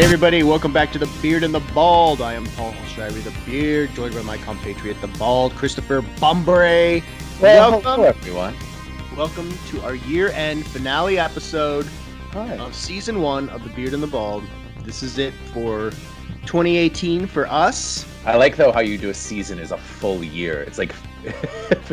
Hey everybody, welcome back to The Beard and the Bald. I am Paul Shirey, the Beard, joined by my compatriot, the Bald, Christopher Bumbray. Welcome, hello everyone. Welcome to our year-end finale episode of Season 1 of The Beard and the Bald. This is it for 2018 for us. I like, though, how you do a season as a full year. It's like...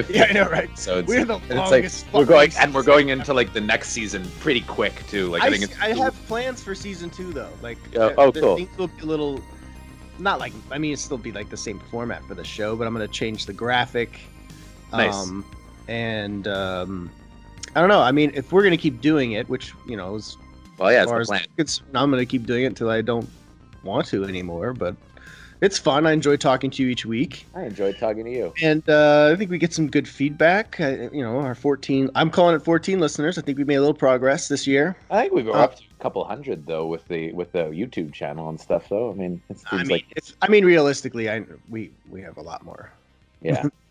yeah, I know, right? So we're the longest. Like, we're going into like the next season pretty quick too. Like I have plans for season 2 though. Like, cool. Things will be a little, not like, I mean, it'll still be like the same format for the show, but I'm gonna change the graphic. Nice. I don't know. I mean, if we're gonna keep doing it, which is it's the plan. I'm gonna keep doing it until I don't want to anymore. But it's fun. I enjoy talking to you each week. I enjoy talking to you. And I think we get some good feedback. Our 14, I'm calling it 14 listeners. I think we made a little progress this year. I think we're up to a couple hundred, though, with the YouTube channel and stuff, though. I mean, realistically, we have a lot more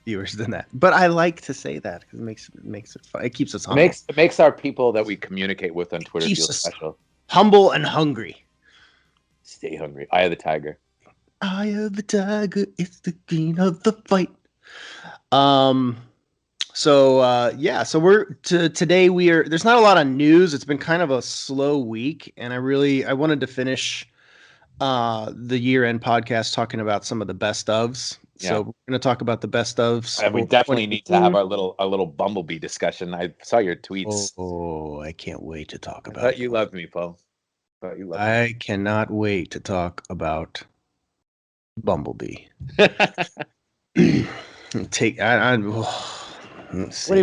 viewers than that. But I like to say that because it makes it fun. It keeps us humble. It makes our people that we communicate with on Twitter feel special. Humble and hungry. Stay hungry. Eye of the tiger. Eye of the tiger, it's the green of the fight. So we're today there's not a lot of news. It's been kind of a slow week, and I wanted to finish the year-end podcast talking about some of the best ofs. Yeah. So we're going to talk about the best ofs. And we definitely need to have our little Bumblebee discussion. I saw your tweets. Oh, I can't wait to talk about it. You love me, Paul. I cannot wait to talk about Bumblebee. What do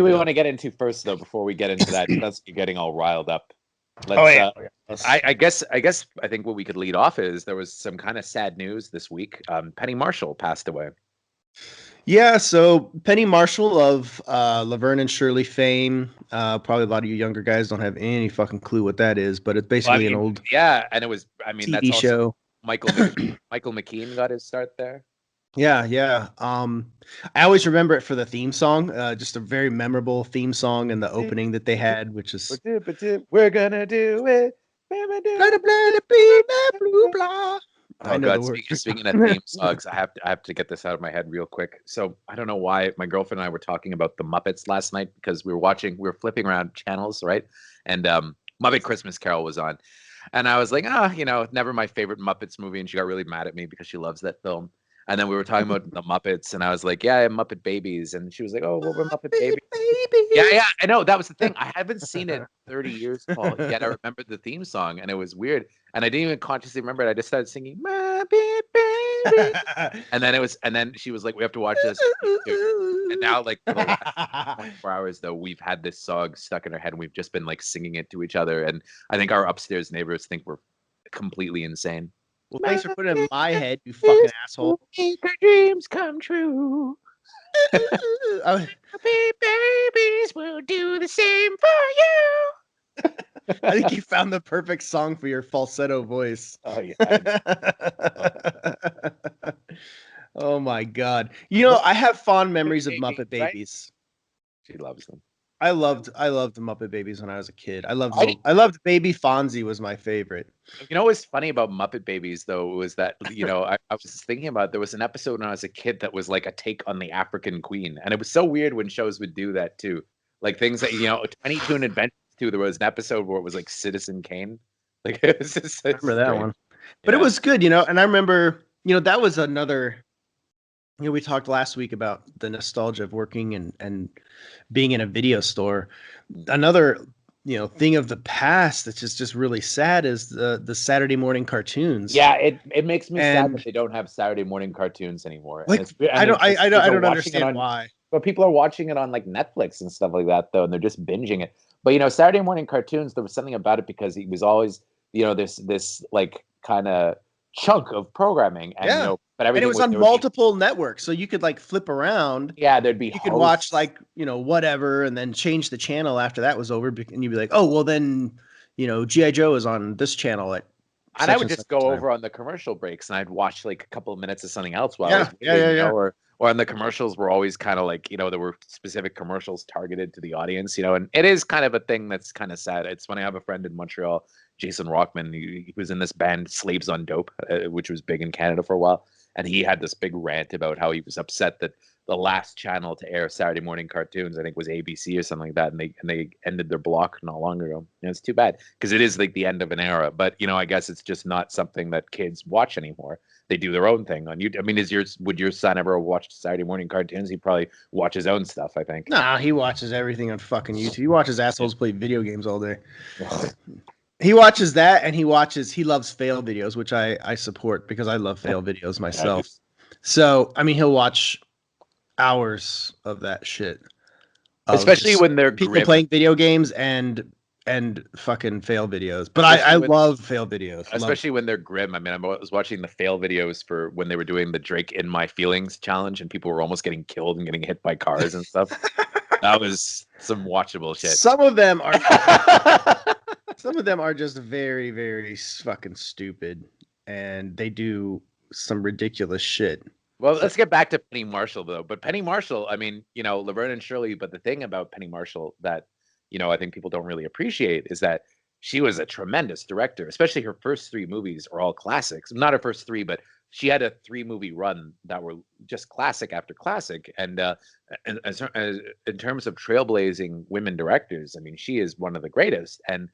we want to get into first, though? Before we get into that, that's getting all riled up. I think what we could lead off is there was some kind of sad news this week. Penny Marshall passed away. Yeah, so Penny Marshall of Laverne and Shirley fame. Probably a lot of you younger guys don't have any fucking clue what that is, but it's basically an old and it was TV that's also show. Michael McKean got his start there. Yeah. I always remember it for the theme song, just a very memorable theme song and the opening that they had, which is we're gonna do it. I know the words. Speaking of theme songs, I have to get this out of my head real quick. So I don't know why my girlfriend and I were talking about the Muppets last night because we were flipping around channels, right? And Muppet Christmas Carol was on. And I was like, never my favorite Muppets movie. And she got really mad at me because she loves that film. And then we were talking about the Muppets. And I was like, yeah, Muppet Babies. And she was like, oh, what were Muppet Babies? Yeah, I know. That was the thing. I haven't seen it in 30 years, Paul. Yet I remembered the theme song. And it was weird. And I didn't even consciously remember it. I just started singing, Muppet Babies. and then she was like, we have to watch this. And now, like, for the last 24 hours, though, we've had this song stuck in our head. And we've just been, like, singing it to each other. And I think our upstairs neighbors think we're completely insane. Well, thanks for putting it in my head, you fucking asshole. Make our dreams come true. Happy babies will do the same for you. I think you found the perfect song for your falsetto voice. Oh, yeah. Oh, my God. I have fond memories of Muppet Babies. Right? She loves them. I loved the Muppet Babies when I was a kid. I loved Baby Fonzie was my favorite. What's funny about Muppet Babies though was that I was thinking about there was an episode when I was a kid that was like a take on the African Queen, and it was so weird when shows would do that too, like things that 22 Adventures too. There was an episode where it was like Citizen Kane, like it was just. I remember that one, but it was good, and I remember that was another. We talked last week about the nostalgia of working and being in a video store. Another, thing of the past that's just really sad is the Saturday morning cartoons. Yeah, it makes me sad that they don't have Saturday morning cartoons anymore. Like, I don't understand why. But people are watching it on like Netflix and stuff like that though, and they're just binging it. But Saturday morning cartoons, there was something about it because it was always this like kind of chunk of programming, and but everything it was on multiple networks, so you could like flip around. Yeah, there'd be you could watch like whatever, and then change the channel after that was over, and you'd be like, oh well, then G.I. Joe is on this channel at. And I would just go over on the commercial breaks, and I'd watch like a couple of minutes of something else while I was waiting, or and the commercials were always kind of like, there were specific commercials targeted to the audience, and it is kind of a thing that's kind of sad. It's funny, I have a friend in Montreal, Jason Rockman. He was in this band Slaves on Dope, which was big in Canada for a while, and he had this big rant about how he was upset that the last channel to air Saturday morning cartoons, I think, was ABC or something like that, and they ended their block not long ago. It's too bad because it is like the end of an era. But I guess it's just not something that kids watch anymore. They do their own thing on YouTube. I mean, would your son ever watch Saturday morning cartoons? He probably watch his own stuff, I think. Nah, he watches everything on fucking YouTube. He watches assholes play video games all day. He watches that, and he loves fail videos, which I support because I love fail videos myself. So, I mean, he'll watch hours of that shit. Especially when they're people playing video games and fucking fail videos. But I love fail videos. Especially when they're grim. I mean, I was watching the fail videos for when they were doing the Drake In My Feelings challenge and people were almost getting killed and getting hit by cars and stuff. That was some watchable shit. Some of them are just very, very fucking stupid, and they do some ridiculous shit. Well, let's get back to Penny Marshall, though. But Penny Marshall, I mean, Laverne and Shirley, but the thing about Penny Marshall that, I think people don't really appreciate is that she was a tremendous director, especially her first 3 movies are all classics. Not her first 3, but she had a 3-movie run that were just classic after classic. And in terms of trailblazing women directors, I mean, she is one of the greatest. And,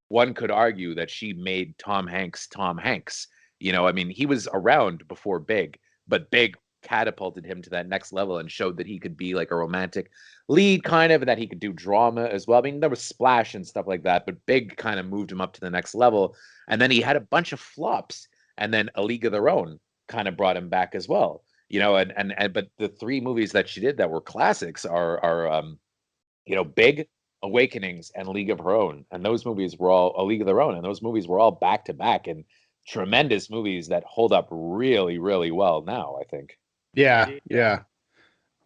one could argue that she made Tom Hanks Tom Hanks. I mean, he was around before Big, but Big catapulted him to that next level and showed that he could be like a romantic lead kind of, and that he could do drama as well. I mean, there was Splash and stuff like that, but Big kind of moved him up to the next level. And then he had a bunch of flops, and then A League of Their Own kind of brought him back as well. But the 3 movies that she did that were classics are Big, Awakenings, and League of Her Own. And those movies were all A League of Their Own, and those movies were all back to back and tremendous movies that hold up really, really well now, I think. Yeah.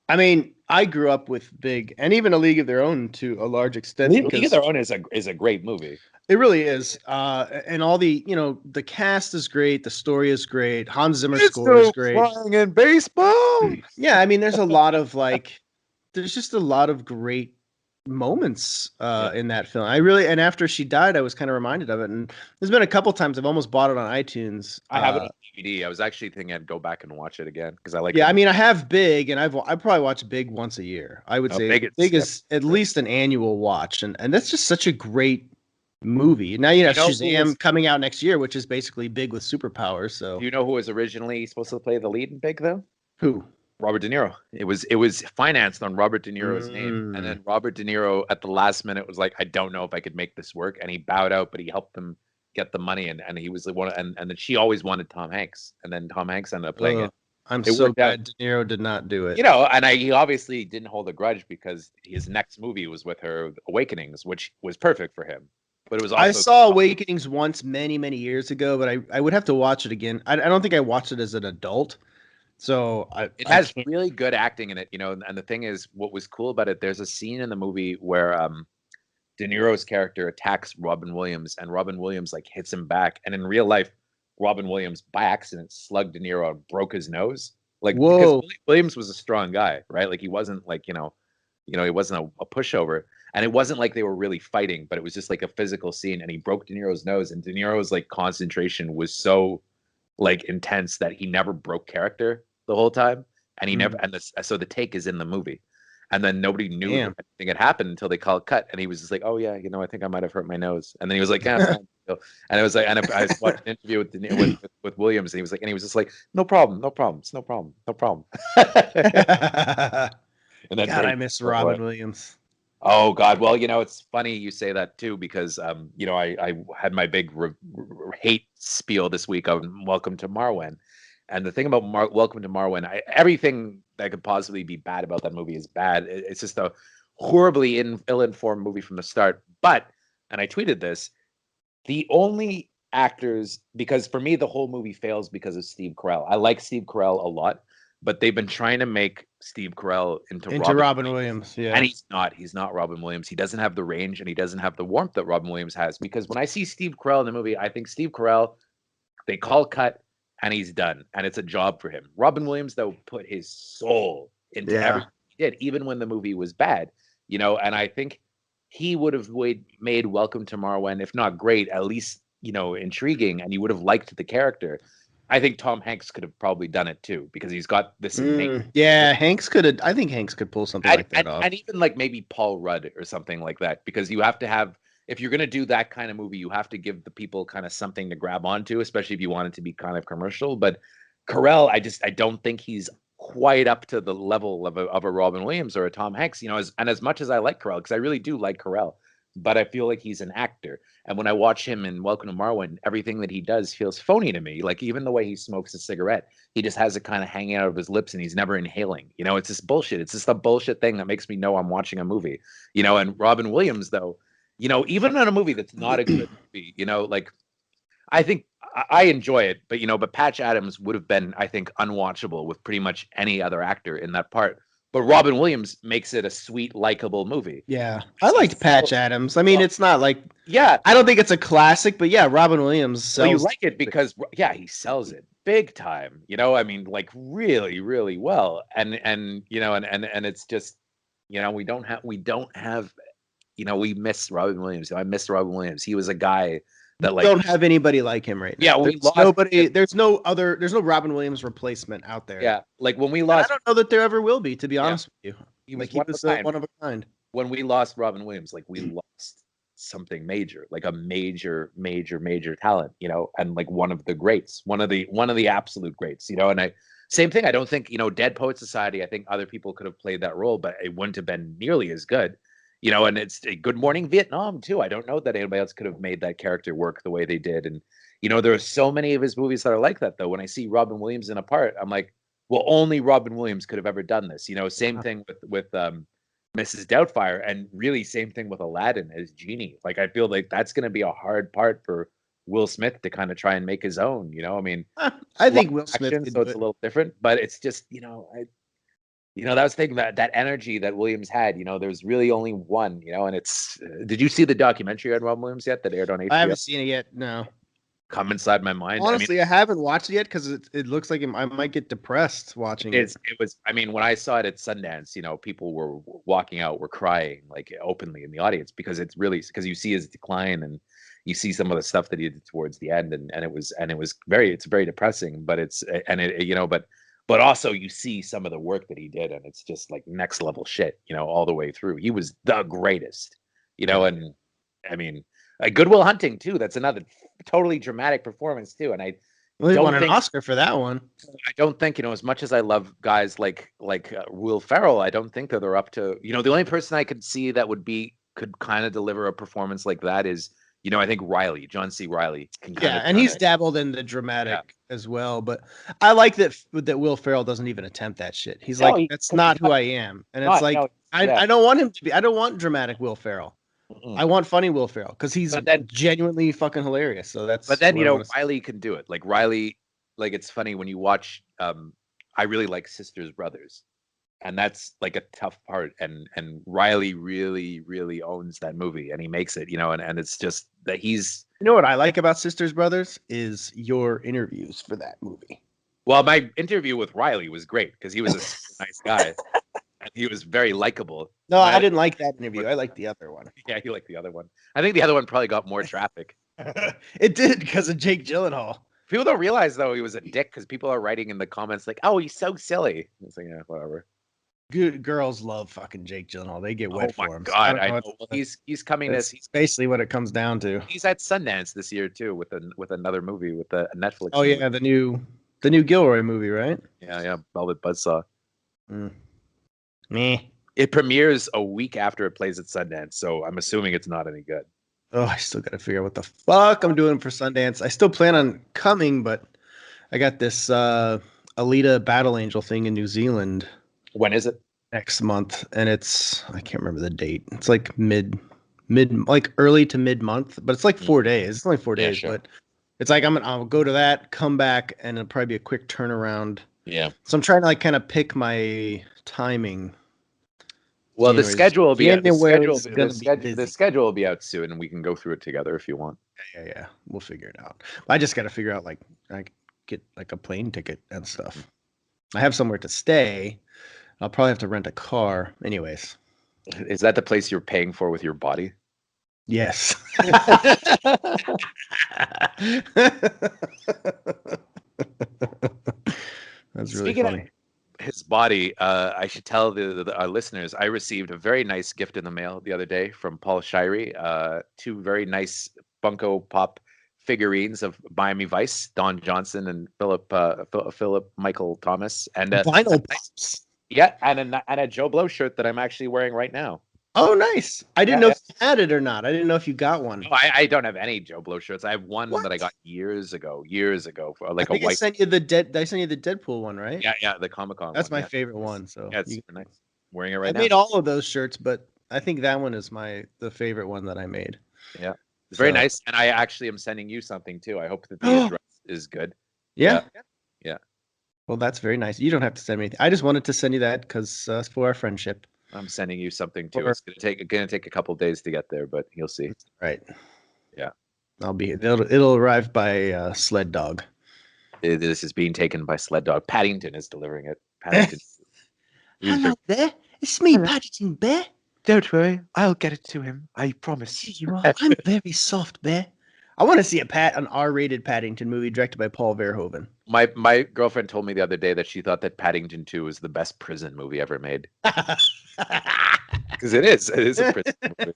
I mean, I grew up with Big and even A League of Their Own to a large extent. League of Their Own is a great movie. It really is. And all the, the cast is great. The story is great. Hans Zimmer's score is great. Flying in baseball. Yeah. I mean, there's a lot of there's just a lot of great moments in that film. And after she died, I was kind of reminded of it. And there's been a couple times I've almost bought it on iTunes. I have it on DVD. I was actually thinking I'd go back and watch it again because I like. Yeah, I mean, I have Big, and I probably watch Big once a year. I would say Big is at least an annual watch, and that's just such a great movie. Now you have Shazam coming out next year, which is basically Big with superpowers. So do you know who was originally supposed to play the lead in Big though? Who? Robert De Niro. It was financed on Robert De Niro's name, and then Robert De Niro at the last minute was like, "I don't know if I could make this work," and he bowed out, but he helped them get the money, and he was the one, and then she always wanted Tom Hanks, and then Tom Hanks ended up playing it. I'm so glad De Niro did not do it. And he obviously didn't hold a grudge because his next movie was with her, Awakenings, which was perfect for him. But it was also I saw Awakenings once many, many years ago, but I would have to watch it again. I don't think I watched it as an adult. So it has really good acting in it, and the thing is, what was cool about it, there's a scene in the movie where De Niro's character attacks Robin Williams, and Robin Williams like hits him back, and in real life, Robin Williams by accident slugged De Niro and broke his nose. Like, because Williams was a strong guy, right? Like he wasn't like, he wasn't a pushover, and it wasn't like they were really fighting, but it was just like a physical scene, and he broke De Niro's nose, and De Niro's like concentration was so like intense that he never broke character the whole time, and he never, and so the take is in the movie, and then nobody knew anything had happened until they called cut, and he was just like, "Oh yeah, I think I might have hurt my nose," and then he was like, "Yeah," and it was like, and I watched an interview with Williams, and he was just like, "No problem, no problem, it's no problem, no problem." And then God, I miss Robin Williams. Oh God, well, it's funny you say that too because I had my big hate spiel this week on Welcome to Marwen, and the thing about Welcome to Marwen, everything that could possibly be bad about that movie is bad. It's just a horribly ill-informed movie from the start. But, and I tweeted this, the only actors, because for me the whole movie fails because of Steve Carell. I like Steve Carell a lot, but they've been trying to make Steve Carell into Robin Williams. Yeah. And he's not Robin Williams. He doesn't have the range and he doesn't have the warmth that Robin Williams has. Because when I see Steve Carell in the movie, I think Steve Carell, they call cut, and he's done, and it's a job for him. Robin Williams, though, put his soul into Yeah. everything he did, even when the movie was bad, and I think he would have made Welcome to Marwen, if not great, at least, intriguing, and you would have liked the character. I think Tom Hanks could have probably done it too, because he's got this amazing. Yeah, Hanks could have. I think Hanks could pull something like that off. And even like maybe Paul Rudd or something like that, because you have to have, if you're going to do that kind of movie, you have to give the people kind of something to grab onto, especially if you want it to be kind of commercial. But Carell, I don't think he's quite up to the level of a Robin Williams or a Tom Hanks, as much as I like Carell, because I really do like Carell, but I feel like he's an actor. And when I watch him in Welcome to Marwen, everything that he does feels phony to me. Like even the way he smokes a cigarette, he just has it kind of hanging out of his lips and he's never inhaling. It's just bullshit. It's just a bullshit thing that makes me know I'm watching a movie. And Robin Williams, though, even in a movie that's not a good movie, like I think I enjoy it, but Patch Adams would have been, I think, unwatchable with pretty much any other actor in that part. But Robin Williams makes it a sweet, likable movie. Yeah, I liked Patch Adams. I mean, it's not like, yeah, I don't think it's a classic, but yeah, Robin Williams sells. Well, you like it because he sells it big time. I mean, like really, really well. And it's just, we don't have, we miss Robin Williams. I miss Robin Williams. He was a guy that don't have anybody like him right now. Yeah, there's nobody. There's no Robin Williams replacement out there. Yeah, like when we lost, I don't know that there ever will be. To be honest with you, he was one of a kind. When we lost Robin Williams, like we lost something major, like a major talent, and like one of the greats, one of the absolute greats, and same thing. I don't think, Dead Poet Society, I think other people could have played that role, but it wouldn't have been nearly as good. And it's a Good Morning Vietnam too. I don't know that anybody else could have made that character work the way they did. And, there are so many of his movies that are like that, though. When I see Robin Williams in a part, I'm like, well, only Robin Williams could have ever done this. Same thing with Mrs. Doubtfire, and really same thing with Aladdin as Genie. Like, I feel like that's going to be a hard part for Will Smith to kind of try and make his own. I mean, I think Will Smith, so it's a little different, but it's just, that was the thing, that energy that Williams had, there's really only one, and it's, did you see the documentary on Robin Williams yet that aired on HBO? I haven't seen it yet. No. Come Inside My Mind. Honestly, I haven't watched it yet because it looks like I might get depressed watching it. It was, I mean, when I saw it at Sundance, people were walking out, were crying like openly in the audience, because it's really, because you see his decline and you see some of the stuff that he did towards the end, and it's very depressing, but but also you see some of the work that he did, and it's just like next level shit, all the way through. He was the greatest, and I mean, Good Will Hunting too. That's another totally dramatic performance too. And he won an Oscar for that one. I don't think, as much as I love guys like Will Ferrell, I don't think that they're up to, the only person I could see that could kind of deliver a performance like that is, I think John C. Reilly. And he's dabbled in the dramatic as well. But I like that Will Ferrell doesn't even attempt that shit. He's that's not who I am. And it's like, I don't want him to be. I don't want dramatic Will Ferrell. I want funny Will Ferrell because he's genuinely fucking hilarious. So that's. But then Riley can do it. Like Riley, like it's funny when you watch. I really like Sisters Brothers, and that's like a tough part. And Riley really, really owns that movie, and he makes it. And it's just that he's. You know what I like about Sisters Brothers is your interviews for that movie. Well, my interview with Riley was great because he was a nice guy. He was very likable. No, I didn't like that interview. I liked the other one. Yeah, you liked the other one. I think the other one probably got more traffic. It did because of Jake Gyllenhaal. People don't realize, though, he was a dick because people are writing in the comments like, oh, he's so silly. It's like, yeah, whatever. Good girls love fucking Jake Gyllenhaal. They get wet for him. God, I know. Well, he's coming. He's basically what it comes down to. He's at Sundance this year too with another movie with a Netflix. Oh movie. Yeah, the new Gilroy movie, right? Yeah, Velvet Buzzsaw. Meh. It premieres a week after it plays at Sundance, so I'm assuming it's not any good. Oh, I still got to figure out what the fuck I'm doing for Sundance. I still plan on coming, but I got this Alita Battle Angel thing in New Zealand. When is it? Next month, and I can't remember the date. It's like like early to mid month, but it's like 4 days. It's only 4 days, sure. But it's like I'll go to that, come back, and it'll probably be a quick turnaround. Yeah. So I'm trying to like kind of pick my timing. Well, the schedule will be out. The schedule will be out soon, and we can go through it together if you want. Yeah. We'll figure it out. I just got to figure out like get like a plane ticket and stuff. I have somewhere to stay. I'll probably have to rent a car. Anyways. Is that the place you're paying for with your body? Yes. That's really Speaking of funny. his body, I should tell our listeners, I received a very nice gift in the mail the other day from Paul Shirey. Two very nice Funko Pop figurines of Miami Vice, Don Johnson and Philip Michael Thomas, and Vinyl pops. yeah, and a JoBlo shirt that I'm actually wearing right now. Oh, nice. I didn't Yeah, know yeah. if you had it or not. I didn't know if you got one. No, I don't have any JoBlo shirts. I have one that I What? got years ago, for I like a think I white. sent you the dead. I sent you the Deadpool one, right? Yeah, the Comic Con That's one. my Yeah, favorite one. So yeah, it's super nice. Wearing it I right now. made all of those shirts, but I think that one is the favorite one that I made. Yeah, it's very So nice. And I actually am sending you something too. I hope that the address is good. yeah. Yeah. Well, that's very nice. You don't have to send me anything. I just wanted to send you that because for our friendship. I'm sending you something too. Or- It's gonna take a couple days to get there, but you'll see. Right. Yeah. I'll be. It'll arrive by sled dog. This is being taken by Sled Dog. Paddington is delivering it. Paddington. Hello there. It's me, Paddington Bear. Don't worry, I'll get it to him. I promise. Here you are. I'm very soft, Bear. I want to see an R-rated Paddington movie directed by Paul Verhoeven. My girlfriend told me the other day that she thought that Paddington 2 was the best prison movie ever made. Because it is. It is a prison movie.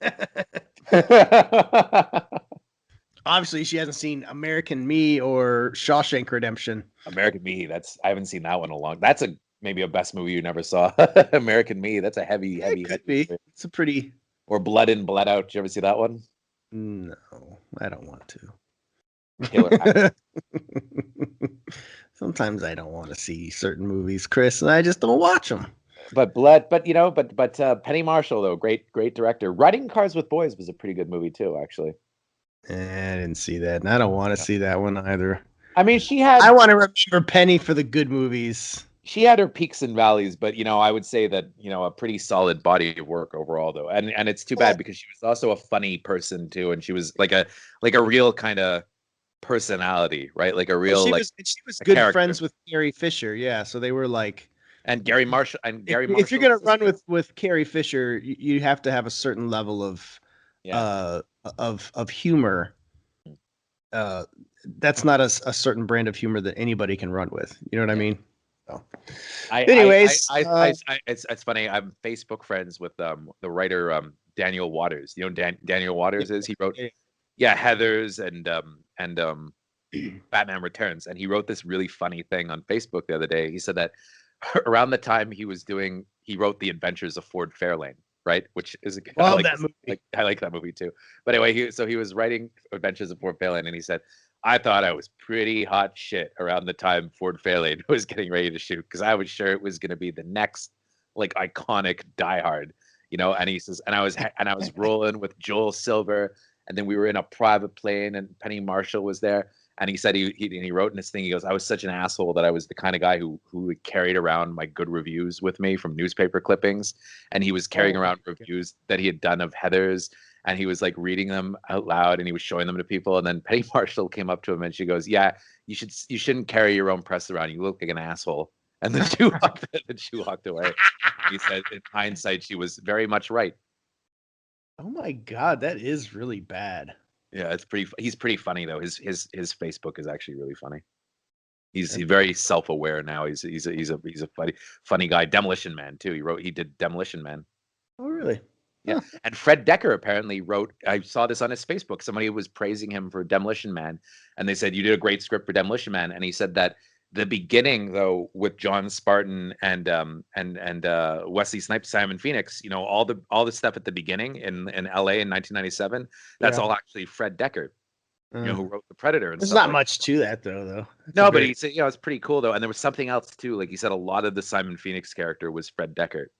Obviously, she hasn't seen American Me or Shawshank Redemption. American Me. I haven't seen that one in a long. That's maybe a best movie you never saw. American Me. That's a heavy. It could be. Movie. It's a pretty. Or Blood In, Blood Out. Did you ever see that one? No, I don't want to. Taylor. Sometimes I don't want to see certain movies, Chris, and I just don't watch them. But Penny Marshall though, great director. Riding Cars with Boys was a pretty good movie too, actually. I didn't see that, and I don't want to see that one either. I mean, I want to remember Penny for the good movies. She had her peaks and valleys, but I would say that a pretty solid body of work overall, though. And it's too bad because she was also a funny person too, and she was like a real kind of personality, right? Like a real she was good character. Friends with Carrie Fisher, yeah. So they were like. And Gary Marshall. If you're gonna run with Carrie Fisher, you have to have a certain level of humor. That's not a certain brand of humor that anybody can run with. You know what I mean? So, anyways, it's funny. I'm Facebook friends with the writer Daniel Waters. You know Daniel Waters is? He wrote Heathers and Batman Returns, and he wrote this really funny thing on Facebook the other day. He said that around the time he wrote The Adventures of Ford Fairlane, right? Which is that movie. I like that movie too. But anyway, he was writing Adventures of Ford Fairlane, and he said, I thought I was pretty hot shit around the time Ford Fairlane was getting ready to shoot, because I was sure it was going to be the next like iconic Die Hard, And he says, and I was rolling with Joel Silver, and then we were in a private plane, and Penny Marshall was there. And he said he wrote in his thing, he goes, I was such an asshole that I was the kind of guy who carried around my good reviews with me from newspaper clippings. And he was carrying around reviews that he had done of Heathers, and he was like reading them out loud, and he was showing them to people. And then Penny Marshall came up to him and she goes, yeah, you shouldn't carry your own press around. You look like an asshole. And then she walked away. He said, in hindsight, she was very much right. Oh my God, that is really bad. Yeah, he's pretty funny though. His Facebook is actually really funny. He's very self-aware now. He's a funny guy. Demolition Man too. He did Demolition Man. Oh really? Yeah. Huh. And Fred Decker apparently wrote. I saw this on his Facebook. Somebody was praising him for Demolition Man, and they said you did a great script for Demolition Man. And he said that the beginning though with John Spartan and Wesley Snipes, Simon Phoenix, all the stuff at the beginning in LA in 1997, that's all actually Fred Decker, who wrote The Predator. And there's not much to that though. No, but he said it's pretty cool though, and there was something else too. Like he said, a lot of the Simon Phoenix character was Fred Decker,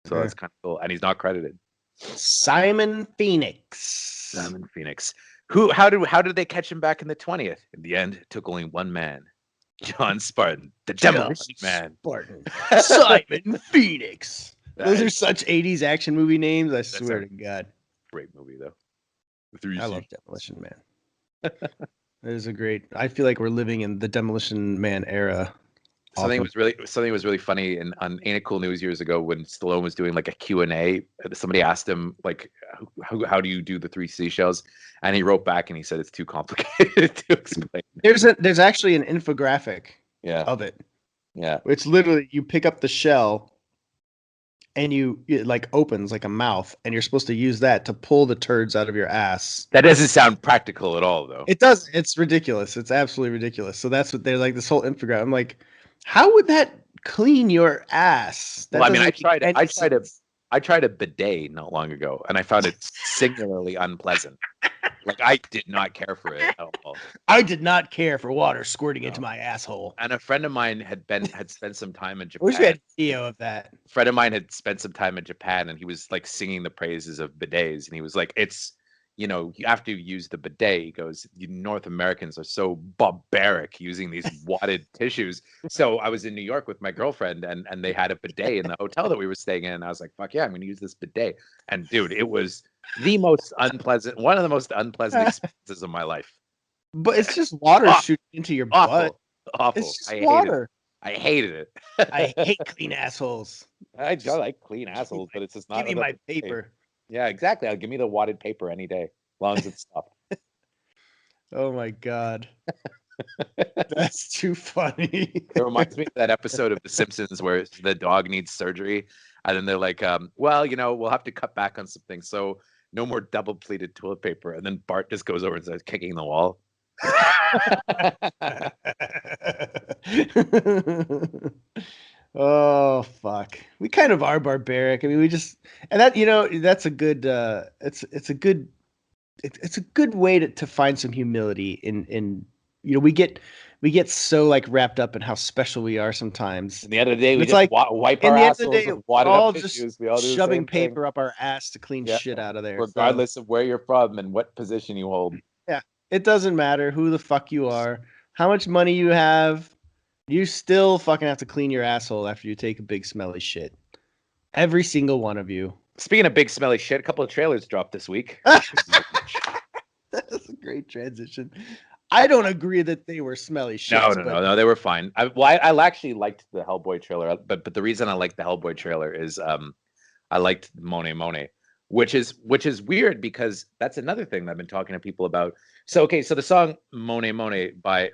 so that's kind of cool, and he's not credited. Simon Phoenix. How did they catch him back in the 20th? In the end, it took only one man. John Spartan, the Demolition Man. Spartan. Simon Phoenix. Those are such 80s action movie names. I swear to God. Great movie, though. I love Demolition Man. It is a great. I feel like we're living in the Demolition Man era. Something Often. was really funny on Ain't It Cool News years ago when Stallone was doing like a Q&A. Somebody asked him like, how do you do the three seashells? And he wrote back and he said it's too complicated to explain. There's actually an infographic Yeah, of it. yeah. It's literally you pick up the shell and it like opens like a mouth, and you're supposed to use that to pull the turds out of your ass. That doesn't sound practical at all, though. It does. It's ridiculous. It's absolutely ridiculous. So that's what they're like. This whole infographic. I'm like, how would that clean your ass? That Well, I mean, doesn't make any sense. I tried a bidet not long ago, and I found it singularly unpleasant. Like I did not care for it at all. I did not care for water squirting No. into my asshole. And a friend of mine had spent some time in I wish Japan. we had video of that. A friend of mine had spent some time in Japan, and he was like singing the praises of bidets, and he was like, "It's, you know, you have to use the bidet." He goes, "You North Americans are so barbaric using these wadded tissues." So I was in New York with my girlfriend, and they had a bidet in the hotel that we were staying in, and I was like, "Fuck yeah, I'm gonna use this bidet." And dude, it was one of the most unpleasant experiences of my life. But it's just water shooting into your butt. Awful. It's just water. I hated it. I hate clean assholes. I like clean assholes, but it's just not. Give me my paper. Yeah, exactly. I'll give me the wadded paper any day, as long as it's soft. Oh my god, that's too funny. It reminds me of that episode of The Simpsons where the dog needs surgery, and then they're like, "Well, you know, we'll have to cut back on some things, so no more double pleated toilet paper." And then Bart just goes over and starts kicking the wall. Oh fuck, we kind of are barbaric. I mean, we just, and that, you know, that's a good it's a good it's a good way to find some humility in, you know, we get so like wrapped up in how special we are sometimes. At the end of the day, we It's just like, wipe in our the end of the assholes day, with wadded all up just tissues. We all do the shoving same thing. paper up our ass to clean Yeah. shit out of there. Regardless of where you're from and what position you hold. Yeah, it doesn't matter who the fuck you are, how much money you have. You still fucking have to clean your asshole after you take a big smelly shit. Every single one of you. Speaking of big smelly shit, a couple of trailers dropped this week. That's a great transition. I don't agree that they were smelly shit. No, they were fine. I actually liked the Hellboy trailer, but the reason I liked the Hellboy trailer is I liked Monet Monet, which is weird because that's another thing that I've been talking to people about. So okay, so the song Monet Monet by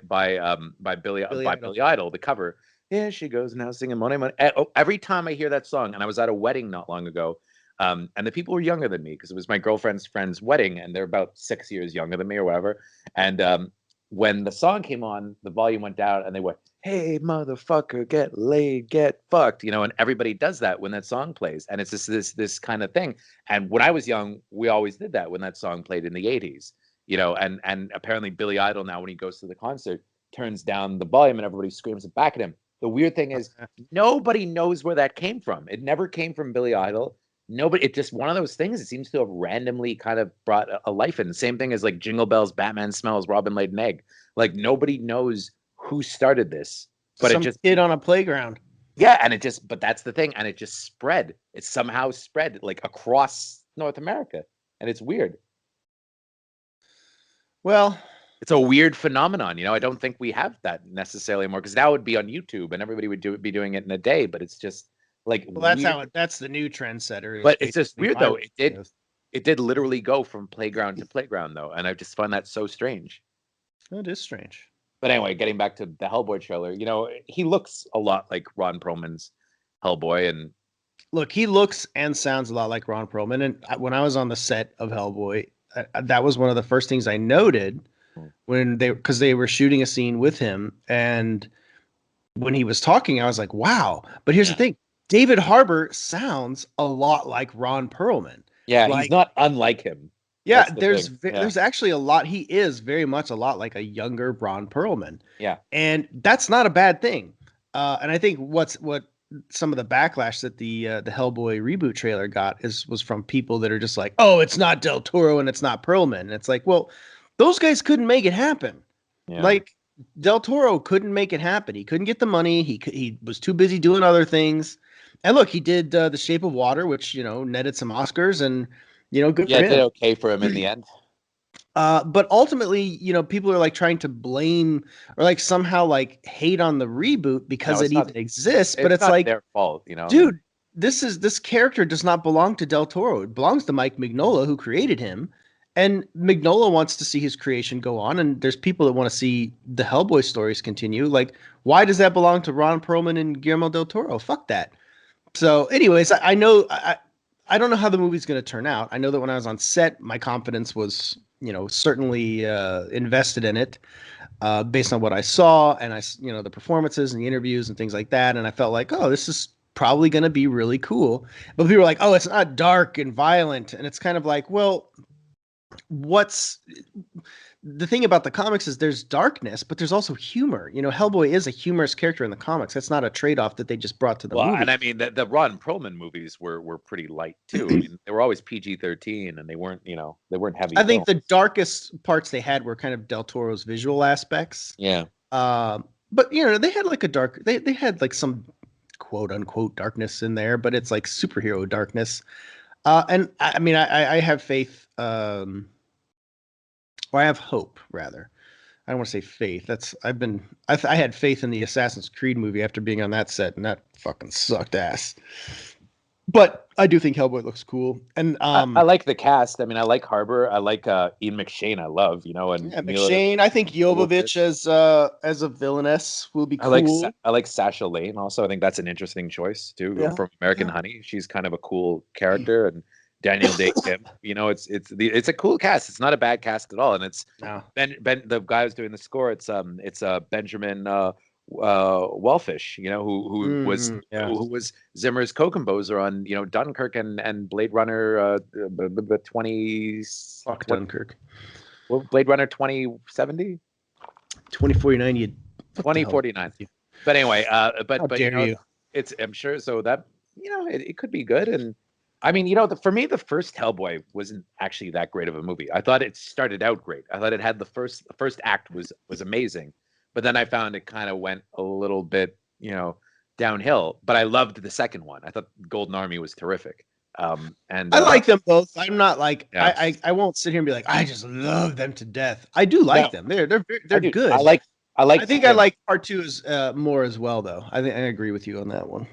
Billy Idol, the cover. Here she goes now singing Monet Monet. Every time I hear that song, and I was at a wedding not long ago, and the people were younger than me because it was my girlfriend's friend's wedding, and they're about 6 years younger than me or whatever. And when the song came on, the volume went down, and they went, "Hey, motherfucker, get laid, get fucked," you know. And everybody does that when that song plays, and it's just this kind of thing. And when I was young, we always did that when that song played in the 80s, you know. And apparently Billy Idol now, when he goes to the concert, turns down the volume, and everybody screams it back at him. The weird thing is, nobody knows where that came from. It never came from Billy Idol. Nobody. It's just one of those things. It seems to have randomly kind of brought a life in. Same thing as like Jingle Bells, Batman Smells, Robin Laid an Egg. Like nobody knows who started this, but Some it just kid on a playground. Yeah, and it just, but that's the thing, and it just spread. It somehow spread like across North America, and it's weird. Well, it's a weird phenomenon, you know. I don't think we have that necessarily anymore because now it would be on YouTube and everybody would be doing it in a day. But it's just like, well, that's the new trendsetter. But it's just weird though. It did literally go from playground to playground though, and I just find that so strange. It is strange. But anyway, getting back to the Hellboy trailer, you know, he looks a lot like Ron Perlman's Hellboy, and look, he looks and sounds a lot like Ron Perlman. And when I was on the set of Hellboy, that was one of the first things I noted when because they were shooting a scene with him, and when he was talking, I was like, wow. But here's the thing. David Harbour sounds a lot like Ron Perlman. Yeah, like, he's not unlike him. Yeah, there's actually a lot. He is very much a lot like a younger Ron Perlman. Yeah, and that's not a bad thing. And I think what some of the backlash that the Hellboy reboot trailer got was from people that are just like, oh, it's not Del Toro and it's not Perlman. And it's like, well, those guys couldn't make it happen. Yeah. Like Del Toro couldn't make it happen. He couldn't get the money. He was too busy doing other things. And look, he did The Shape of Water, which, you know, netted some Oscars, and, you know, good for him. Yeah, it did okay for him in the end. But ultimately, people are like trying to blame or like somehow like hate on the reboot because No, it it's not. even exists. But It's it's not like, their fault. You know, I mean, dude, this character does not belong to Del Toro. It belongs to Mike Mignola, who created him. And Mignola wants to see his creation go on, and there's people that want to see the Hellboy stories continue. Like, why does that belong to Ron Perlman and Guillermo del Toro? Fuck that. So, anyways, I know I don't know how the movie's going to turn out. I know that when I was on set, my confidence was, certainly invested in it based on what I saw and the performances and the interviews and things like that. And I felt like, oh, this is probably going to be really cool. But people were like, oh, it's not dark and violent, and it's kind of like, well, what's the thing about the comics is there's darkness, but there's also humor. Hellboy is a humorous character in the comics. That's not a trade-off that they just brought to the well, movie. and I mean the Ron Perlman movies were pretty light too. I mean, they were always PG-13, and they weren't they weren't heavy I think films. the darkest parts they had were kind of Del Toro's visual aspects. Yeah. But they had like they had like some quote unquote darkness in there, but it's like superhero darkness. And I mean, I have faith, or I have hope rather. I don't want to say faith. I had faith in the Assassin's Creed movie after being on that set, and that fucking sucked ass. But I do think Hellboy looks cool, and I like the cast. I mean, I like Harbor. I like Ian McShane. I love, and yeah, Mila McShane. I think Jovovich. Jovovich as a villainess will be cool. I like Sasha Lane also. I think that's an interesting choice too Yeah, from American yeah. Honey. She's kind of a cool character, and Daniel Day Kim. It's a cool cast. It's not a bad cast at all, and it's No. Ben the guy who's doing the score. It's Benjamin Wellfish. Yeah. Who was Zimmer's co-composer on Dunkirk and Blade Runner 20 Fuck what Dunkirk. Blade Runner 2070. 2049. You. What the hell? 2049. But anyway, How but dare you? it's I'm sure so that it could be good. And I mean, for me, the first Hellboy wasn't actually that great of a movie. I thought it started out great. I thought it had the first act was amazing, but then I found it kind of went a little bit downhill. But I loved the second one. I thought Golden Army was terrific. And I like them both. I'm not like yeah. I won't sit here and be like I just love them to death. I do like them. They're good. I like I think I like part two is more as well though. I think I agree with you on that one.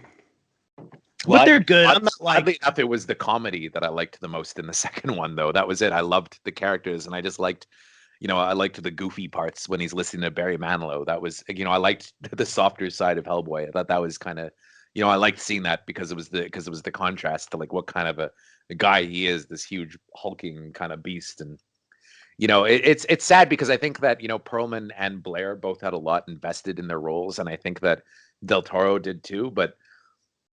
But they're good. I'm not like oddly enough, it was the comedy that I liked the most in the second one, though. That was it. I loved the characters, and I just liked, I liked the goofy parts when he's listening to Barry Manilow. That was, I liked the softer side of Hellboy. I thought that was kind of, I liked seeing that because it was the contrast to like what kind of a guy he is, this huge hulking kind of beast. And it's sad because I think that Perlman and Blair both had a lot invested in their roles, and I think that Del Toro did too, but.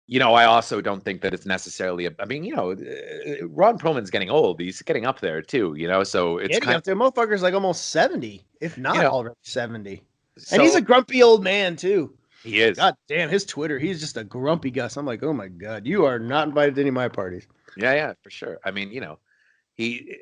I also don't think that it's necessarily. I mean, Ron Perlman's getting old. He's getting up there too. So it's getting kind up there. Motherfucker's like almost 70, if not already 70. And so he's a grumpy old man too. he is. God damn, his Twitter. He's just a grumpy Gus. I'm like, oh my god, you are not invited to any of my parties. Yeah, for sure. I mean, he.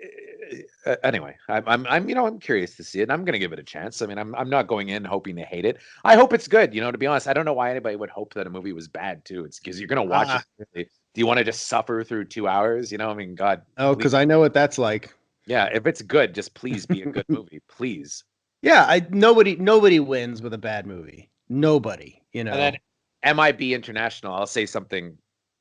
Anyway, I'm curious to see it. And I'm gonna give it a chance. I mean, I'm not going in hoping to hate it. I hope it's good. To be honest, I don't know why anybody would hope that a movie was bad too. It's because you're gonna watch it. Do you want to just suffer through 2 hours? I mean, God. Oh, because I know what that's like. Yeah, if it's good, just please be a good movie, please. Yeah, nobody wins with a bad movie. Nobody, And then MIB International, I'll say something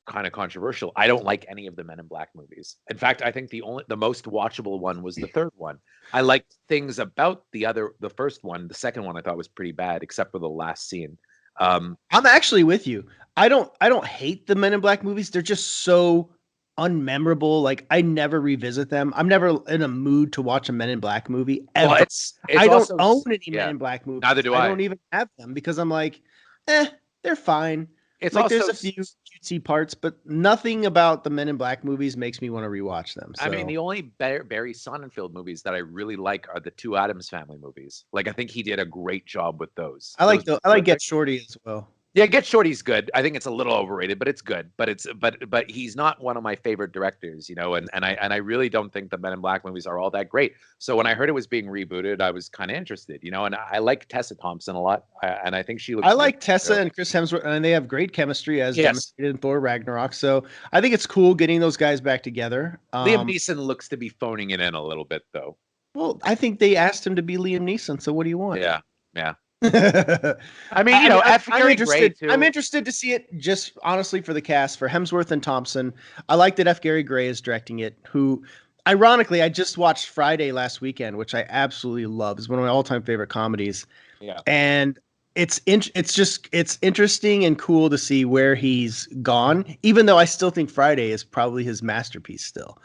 kind of controversial. I don't like any of the Men in Black movies. In fact, I think the most watchable one was the third one. I liked things about the first one. The second one I thought was pretty bad, except for the last scene. I'm actually with you. I don't hate the Men in Black movies. They're just so unmemorable. Like I never revisit them. I'm never in a mood to watch a Men in Black movie ever. Well, it's I don't also, own any yeah, Men in Black movies. Neither do I. I don't even have them because I'm like, they're fine. It's like also, there's a few cutesy parts, but nothing about the Men in Black movies makes me want to rewatch them. So. I mean, the only Barry Sonnenfeld movies that I really like are the two Addams Family movies. Like, I think he did a great job with those. I like Get Shorty as well. Yeah, Get Shorty's good. I think it's a little overrated, but it's good. But he's not one of my favorite directors, and I really don't think the Men in Black movies are all that great. So when I heard it was being rebooted, I was kind of interested, and I like Tessa Thompson a lot, and I think she looks. I like Tessa and Chris Hemsworth, and they have great chemistry as demonstrated in Thor Ragnarok. So I think it's cool getting those guys back together. Liam Neeson looks to be phoning it in a little bit, though. Well, I think they asked him to be Liam Neeson. So what do you want? Yeah, yeah. I I mean, you know, F. I'm Gary Gray interested. I'm too. interested to see it. Just honestly for the cast for Hemsworth and Thompson. I like that F. Gary Gray is directing it. Who, ironically, I just watched Friday last weekend, which I absolutely love. It's one of my all-time favorite comedies, Yeah. and it's interesting and cool to see where he's gone. Even though I still think Friday is probably his masterpiece still.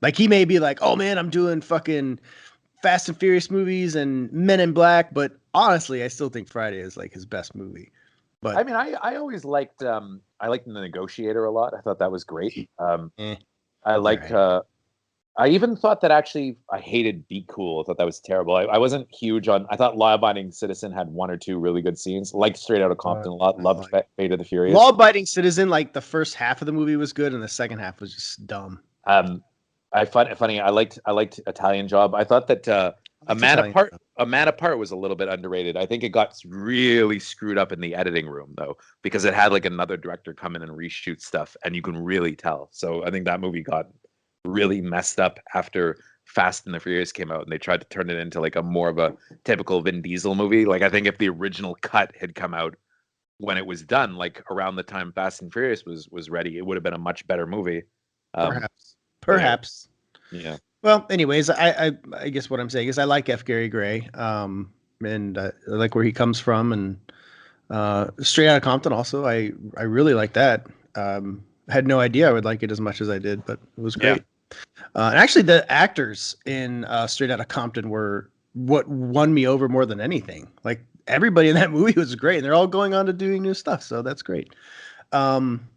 Like he may be like, oh man, I'm doing fucking Fast and Furious movies and Men in Black, but honestly, I still think Friday is like his best movie. I But mean, I always liked I liked The Negotiator a lot. I thought that was great. eh, I all liked right. I even thought that actually I hated Be Cool. I thought that was terrible. I wasn't huge on. I thought Law Abiding Citizen had one or two really good scenes. Liked Straight Outta Compton a lot. Loved Fate of the Furious. Law-abiding citizen, like the first half of the movie was good, and the second half was just dumb. I find it funny. I liked Italian Job. I thought that A It's Man Italian. Apart. A Man Apart was a little bit underrated. I think it got really screwed up in the editing room though, because it had like another director come in and reshoot stuff, and you can really tell. So I think that movie got really messed up after Fast and the Furious came out, and they tried to turn it into like a more of a typical Vin Diesel movie. Like I think if the original cut had come out when it was done, like around the time Fast and Furious was ready, it would have been a much better movie. Perhaps. But anyway, Perhaps. yeah. Well, anyways, I guess what I'm saying is I like F. Gary Gray, and I like where he comes from, and Straight Outta Compton also. I really like that. I had no idea I would like it as much as I did, but it was Yeah. great. And actually, the actors in Straight Outta Compton were what won me over more than anything. Like everybody in that movie was great, and they're all going on to doing new stuff, so that's great. Um,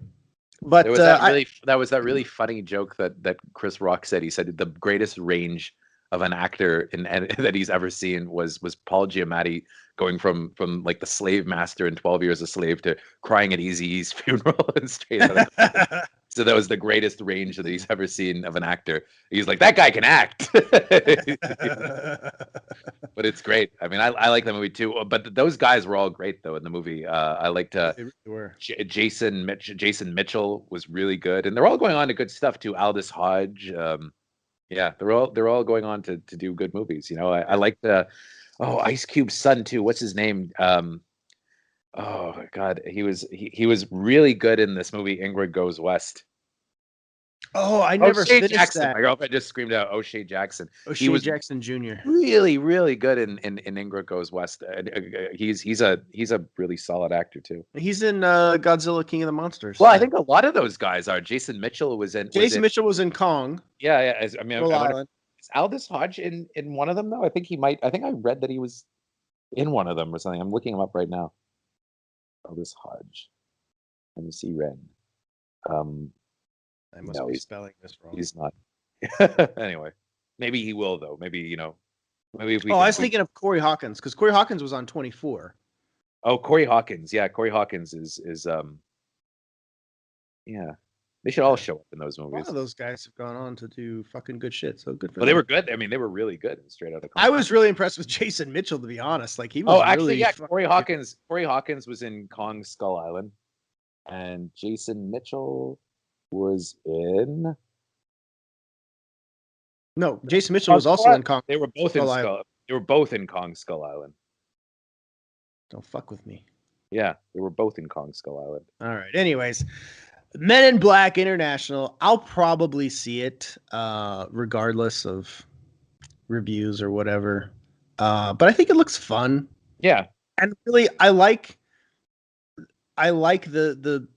There but was that I really that really funny joke that Chris Rock said. He said the greatest range of an actor in that he's ever seen was Paul Giamatti going from like the slave master in 12 Years a Slave to crying at Eazy-E's funeral and Straight Outta Compton. So that was the greatest range that he's ever seen of an actor. He's like, that guy can act. But it's great. I mean, I like the movie too. But those guys were all great though in the movie. I liked they really were. Jason Mitchell was really good, and they're all going on to good stuff too. Aldous Hodge, yeah, they're all going on to do good movies. You know, I like the Ice Cube's son too. What's his name? Oh God, he was really good in this movie. Ingrid Goes West. Oh, I never O'Shea finished Jackson. that. My girlfriend just screamed out O'Shea Jackson. He O'Shea was Jackson Jr. really good in Ingrid Goes West. He's a really solid actor too. He's in Godzilla King of the Monsters. Well, I think a lot of those guys are. Jason Mitchell was Jason in. Mitchell was in Kong, Yeah. I mean, Skull I wonder, Island. is Aldous Hodge in one of them though? I think he might. I think I read that he was in one of them or something. I'm looking him up right now. Aldous Hodge. Let me see Ren. Um, I must no, be spelling this wrong. he's not. Anyway, maybe he will though. Maybe maybe if we Oh, can. I was thinking of Corey Hawkins because Corey Hawkins was on 24. Oh, Corey Hawkins. Yeah, Corey Hawkins is yeah. They should all show up in those A lot movies. of those guys have gone on to do fucking good shit. So good for Well, them. they were good. I mean, they were really good in Straight Outta I Compton. was really impressed with Jason Mitchell, to be honest. Like he was Actually, really yeah. fucking Corey good. Hawkins. Corey Hawkins was in Kong Skull Island, and Jason Mitchell was in. No, Jason Mitchell was also in Kong. They were both Skull in Island. Skull. They were both in Kong Skull Island. Don't fuck with me. Yeah, they were both in Kong Skull Island. All right. Anyways, Men in Black International. I'll probably see it, regardless of reviews or whatever. But I think it looks fun. Yeah, And really, I like the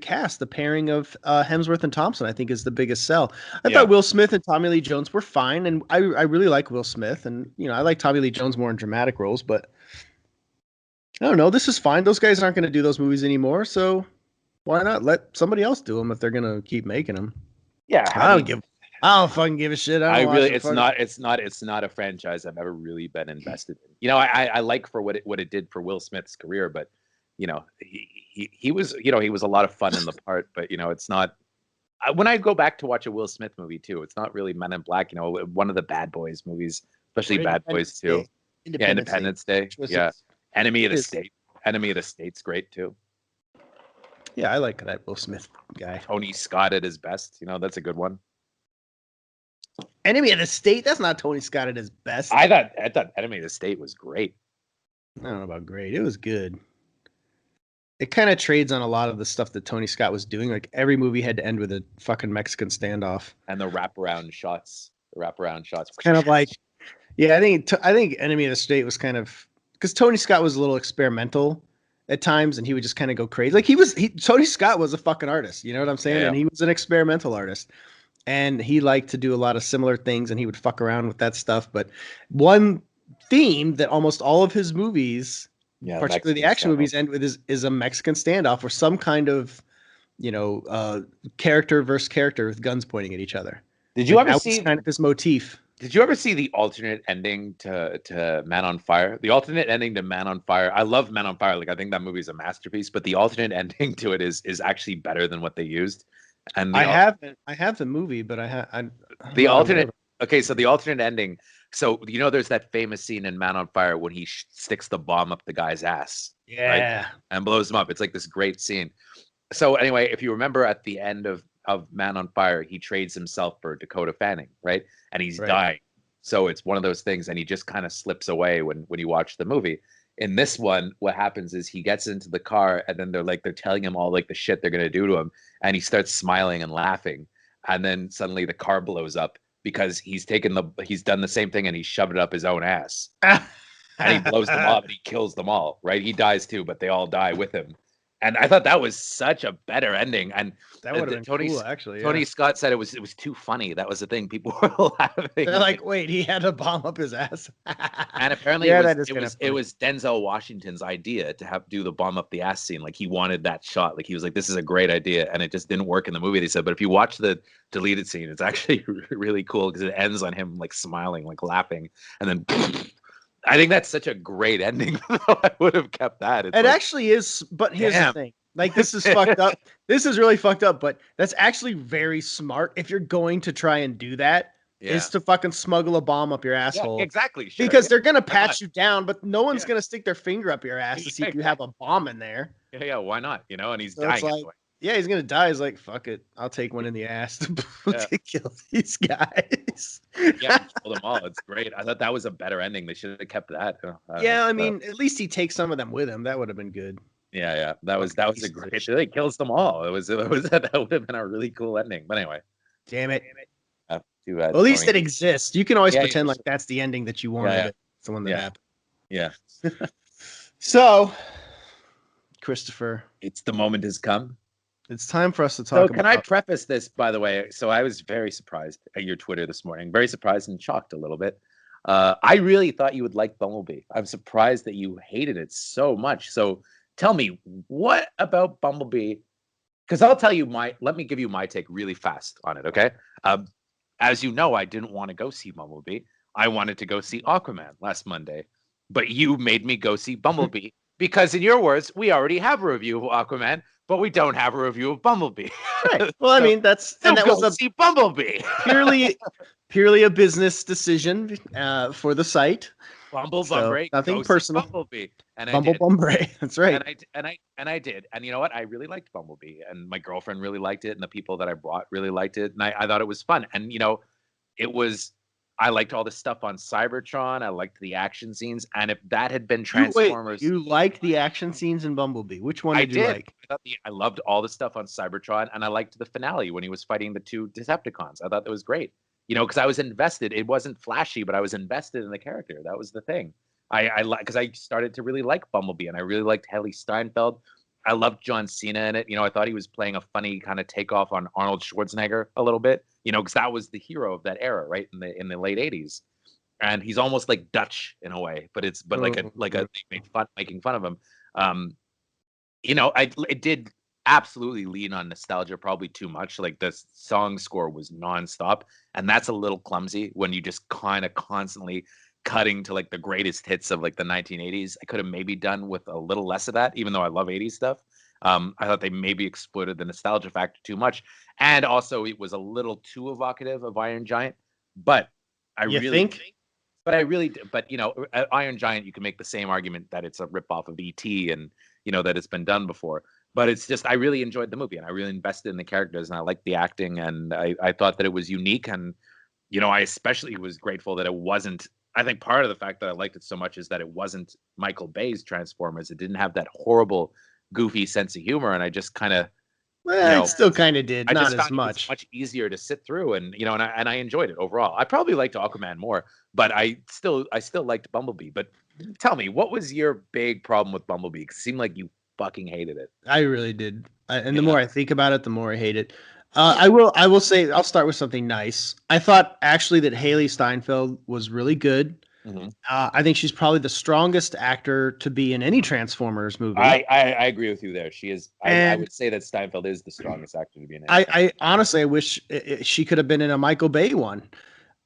cast. The pairing of Hemsworth and Thompson, I think, is the biggest sell. I thought Will Smith and Tommy Lee Jones were fine, and I really like Will Smith, and I like Tommy Lee Jones more in dramatic roles, but I don't know. This is fine. Those guys aren't going to do those movies anymore, so why not let somebody else do them if they're going to keep making them? yeah. I don't fucking give a shit. I don't watch really, the it's not a franchise I've ever really been invested in. You know, I like for what it did for Will Smith's career, but he was he was a lot of fun in the part, but it's not. When I go back to watch a Will Smith movie too, it's not really Men in Black. One of the Bad Boys movies, especially Bad Boys 2. Yeah, Independence Day. Yeah, Enemy of the State. Enemy of the State's great too. Yeah, I like that Will Smith guy. Tony Scott at his best. That's a good one. Enemy of the State. That's not Tony Scott at his best. I thought Enemy of the State was great. I don't know about great. It was good. It kind of trades on a lot of the stuff that Tony Scott was doing. Like every movie had to end with a fucking Mexican standoff. And the wraparound shots. Kind of like, yeah, I think Enemy of the State was kind of because Tony Scott was a little experimental at times, and he would just kind of go crazy. Like Tony Scott was a fucking artist. You know what I'm saying? Yeah. And he was an experimental artist, and he liked to do a lot of similar things, and he would fuck around with that stuff. But one theme that almost all of his movies, particularly the action movies, end with is a Mexican standoff or some kind of, character versus character with guns pointing at each other. Did you ever see kind of this motif? Did you ever see the alternate ending to Man on Fire? The alternate ending to Man on Fire. I love Man on Fire. Like I think that movie is a masterpiece, but the alternate ending to it is actually better than what they used. And I have the movie, but the alternate. Okay, so the alternate ending. So there's that famous scene in Man on Fire when he sticks the bomb up the guy's ass, right? And blows him up. It's like this great scene. So anyway, if you remember at the end of Man on Fire, he trades himself for Dakota Fanning, right? And he's dying. So it's one of those things, and he just kind of slips away when you watch the movie. In this one, what happens is he gets into the car, and then they're telling him all like the shit they're gonna do to him, and he starts smiling and laughing, and then suddenly the car blows up because he's done the same thing and he shoved it up his own ass. And he blows them up and he kills them all, right? He dies too, but they all die with him. And I thought that was such a better ending. And that would have been cool, actually. Tony Scott said it was too funny. That was the thing. People were laughing. They're like, wait, he had a bomb up his ass. And apparently it was Denzel Washington's idea to do the bomb up the ass scene. Like he wanted that shot. Like he was like, this is a great idea. And it just didn't work in the movie, they said. But if you watch the deleted scene, it's actually really cool because it ends on him like smiling, like laughing. And then I think that's such a great ending. I would have kept that. It actually is, but here's the thing. Like, this is fucked up. This is really fucked up, but that's actually very smart. If you're going to try and do that, is to fucking smuggle a bomb up your asshole. Yeah, exactly. Sure. Because they're going to pat you down, but no one's going to stick their finger up your ass to see if you have a bomb in there. Yeah, why not? And he's dying. Yeah, he's gonna die. He's like, fuck it, I'll take one in the ass to kill these guys. Yeah, killed them all. It's great. I thought that was a better ending. They should have kept that. I mean, at least he takes some of them with him. That would have been good. Yeah. That was a great. He kills them all. That would have been a really cool ending. But anyway, damn it. Too bad. Well, at least it exists. You can always pretend like that's the ending that you wanted. It's the one that happened. Yeah. So, Christopher, it's the moment has come. It's time for us to talk about... Can I preface this, by the way? So I was very surprised at your Twitter this morning. Very surprised and shocked a little bit. I really thought you would like Bumblebee. I'm surprised that you hated it so much. So tell me, what about Bumblebee? Because I'll tell you let me give you my take really fast on it, okay? As you know, I didn't want to go see Bumblebee. I wanted to go see Aquaman last Monday. But you made me go see Bumblebee. Because in your words, we already have a review of Aquaman, but we don't have a review of Bumblebee. Right. Well, I mean, that was see Bumblebee. purely a business decision for the site. Bumblebee, nothing personal. Bumblebee, and Bumblebee. That's right. And I did. And you know what? I really liked Bumblebee, and my girlfriend really liked it, and the people that I brought really liked it, and I thought it was fun. And it was. I liked all the stuff on Cybertron. I liked the action scenes. And if that had been Transformers... You liked the action scenes in Bumblebee. Which one did you like? I loved all the stuff on Cybertron. And I liked the finale when he was fighting the two Decepticons. I thought that was great. Because I was invested. It wasn't flashy, but I was invested in the character. That was the thing. Because I started to really like Bumblebee. And I really liked Haley Steinfeld. I loved John Cena in it. I thought he was playing a funny kind of takeoff on Arnold Schwarzenegger a little bit, because that was the hero of that era, right? In the late 80s. And he's almost like Dutch in a way, but making fun of him. It did absolutely lean on nostalgia, probably too much. Like the song score was nonstop. And that's a little clumsy when you just kind of constantly cutting to like the greatest hits of like the 1980s. I could have maybe done with a little less of that, even though I love 80s stuff. I thought they maybe exploited the nostalgia factor too much. And also it was a little too evocative of Iron Giant. But Iron Giant, you can make the same argument that it's a ripoff of E.T. and, that it's been done before. But it's just, I really enjoyed the movie and I really invested in the characters and I liked the acting and I thought that it was unique and I especially was grateful that it wasn't. I think part of the fact that I liked it so much is that it wasn't Michael Bay's Transformers. It didn't have that horrible, goofy sense of humor, and I just kind of, Well, it still kind of did, I not just as found it was much. much easier to sit through, and and I enjoyed it overall. I probably liked Aquaman more, but I still liked Bumblebee. But tell me, what was your big problem with Bumblebee? It seemed like you fucking hated it. I really did. And the Yeah. more I think about it, the more I hate it. I will say, I'll start with something nice. I thought actually that Haley Steinfeld was really good. Mhm. I think she's probably the strongest actor to be in any Transformers movie. I agree with you there. She is. I And would say that Steinfeld is the strongest actor to be in any. I honestly, I wish she could have been in a Michael Bay one.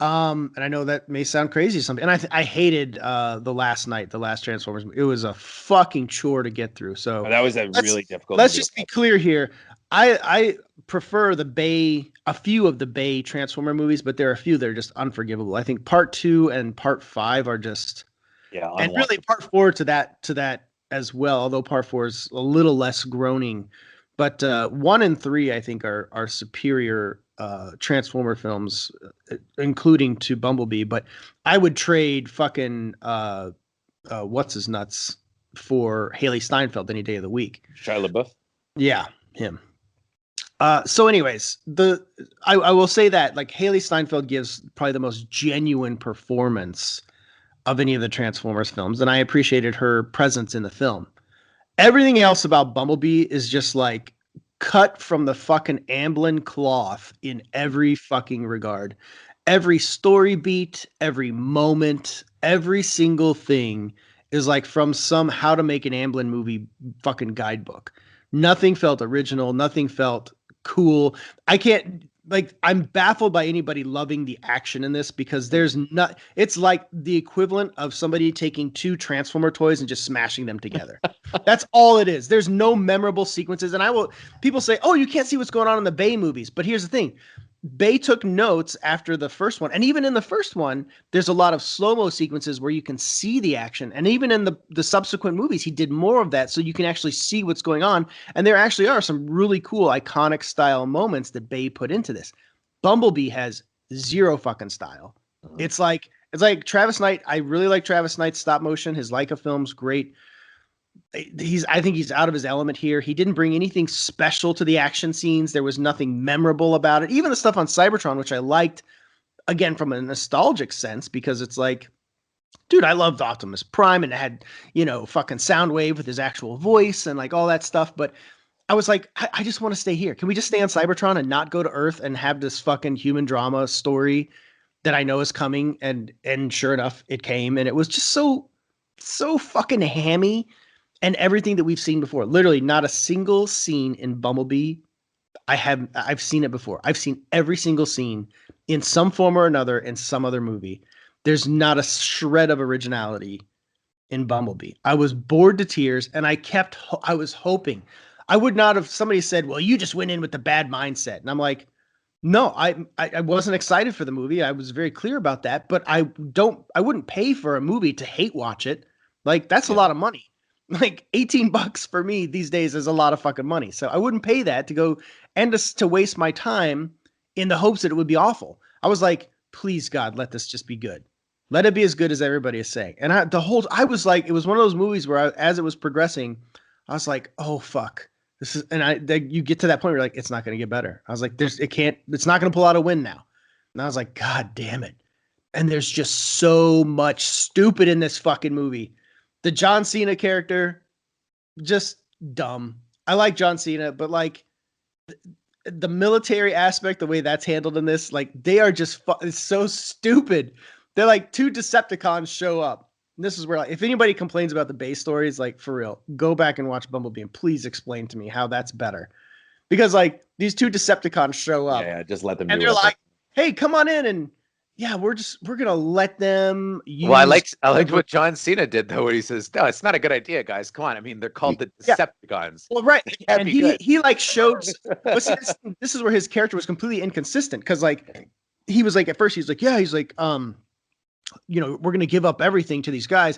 And I know that may sound crazy or something. And I hated the last Transformers movie. It was a fucking chore to get through. So That was a let's really difficult. let's movie to just be watch. clear here. I prefer a few of the Bay Transformer movies, but there are a few that are just unforgivable. I think part 2 and part 5 are just, Yeah, and really part 4 to that as well. Although part 4 is a little less groaning, but 1 and 3 I think are superior Transformer films, including to Bumblebee. But I would trade fucking what's his nuts for Haley Steinfeld any day of the week. Shia LaBeouf. Yeah, him. So anyways, I will say that like Haley Steinfeld gives probably the most genuine performance of any of the Transformers films, and I appreciated her presence in the film. Everything else about Bumblebee is just like cut from the fucking Amblin cloth in every fucking regard. Every story beat, every moment, every single thing is like from some how to make an Amblin movie fucking guidebook. Nothing felt original, nothing felt cool. I can't, like, I'm baffled by anybody loving the action in this because there's not, it's like the equivalent of somebody taking two Transformer toys and just smashing them together. That's all it is. There's no memorable sequences. And people say, oh, you can't see what's going on in the Bay movies. But here's the thing. Bay took notes after the first one. And even in the first one, there's a lot of slow-mo sequences where you can see the action. And even in the subsequent movies, he did more of that so you can actually see what's going on. And there actually are some really cool, iconic style moments that Bay put into this. Bumblebee has zero fucking style. It's like Travis Knight. I really like Travis Knight's stop motion. His Leica film's great. I think he's out of his element here. He didn't bring anything special to the action scenes. There was nothing memorable about it. Even the stuff on Cybertron, which I liked, again, from a nostalgic sense, because it's like, dude, I loved Optimus Prime and it had, fucking Soundwave with his actual voice and like all that stuff. But I was like, I just want to stay here. Can we just stay on Cybertron and not go to Earth and have this fucking human drama story that I know is coming? And sure enough, it came, and it was just so fucking hammy. And everything that we've seen before, literally not a single scene in Bumblebee. I've seen it before. I've seen every single scene in some form or another in some other movie. There's not a shred of originality in Bumblebee. I was bored to tears, and I was hoping. I would not have, somebody said, well, you just went in with the bad mindset. And I'm like, no, I wasn't excited for the movie. I was very clear about that, but I wouldn't pay for a movie to hate watch it. Like, that's a lot of money. Like $18 for me these days is a lot of fucking money. So I wouldn't pay that to go and to waste my time in the hopes that it would be awful. I was like, please God, let this just be good. Let it be as good as everybody is saying. And I was like, it was one of those movies where as it was progressing, I was like, oh fuck. You get to that point where you're like, it's not going to get better. I was like, it's not going to pull out a win now. And I was like, God damn it. And there's just so much stupid in this fucking movie. The John Cena character, just dumb. I like John Cena, but like the military aspect, the way that's handled in this, like they are just it's so stupid. They're like two Decepticons show up. And this is where, like, if anybody complains about the base stories, like for real, go back and watch Bumblebee and please explain to me how that's better. Because like these two Decepticons show up, Yeah, just let them. And they're like, "Hey, come on in," and yeah, we're gonna let them use. Well, I liked what John Cena did though, where he says, "No, it's not a good idea, guys. Come on. I mean, they're called the Decepticons." Well, right, and he like showed. But see, this is where his character was completely inconsistent because like he was like at first he's like, yeah, he's like, we're gonna give up everything to these guys,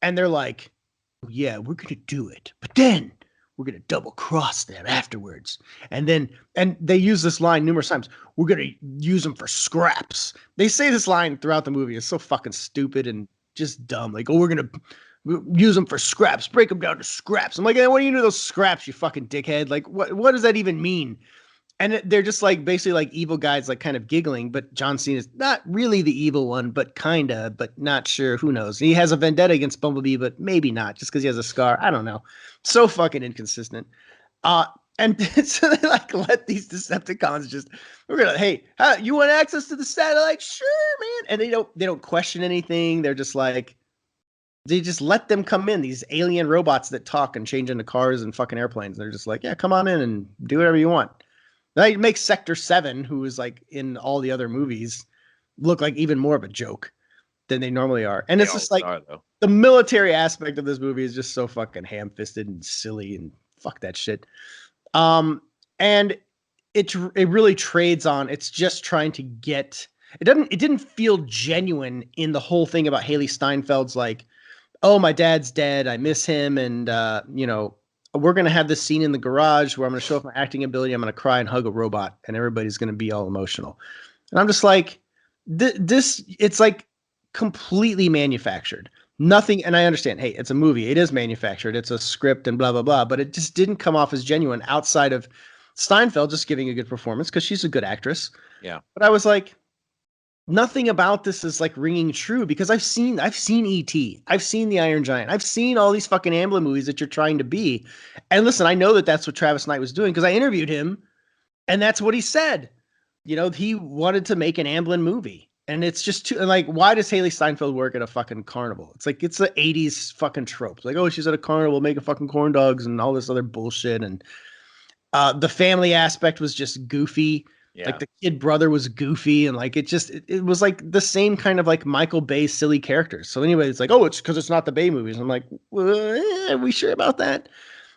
and they're like, yeah, we're gonna do it, but then we're gonna double cross them afterwards. And they use this line numerous times. We're gonna use them for scraps. They say this line throughout the movie. It's so fucking stupid and just dumb. Like, oh, we're gonna use them for scraps, break them down to scraps. I'm like, hey, what do you do those scraps, you fucking dickhead? Like, what does that even mean? And they're just like basically like evil guys, like kind of giggling, but John Cena's not really the evil one, but kinda, but not sure. Who knows? He has a vendetta against Bumblebee, but maybe not, just because he has a scar. I don't know. So fucking inconsistent. And so they like let these Decepticons just, we're gonna, hey, you want access to the satellite? Sure, man. And they don't question anything. They're just like, they just let them come in, these alien robots that talk and change into cars and fucking airplanes. They're just like, yeah, come on in and do whatever you want. That makes Sector 7, who is like in all the other movies, look like even more of a joke than they normally are. And it's just like the military aspect of this movie is just so fucking ham-fisted and silly and fuck that shit. And it really trades on, it's just trying to get, it didn't feel genuine in the whole thing about Haley Steinfeld's like, oh, my dad's dead, I miss him, and we're going to have this scene in the garage where I'm going to show off my acting ability. I'm going to cry and hug a robot and everybody's going to be all emotional. And I'm just like, this, it's like completely manufactured. Nothing. And I understand, hey, it's a movie. It is manufactured. It's a script and blah, blah, blah. But it just didn't come off as genuine outside of Steinfeld just giving a good performance because she's a good actress. Yeah. But I was like, nothing about this is like ringing true because I've seen E.T., I've seen The Iron Giant, I've seen all these fucking Amblin movies that you're trying to be. And listen, I know that that's what Travis Knight was doing because I interviewed him, and that's what he said. He wanted to make an Amblin movie, and it's just too like, why does Haley Steinfeld work at a fucking carnival? It's like it's the '80s fucking tropes, like, oh, she's at a carnival making fucking corn dogs and all this other bullshit, and the family aspect was just goofy. Yeah. Like the kid brother was goofy, and like it was like the same kind of like Michael Bay silly characters. So anyway, it's like, oh, it's because it's not the Bay movies. I'm like, well, are we sure about that?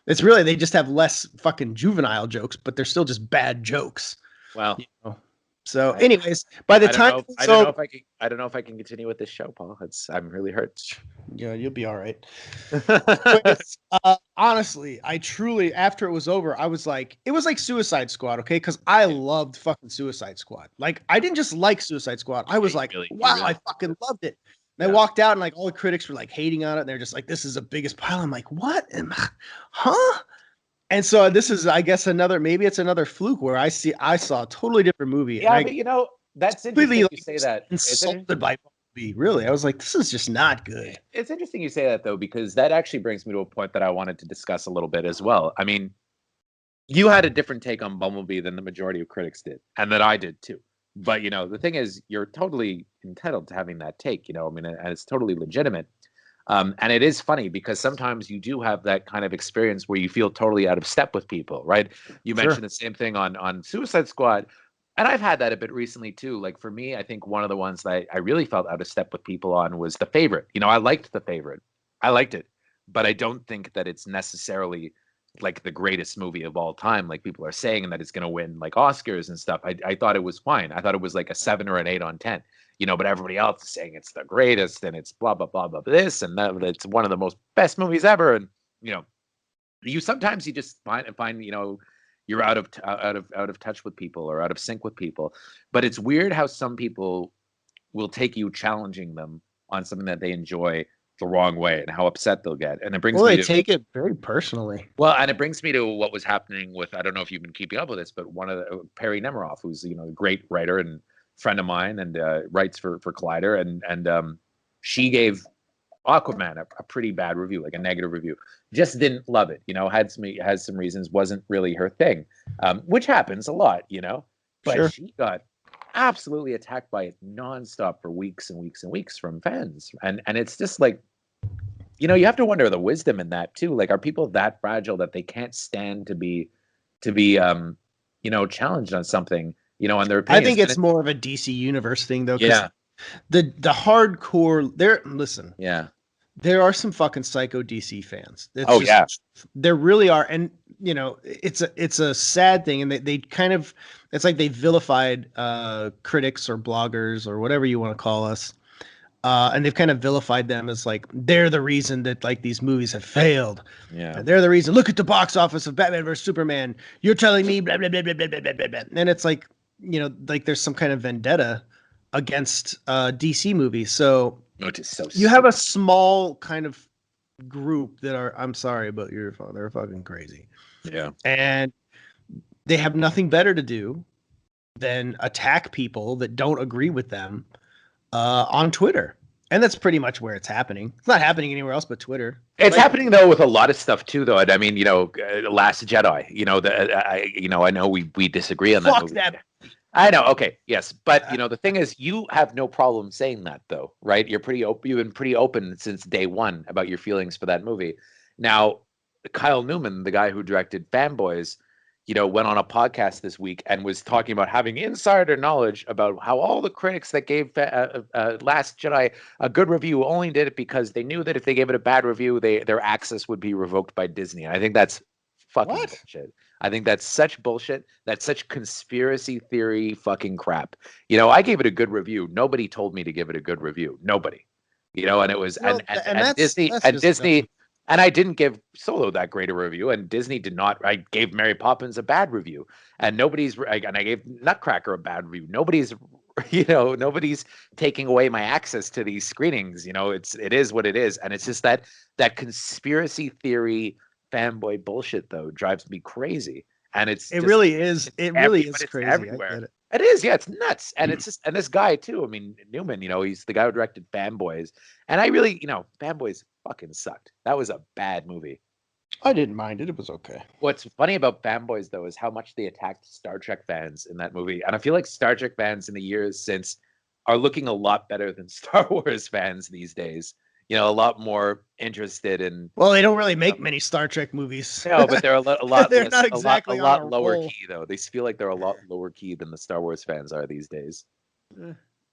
It's really, they just have less fucking juvenile jokes, but they're still just bad jokes. Well, so anyways, by the time I don't know if I can continue with this show, Paul. I'm really hurt. Yeah, you'll be all right. Honestly, I truly, after it was over, I was like, it was like Suicide Squad, okay? Because I loved fucking Suicide Squad. Like, I didn't just like Suicide Squad. I was like, wow, I fucking loved it. And I walked out and like all the critics were like hating on it. And they're just like, this is the biggest pile. I'm like, what? Huh? And so this is, I guess, maybe it's another fluke where I saw a totally different movie. Yeah, but that's interesting you say that. Insulted by Bumblebee, really. I was like, this is just not good. It's interesting you say that, though, because that actually brings me to a point that I wanted to discuss a little bit as well. I mean, you had a different take on Bumblebee than the majority of critics did, and that I did too. But, the thing is, you're totally entitled to having that take, I mean, and it's totally legitimate. And it is funny because sometimes you do have that kind of experience where you feel totally out of step with people, right? You mentioned the same thing on Suicide Squad. And I've had that a bit recently too. Like for me, I think one of the ones that I really felt out of step with people on was The Favorite. I liked The Favorite. I liked it. But I don't think that it's necessarily like the greatest movie of all time, like people are saying, and that it's going to win like Oscars and stuff. I thought it was fine. I thought it was like a 7 or an 8 on 10. But everybody else is saying it's the greatest and it's blah, blah, blah, blah, this and that. It's one of the most best movies ever. And, you sometimes you just find, you're out of touch with people or out of sync with people. But it's weird how some people will take you challenging them on something that they enjoy the wrong way and how upset they'll get. And it brings they take it very personally. Well, and it brings me to what was happening with, I don't know if you've been keeping up with this, but one of Perry Nemiroff, who's, a great writer and friend of mine and writes for Collider, and she gave Aquaman a pretty bad review, like a negative review. Just didn't love it, had some reasons, wasn't really her thing, which happens a lot, but she got absolutely attacked by it nonstop for weeks and weeks and weeks from fans, and it's just like, you have to wonder the wisdom in that too. Like, are people that fragile that they can't stand to be challenged on something, on their opinions? I think it's more of a DC Universe thing, though. Yeah. The hardcore listen. Yeah. There are some fucking psycho DC fans. There really are, and it's a sad thing, and they kind of, it's like they vilified critics or bloggers or whatever you want to call us, And they've kind of vilified them as like they're the reason that like these movies have failed. Yeah. They're the reason. Look at the box office of Batman vs Superman. You're telling me blah blah blah blah blah blah blah blah. And it's like, you know, like there's some kind of vendetta against DC movies. So Which is so you have a small kind of group that are, I'm sorry, but they're fucking crazy. Yeah. And they have nothing better to do than attack people that don't agree with them on Twitter. And that's pretty much where it's happening. It's not happening anywhere else but Twitter. It's happening though with a lot of stuff too, though. And I mean, you know, Last Jedi. You know, I know we disagree on that Fuck movie. that. I know. Okay, yes, but you know, the thing is, you have no problem saying that, though, right? You're pretty open. You've been pretty open since day one about your feelings for that movie. Now, Kyle Newman, the guy who directed Fanboys, you know, went on a podcast this week and was talking about having insider knowledge about how all the critics that gave Last Jedi a good review only did it because they knew that if they gave it a bad review, their access would be revoked by Disney. I think that's fucking bullshit. I think that's such bullshit. That's such conspiracy theory fucking crap. You know, I gave it a good review. Nobody told me to give it a good review. Nobody. You know, and it was and Disney and I didn't give Solo that great a review, and Disney did not. I gave Mary Poppins a bad review, and I gave Nutcracker a bad review. Nobody's taking away my access to these screenings. You know, it is what it is, and it's just that conspiracy theory fanboy bullshit though drives me crazy, and it really is crazy. Everywhere. It is, yeah, it's nuts, and it's just, and this guy too. I mean, Newman, you know, he's the guy who directed Fanboys, and I really, you know, Fanboys fucking sucked. That was a bad movie. I didn't mind it; it was okay. What's funny about Fanboys though is how much they attacked Star Trek fans in that movie, and I feel like Star Trek fans in the years since are looking a lot better than Star Wars fans these days. You know, a lot more interested in. Well, they don't really make many Star Trek movies. No, but they're a lot. They're not exactly a lot lower key though. They feel like they're a lot lower key than the Star Wars fans are these days.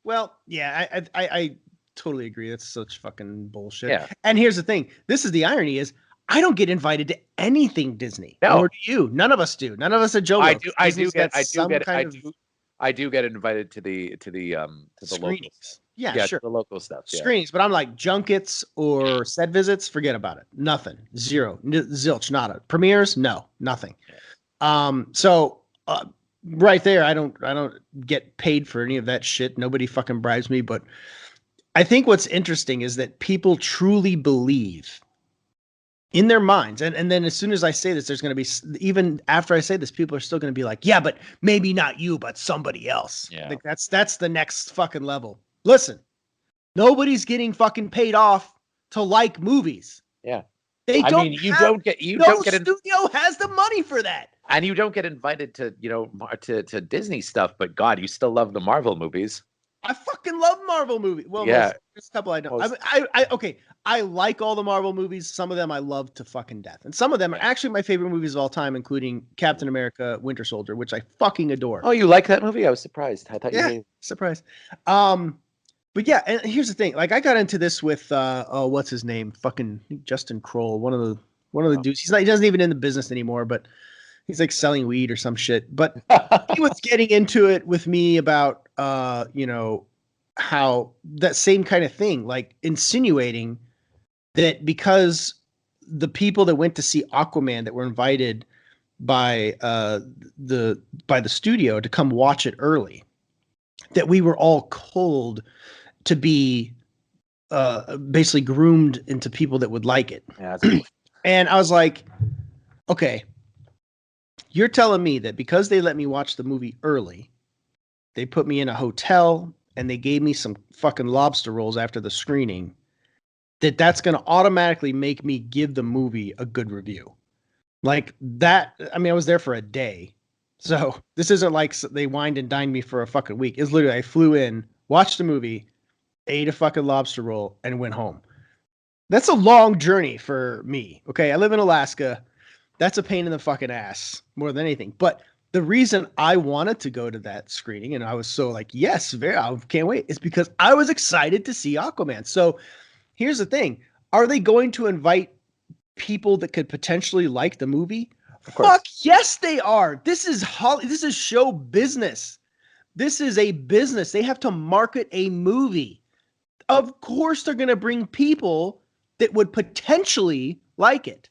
Well, yeah, I totally agree. That's such fucking bullshit. Yeah. And here's the thing: this is the irony: is I don't get invited to anything Disney. No. Nor do you. None of us do. None of us at JoBlo. I do get invited to the screenings. Yeah, sure. The local stuff. Yeah. Screenings, but I'm like junkets or set visits, forget about it. Nothing. Zero. Zilch, nada. Premieres, no, nothing. So right there, I don't get paid for any of that shit. Nobody fucking bribes me, but I think what's interesting is that people truly believe in their minds, and then as soon as I say this, there's going to be, even after I say this, people are still going to be like, yeah, but maybe not you, but somebody else. Yeah. Like that's the next fucking level. Listen, nobody's getting fucking paid off to like movies. Yeah. Studio has the money for that. And you don't get invited to, you know, to Disney stuff, but God, you still love the Marvel movies. I fucking love Marvel movies. Well, yeah. There's a couple I don't. Okay. I like all the Marvel movies. Some of them I love to fucking death. And some of them are actually my favorite movies of all time, including Captain America, Winter Soldier, which I fucking adore. Oh, you like that movie? I was surprised. I thought you surprised. But yeah, and here's the thing. Like I got into this with what's his name? Fucking Justin Kroll, one of the dudes. He doesn't even in the business anymore, but he's like selling weed or some shit. But he was getting into it with me about you know, how that same kind of thing, like insinuating that because the people that went to see Aquaman that were invited by the studio to come watch it early, that we were all cold to be basically groomed into people that would like it. Yeah, that's and I was like, okay, you're telling me that because they let me watch the movie early, they put me in a hotel and they gave me some fucking lobster rolls after the screening, that's going to automatically make me give the movie a good review. Like that. I mean, I was there for a day. So this isn't like they wined and dined me for a fucking week. It's literally, I flew in, watched the movie, ate a fucking lobster roll, and went home. That's a long journey for me. Okay. I live in Alaska. That's a pain in the fucking ass more than anything. But the reason I wanted to go to that screening, and I was so like, yes, I can't wait, is because I was excited to see Aquaman. So here's the thing. Are they going to invite people that could potentially like the movie? Fuck yes, they are. This is show business. This is a business. They have to market a movie. Of course, they're going to bring people that would potentially like it.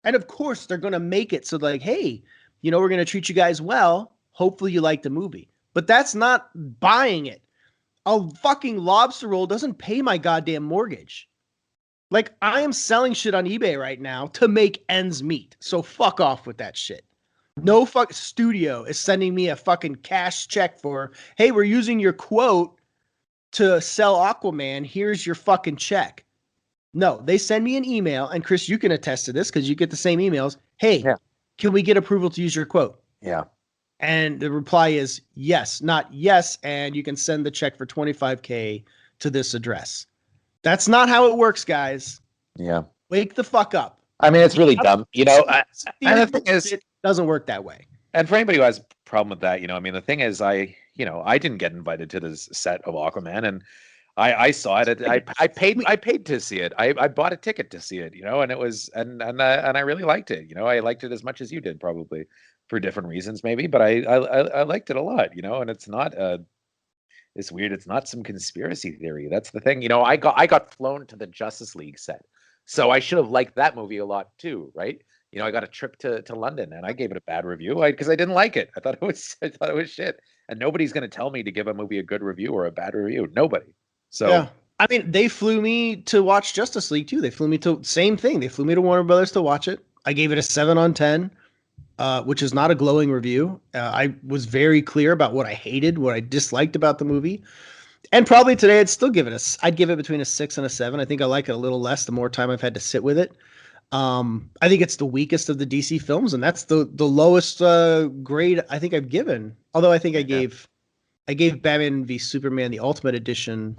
And of course, they're going to make it so like, hey, we're going to treat you guys well. Hopefully you like the movie. But that's not buying it. A fucking lobster roll doesn't pay my goddamn mortgage. Like, I am selling shit on eBay right now to make ends meet. So fuck off with that shit. No fuck studio is sending me a fucking cash check for, hey, we're using your quote to sell Aquaman. Here's your fucking check. No, they send me an email, and Chris, you can attest to this because you get the same emails. Hey, can we get approval to use your quote? Yeah. And the reply is yes, not yes, and you can send the check for $25K to this address. That's not how it works, guys. Yeah. Wake the fuck up. I mean, it's really dumb. And the thing is, it doesn't work that way. And for anybody who has a problem with that, I mean, the thing is, I didn't get invited to this set of Aquaman, and I saw it. I paid to see it. I bought a ticket to see it, and it was and I really liked it. I liked it as much as you did, probably for different reasons, maybe, but I liked it a lot. And it's not it's weird. It's not some conspiracy theory. That's the thing. I got flown to the Justice League set, so I should have liked that movie a lot too, right? I got a trip to London, and I gave it a bad review because I didn't like it. I thought it was shit. And nobody's going to tell me to give a movie a good review or a bad review. Nobody. So yeah. I mean, they flew me to watch Justice League too. They flew me to same thing. They flew me to Warner Brothers to watch it. I gave it a 7 on 10, which is not a glowing review. I was very clear about what I hated, what I disliked about the movie. And probably today I'd give it between a 6 and a 7. I think I like it a little less the more time I've had to sit with it. I think it's the weakest of the DC films, and that's the lowest grade I think I've given. Although I think I gave Batman v Superman the Ultimate Edition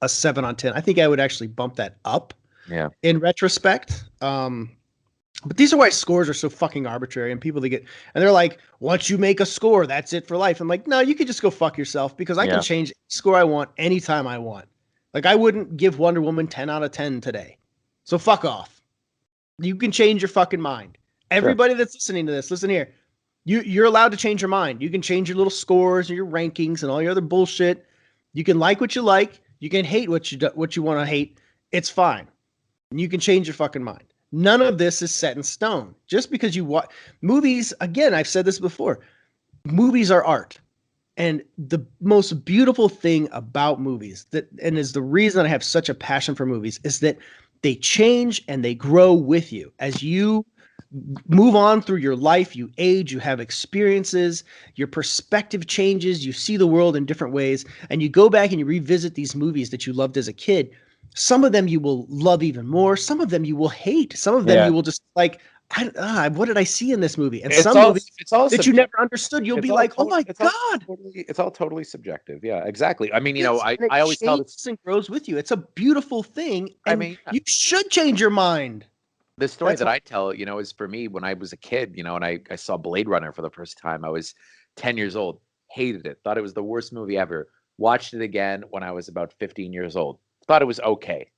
a 7 on 10. I think I would actually bump that up. Yeah. In retrospect, but these are why scores are so fucking arbitrary, and people and they're like, once you make a score, that's it for life. I'm like, no, you could just go fuck yourself because I can change any score I want anytime I want. Like, I wouldn't give Wonder Woman 10 out of 10 today. So fuck off. You can change your fucking mind. Everybody that's listening to this, listen here. You're allowed to change your mind. You can change your little scores and your rankings and all your other bullshit. You can like what you like. You can hate what you want to hate. It's fine. And you can change your fucking mind. None of this is set in stone. Just because you watch movies, again, I've said this before. Movies are art. And the most beautiful thing about movies and is the reason I have such a passion for movies is that they change and they grow with you. As you move on through your life, you age, you have experiences, your perspective changes, you see the world in different ways, and you go back and you revisit these movies that you loved as a kid. Some of them you will love even more. Some of them you will hate. Some of them you will just like, what did I see in this movie? And some movies that you never understood, you'll be like, oh my God. It's all totally subjective. Yeah, exactly. I mean, I always tell this. And grows with you. It's a beautiful thing. And you should change your mind. The story that I tell, is for me when I was a kid, and I saw Blade Runner for the first time. I was 10 years old, hated it, thought it was the worst movie ever. Watched it again when I was about 15 years old. Thought it was okay.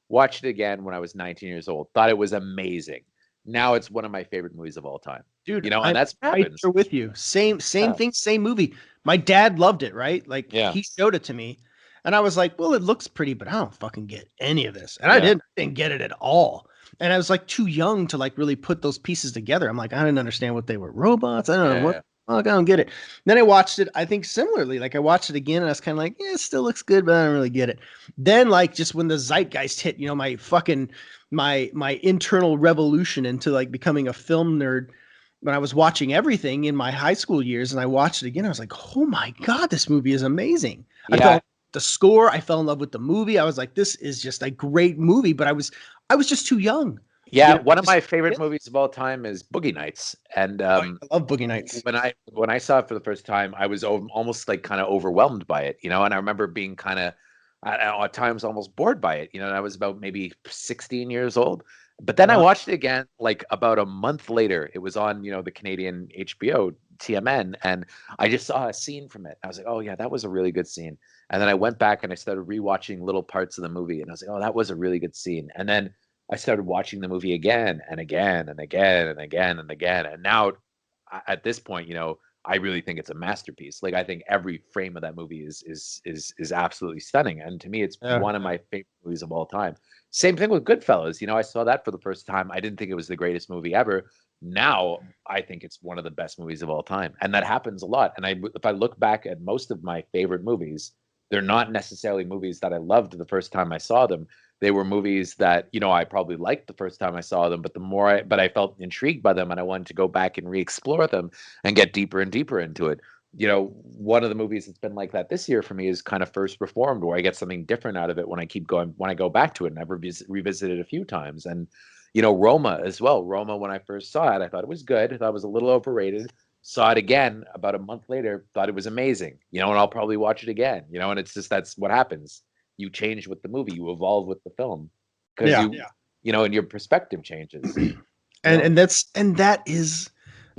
Watched it again when I was 19 years old. Thought it was amazing. Now it's one of my favorite movies of all time. Dude, and that's what happens. Right with you. Same thing, same movie. My dad loved it, right? Like he showed it to me. And I was like, well, it looks pretty, but I don't fucking get any of this. And I didn't get it at all. And I was like too young to like really put those pieces together. I'm like, I didn't understand what they were. Robots. I don't know what. I don't get it. Then I watched it, I think similarly, like I watched it again and I was kind of like, yeah, it still looks good, but I don't really get it. Then like just when the zeitgeist hit, my fucking, my internal revolution into like becoming a film nerd, when I was watching everything in my high school years and I watched it again, I was like, oh my God, this movie is amazing. I fell in love with the score. I fell in love with the movie. I was like, this is just a great movie, but I was just too young. Yeah, one of my favorite movies of all time is Boogie Nights, and I love Boogie Nights. When I saw it for the first time, I was almost like kind of overwhelmed by it, and I remember being kind of at times almost bored by it, and I was about maybe 16 years old. But then I watched it again, like about a month later. It was on, the Canadian HBO TMN, and I just saw a scene from it. I was like, oh yeah, that was a really good scene. And then I went back and I started rewatching little parts of the movie, and I was like, oh, that was a really good scene. And then I started watching the movie again and again and again and again and again. And now at this point, I really think it's a masterpiece. Like I think every frame of that movie is absolutely stunning, and to me, it's Yeah. one of my favorite movies of all time. Same thing with Goodfellas. You know, I saw that for the first time. I didn't think it was the greatest movie ever. Now I think it's one of the best movies of all time, and that happens a lot. And if I look back at most of my favorite movies, they're not necessarily movies that I loved the first time I saw them. They were movies that, you know, I probably liked the first time I saw them, but but I felt intrigued by them and I wanted to go back and re-explore them and get deeper and deeper into it. You know, one of the movies that's been like that this year for me is kind of First Reformed, where I get something different out of it when I go back to it, and I've revisited it a few times. And you know, Roma as well. Roma, when I first saw it, I thought it was good. I thought it was a little overrated. Saw it again about a month later, thought it was amazing. You know, and I'll probably watch it again. You know, and it's just that's what happens. You change with the movie, you evolve with the film, because Yeah. you know, and your perspective changes. You And know?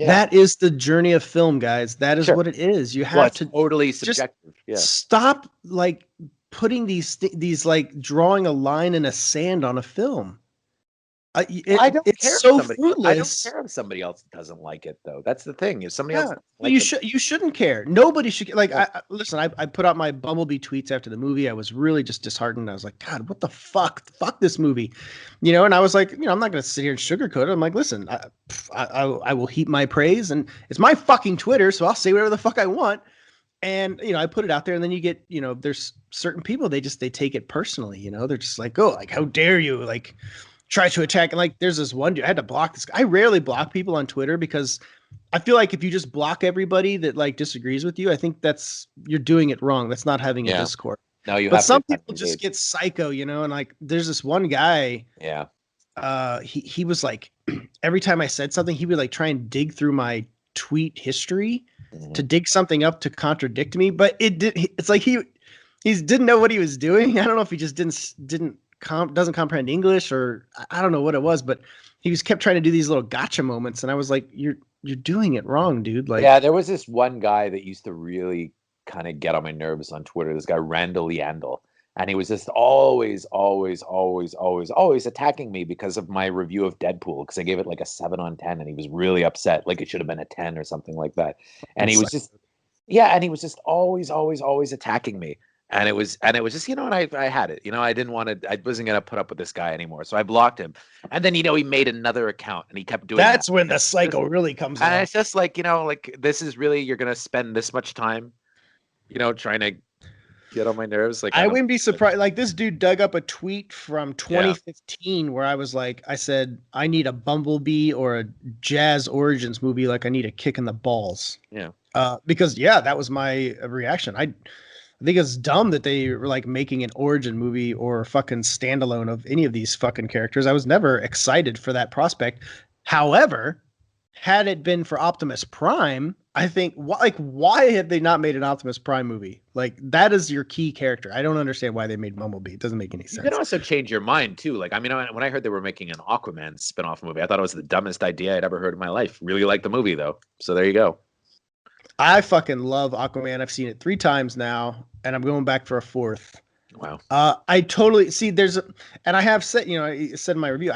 that is the journey of film, guys. That is Sure. what it is. You Well, have it's to totally just subjective. Yeah. stop like putting these like drawing a line in a sand on a film. Well, I don't It's care if so somebody I don't fruitless. care if somebody else doesn't like it though. That's the thing. If somebody else Yeah, doesn't like it, you shouldn't care. Nobody should like. no. Listen. I put out my Bumblebee tweets after the movie. I was really just disheartened. I was like, God, what the fuck? Fuck this movie, you know. And I was like, you know, I'm not gonna sit here and sugarcoat it. I'm like, listen, I will heap my praise, and it's my fucking Twitter, so I'll say whatever the fuck I want. And you know, I put it out there, and then you get, you know, there's certain people they take it personally. You know, they're just like, oh, like how dare you, like try to attack. And like, there's this one dude. I had to block this guy. I rarely block people on Twitter because I feel like if you just block everybody that like disagrees with you, I think you're doing it wrong. That's not having a Yeah. Discord. No, you But have to some kind of people just engage. get psycho, you know, and like there's this one guy, Yeah. he was like every time I said something, he would like try and dig through my tweet history to Mhm. dig something up to contradict me, but it's like he didn't know what he was doing. I don't know if he just doesn't comprehend English, or I don't know what it was, but he was kept trying to do these little gotcha moments, and I was like, you're doing it wrong, dude. Yeah, Like, there was this one guy that used to really kind of get on my nerves on Twitter. This guy Randall Yandel, and he was just always attacking me because of my review of Deadpool, because I gave it like a 7 on 10, and he was really upset, like it should have been a 10 or something like that. And he was just yeah, and he was just always attacking me. And it was just, you know, and I had it. You know, I wasn't gonna put up with this guy anymore. So I blocked him. And then, you know, he made another account and he kept doing that. that's when the Just- cycle really comes And out. it's just like, you know, like this is really you're gonna spend this much time, you know, trying to get on my nerves. Like I I don't wouldn't be surprised. Like this dude dug up a tweet from yeah. 2015 where I said, I need a Bumblebee or a Jazz Origins movie. Like I need a kick in the balls. Yeah. Because yeah, that was my reaction. I think it's dumb that they were like making an origin movie or fucking standalone of any of these fucking characters. I was never excited for that prospect. However, had it been for Optimus Prime, I think why have they not made an Optimus Prime movie? Like that is your key character. I don't understand why they made Bumblebee. It doesn't make any You can sense. also change your mind too. Like, I mean, when I heard they were making an Aquaman spin-off movie, I thought it was the dumbest idea I'd ever heard in my life. Really liked the movie though. So there you go. I fucking love Aquaman. I've seen it 3 times now, and I'm going back for a fourth. Wow. I totally see. And I have said, you know, I said in my review,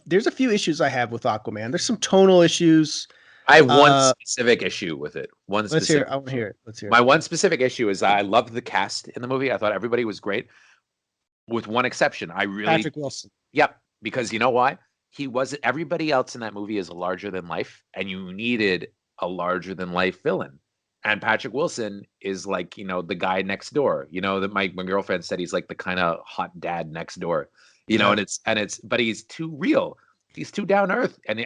there's a few issues I have with Aquaman. There's some tonal issues. I have one Uh, specific issue with it. One let's hear. specific It. I want to issue. hear it. Let's hear My it. one specific issue is I loved the cast in the movie. I thought everybody was great, with one exception. I really, Patrick Wilson. yep, because you know why? He wasn't. Everybody else in that movie is a larger than life, and you needed a larger than life villain. And Patrick Wilson is like, you know, the guy next door. You know, that my girlfriend said he's like the kind of hot dad next door. You know, Yeah. but he's too real. He's too down to earth, and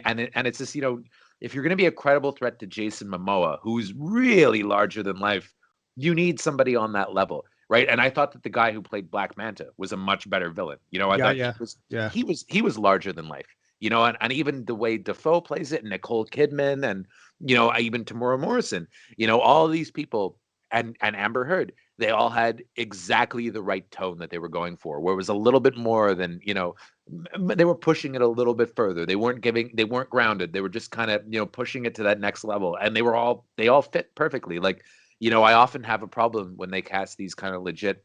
it's just, you know, if you're going to be a credible threat to Jason Momoa, who's really larger than life, you need somebody on that level, right? And I thought that the guy who played Black Manta was a much better villain. You know, I Yeah. thought Yeah. Yeah. he was larger than life. You know, and even the way Defoe plays it, and Nicole Kidman, and you know, even Tamora Morrison, you know, all these people, and Amber Heard, they all had exactly the right tone that they were going for, where it was a little bit more than, you know, they were pushing it a little bit further. They weren't grounded. They were just kind of, you know, pushing it to that next level. And they all fit perfectly. Like, you know, I often have a problem when they cast these kind of legit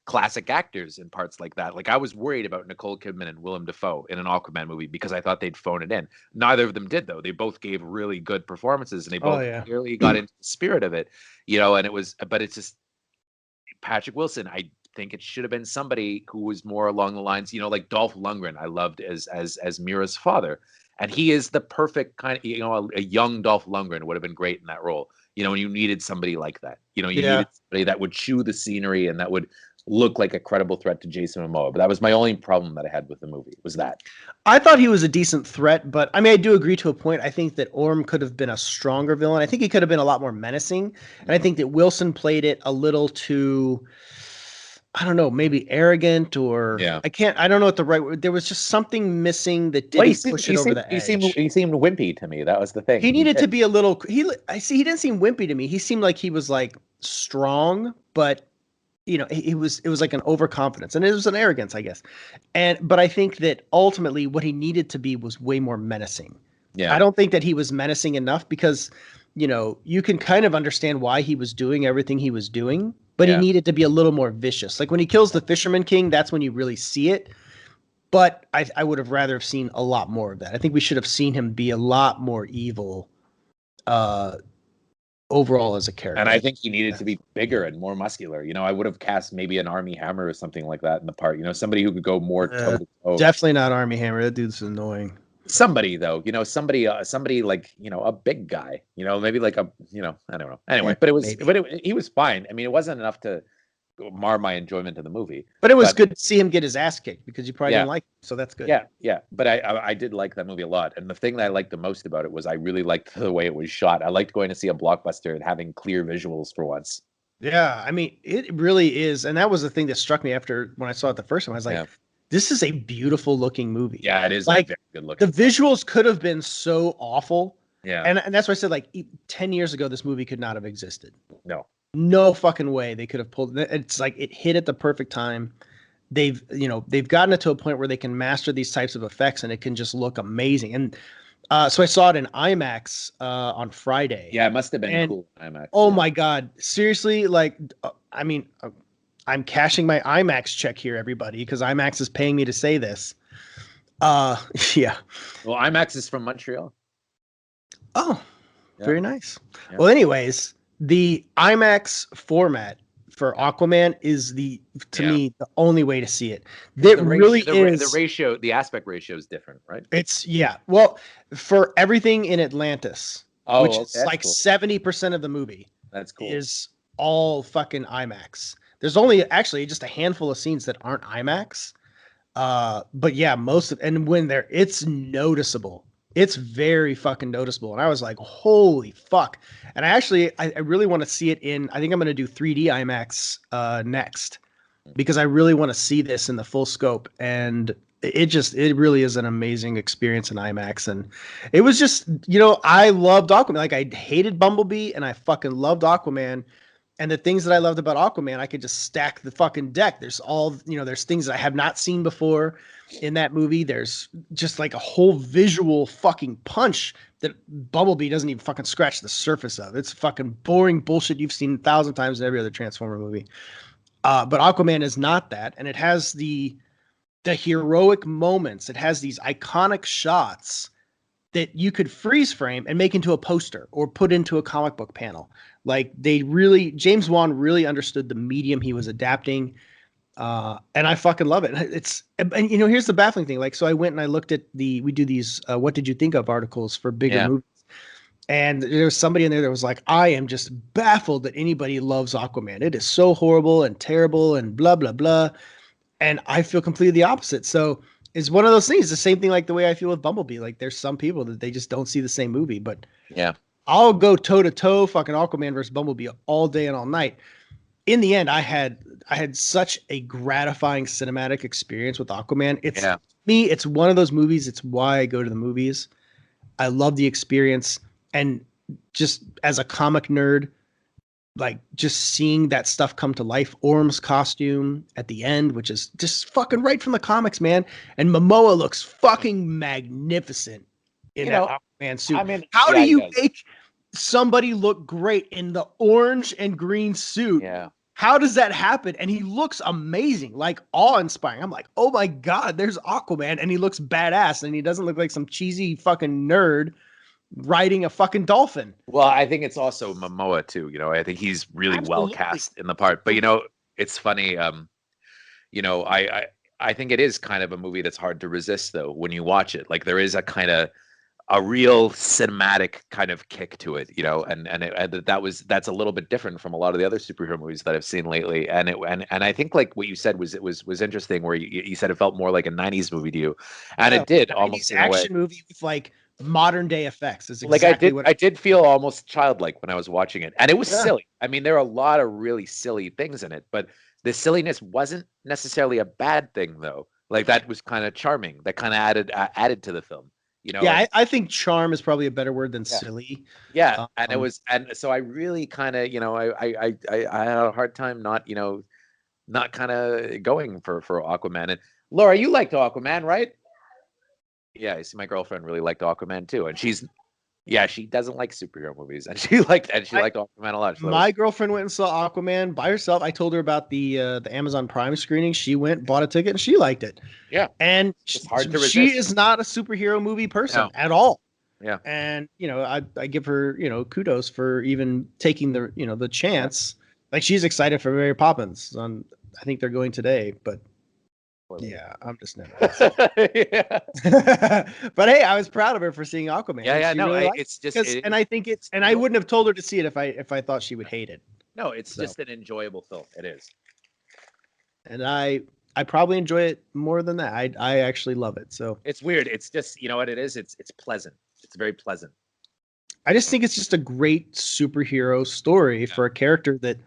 classic actors in parts like that. Like I was worried about Nicole Kidman and Willem Dafoe in an Aquaman movie because I thought they'd phone it in. Neither of them did though. They both gave really good performances and they Oh both yeah. clearly got into the spirit of it, and but it's just Patrick Wilson. I think it should have been somebody who was more along the lines, like Dolph Lundgren. I loved as Mira's father, and he is the perfect kind of, a young Dolph Lundgren would have been great in that role. And you needed somebody like that. You needed somebody that would chew the scenery and that would look like a credible threat to Jason Momoa. But that was my only problem that I had with the movie, was that. I thought he was a decent threat, but I mean, I do agree to a point. I think that Orm could have been a stronger villain. I think he could have been a lot more menacing. And I think that Wilson played it a little too, I don't know, maybe arrogant or I don't know what the right word. There was just something missing that didn't push it over the edge. He seemed wimpy to me. That was the thing. He needed to be a little, he didn't seem wimpy to me. He seemed like he was like strong, but it was like an overconfidence and it was an arrogance, I guess. But I think that ultimately what he needed to be was way more menacing. Yeah. I don't think that he was menacing enough because, you can kind of understand why he was doing everything he was doing, but he needed to be a little more vicious. Like when he kills the Fisherman King, that's when you really see it. But I would have rather have seen a lot more of that. I think we should have seen him be a lot more evil, overall as a character. And I think he needed to be bigger and more muscular. I would have cast maybe an Army Hammer or something like that in the part. Somebody who could go more toe to toe. Definitely not Army Hammer. That dude's annoying. Somebody though, somebody like, a big guy, maybe like I don't know. Anyway, but he was fine. I mean, it wasn't enough to mar my enjoyment of the movie. But it was good to see him get his ass kicked because you probably didn't like him, so that's good. Yeah. But I did like that movie a lot. And the thing that I liked the most about it was I really liked the way it was shot. I liked going to see a blockbuster and having clear visuals for once. Yeah, I mean, it really is. And that was the thing that struck me after when I saw it the first time. I was like, this is a beautiful looking movie. Yeah, it is like very good looking. The visuals could have been so awful. Yeah. And that's why I said, like, 10 years ago, this movie could not have existed. No fucking way they could have pulled it. It's like it hit at the perfect time. They've gotten it to a point where they can master these types of effects and it can just look amazing. And so I saw it in IMAX on Friday. Yeah, it must have been cool in IMAX. Oh my God. Seriously, like, I mean, I'm cashing my IMAX check here, everybody, because IMAX is paying me to say this. Yeah. Well, IMAX is from Montreal. Oh, very nice. Yeah. Well, anyways, the IMAX format for Aquaman is to me, the only way to see it. That really is the ratio, the aspect ratio is different, right? It's well, for everything in Atlantis, which is like 70% of the movie. That's cool. Is all fucking IMAX. There's only actually just a handful of scenes that aren't IMAX. But yeah, it's noticeable. It's very fucking noticeable. And I was like, holy fuck. And I really want to see it I think I'm going to do 3D IMAX next because I really want to see this in the full scope. And it really is an amazing experience in IMAX. And it was just, I loved Aquaman. Like I hated Bumblebee and I fucking loved Aquaman. And the things that I loved about Aquaman, I could just stack the fucking deck. There's there's things that I have not seen before in that movie. There's just like a whole visual fucking punch that Bumblebee doesn't even fucking scratch the surface of. It's fucking boring bullshit you've seen 1,000 times in every other Transformer movie. But Aquaman is not that. And it has the heroic moments. It has these iconic shots that you could freeze frame and make into a poster or put into a comic book panel. Like James Wan really understood the medium he was adapting. And I fucking love it. And here's the baffling thing. Like, so I went and I looked at we do these, what did you think of articles for bigger movies. And there was somebody in there that was like, I am just baffled that anybody loves Aquaman. It is so horrible and terrible and blah, blah, blah. And I feel completely the opposite. So it's one of those things, the same thing like the way I feel with Bumblebee. Like there's some people that they just don't see the same movie, but I'll go toe to toe fucking Aquaman versus Bumblebee all day and all night. In the end, I had such a gratifying cinematic experience with Aquaman. It's one of those movies. It's why I go to the movies. I love the experience. And just as a comic nerd, like just seeing that stuff come to life, Orm's costume at the end, which is just fucking right from the comics, man. And Momoa looks fucking magnificent in that Aquaman suit. I mean, how do you make somebody look great in the orange and green suit? Yeah. how does that happen? And he looks amazing, like awe-inspiring. I'm like, oh my God, there's Aquaman, and he looks badass, and he doesn't look like some cheesy fucking nerd riding a fucking dolphin. Well, I think it's also Momoa too. I think he's really well Absolutely. cast in the part. But it's funny. I think it is kind of a movie that's hard to resist though when you watch it. Like there is a real cinematic kind of kick to it, that's a little bit different from a lot of the other superhero movies that I've seen lately. And I think like what you said was interesting, where you said it felt more like a '90s movie to you, and it did almost in a way. Action movie with like modern day effects is Like exactly I did feel almost childlike when I was watching it, and it was silly. I mean, there are a lot of really silly things in it, but the silliness wasn't necessarily a bad thing, though. Like that was kind of charming. That kind of added to the film. Yeah, I think charm is probably a better word than silly. Yeah, and so I really kind of, I had a hard time not kind of going for Aquaman. And Laura, you liked Aquaman, right? Yeah, you see, my girlfriend really liked Aquaman too, and she doesn't like superhero movies, and she liked Aquaman a lot. My girlfriend went and saw Aquaman by herself. I told her about the Amazon Prime screening. She went, bought a ticket, and she liked it. Yeah, and it's hard to resist. She is not a superhero movie person at all. Yeah, and I give her kudos for even taking the chance. Like she's excited for Mary Poppins. I think they're going today, but. Yeah, I'm just never. Yeah. But hey, I was proud of her for seeing Aquaman. Yeah, no, really it's just, and I think it's, and I wouldn't have told her to see it if I thought she would hate it. No, it's just an enjoyable film. It is, and I probably enjoy it more than that. I actually love it. So it's weird. It's just what it is. It's pleasant. It's very pleasant. I just think it's just a great superhero story for a character that.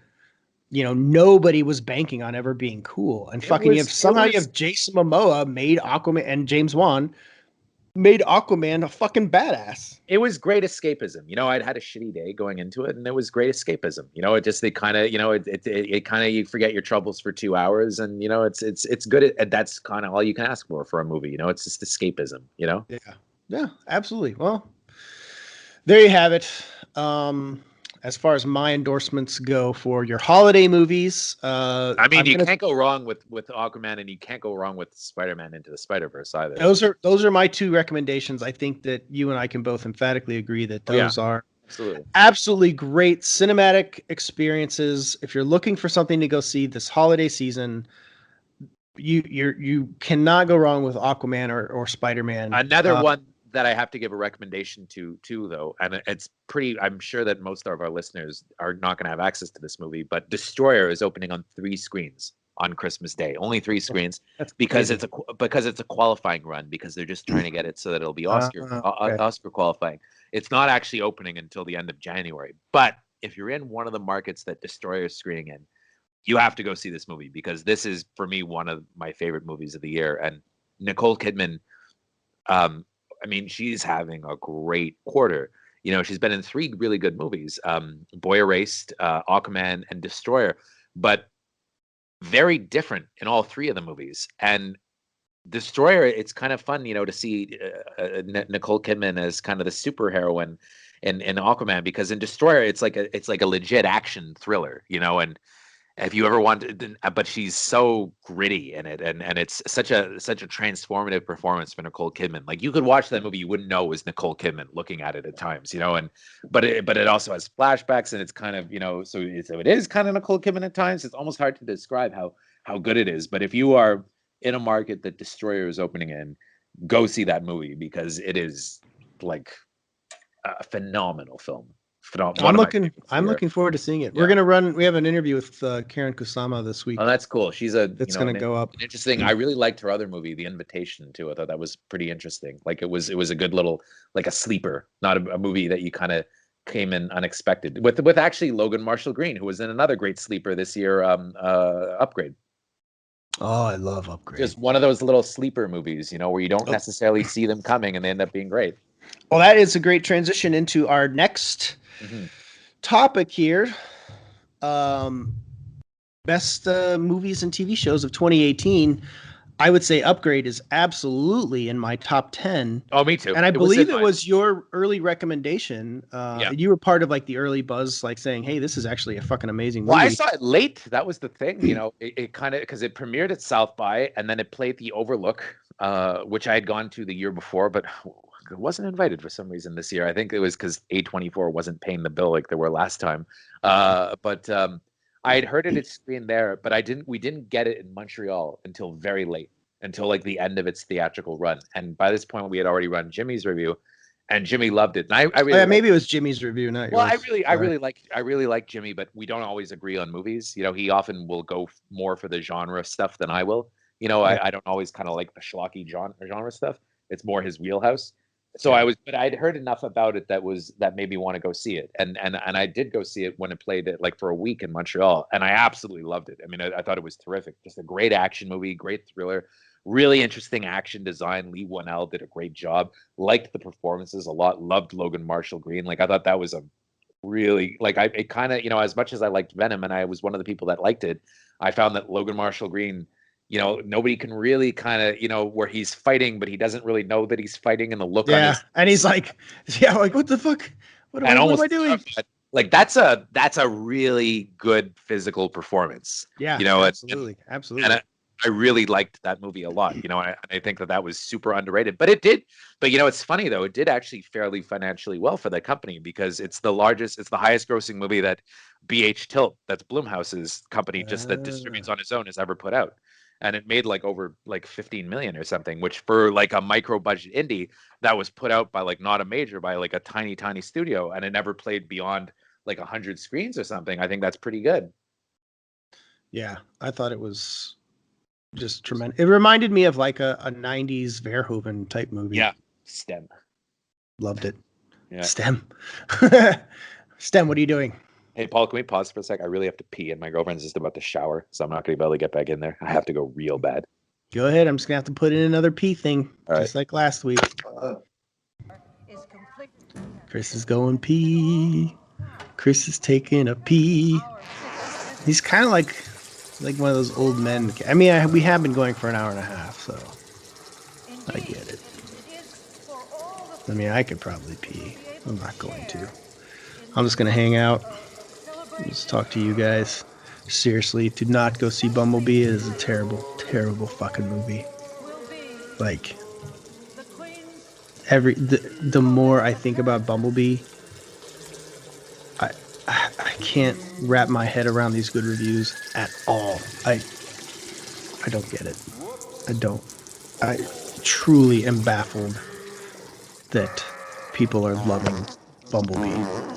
Nobody was banking on ever being cool, and you have Jason Momoa made Aquaman, and James Wan made Aquaman a fucking badass. It was great escapism. I'd had a shitty day going into it, and it was great escapism. It kind of, it kind of, you forget your troubles for 2 hours, and it's good. That's kind of all you can ask for a movie. It's just escapism. Yeah, absolutely. Well, there you have it. As far as my endorsements go for your holiday movies, I mean, you can't go wrong with Aquaman, and you can't go wrong with Spider-Man Into the Spider-Verse either. Those are my two recommendations. I think that you and I can both emphatically agree that those are absolutely great cinematic experiences. If you're looking for something to go see this holiday season, you cannot go wrong with Aquaman or Spider-Man. Another one that I have to give a recommendation to though, and it's pretty, I'm sure that most of our listeners are not going to have access to this movie, but Destroyer is opening on 3 screens on Christmas Day. Only 3 screens because it's a qualifying run, because they're just trying to get it so that it'll be Oscar qualifying. It's not actually opening until the end of January. But if you're in one of the markets that Destroyer is screening in, you have to go see this movie, because this is, for me, one of my favorite movies of the year. And Nicole Kidman, I mean, she's having a great quarter. She's been in 3 really good movies, Boy Erased, Aquaman, and Destroyer, but very different in all 3 of the movies. And Destroyer, it's kind of fun, to see Nicole Kidman as kind of the superheroine in Aquaman, because in Destroyer, it's like a legit action thriller, and if you ever wanted, but she's so gritty in it, and it's such a transformative performance for Nicole Kidman. Like, you could watch that movie, you wouldn't know it was Nicole Kidman looking at it at times, but it also has flashbacks, and it's kind of, so it is kind of Nicole Kidman at times. It's almost hard to describe how good it is. But if you are in a market that Destroyer is opening in, go see that movie, because it is like a phenomenal film. I'm looking forward to seeing it. Yeah. We have an interview with Karen Kusama this week. Oh, that's cool. It's going to go up. Interesting. I really liked her other movie, The Invitation, too. I thought that was pretty interesting. Like, it was a good little, like, a sleeper, not a movie that you kind of came in unexpected. With actually Logan Marshall Green, who was in another great sleeper this year, Upgrade. Oh, I love Upgrade. Just one of those little sleeper movies, where you don't necessarily see them coming, and they end up being great. Well, that is a great transition into our next topic here. Best movies and TV shows of 2018. I would say Upgrade is absolutely in my top 10. Oh, me too. And I It was in believe it mine. was your early recommendation. Yeah. You were part of like the early buzz, like saying, "Hey, this is actually a fucking amazing Well, I movie." saw it late. That was the thing, you know. It kind of because it premiered at South by, and then it played at the Overlook, which I had gone to the year before, but wasn't invited for some reason this year. I think it was because A24 wasn't paying the bill like they were last time. But I had heard it at screen there, but I didn't. We didn't get it in Montreal until very late, until like the end of its theatrical run. And by this point, we had already run Jimmy's review, and Jimmy loved it. And I Oh, really yeah, liked maybe it was Jimmy's review, not well, yours. I really like Jimmy, but we don't always agree on movies. You know, he often will go more for the genre stuff than I will. You know, Yeah. I don't always kind of like the schlocky genre stuff. It's more his wheelhouse. So Yeah. but I'd heard enough about it that made me want to go see it, and I did go see it when it played it like for a week in Montreal, and I absolutely loved it. I mean, I thought it was terrific, just a great action movie, great thriller, really interesting action design. Lee Wanell did a great job. Liked the performances a lot. Loved Logan Marshall Green. Like I thought that was a really like it kind of, you know, as much as I liked Venom and I was one of the people that liked it, I found that Logan Marshall Green, you know, nobody can really kind of, you know, where he's fighting but he doesn't really know that he's fighting, and the look on Yeah. his And he's like, yeah, like, what the fuck? and What am I almost doing? like that's a really good physical performance, Yeah, you know. absolutely. And Absolutely. I really liked that movie a lot, you know. I think that was super underrated, but it did. But you know, it's funny though; it did actually fairly financially well for that company because it's the highest grossing movie that BH Tilt, that's Blumhouse's company, just that distributes on its own, has ever put out, and it made like over like 15 million or something, which for like a micro budget indie that was put out by like not a major, by like a tiny studio, and it never played beyond like 100 screens or something. I think that's pretty good. Yeah, I thought it was just tremendous. It reminded me of like a 90s Verhoeven type movie. Yeah, STEM. Loved it. Yeah. STEM. STEM, what are you doing? Hey, Paul, can we pause for a sec? I really have to pee, and my girlfriend's just about to shower, so I'm not going to be able to get back in there. I have to go real bad. Go ahead. I'm just gonna have to put in another pee thing, All just like last week. Chris is going pee. Chris is taking a pee. He's kind of like one of those old men. I mean, we have been going for an hour and a half, so I get it. I mean, I could probably pee. I'm not going to. I'm just gonna hang out. Just talk to you guys. Seriously, do not go see Bumblebee. It is a terrible, terrible fucking movie. Like, the more I think about Bumblebee, I can't wrap my head around these good reviews at all. I don't get it. I don't. I truly am baffled that people are loving Bumblebee.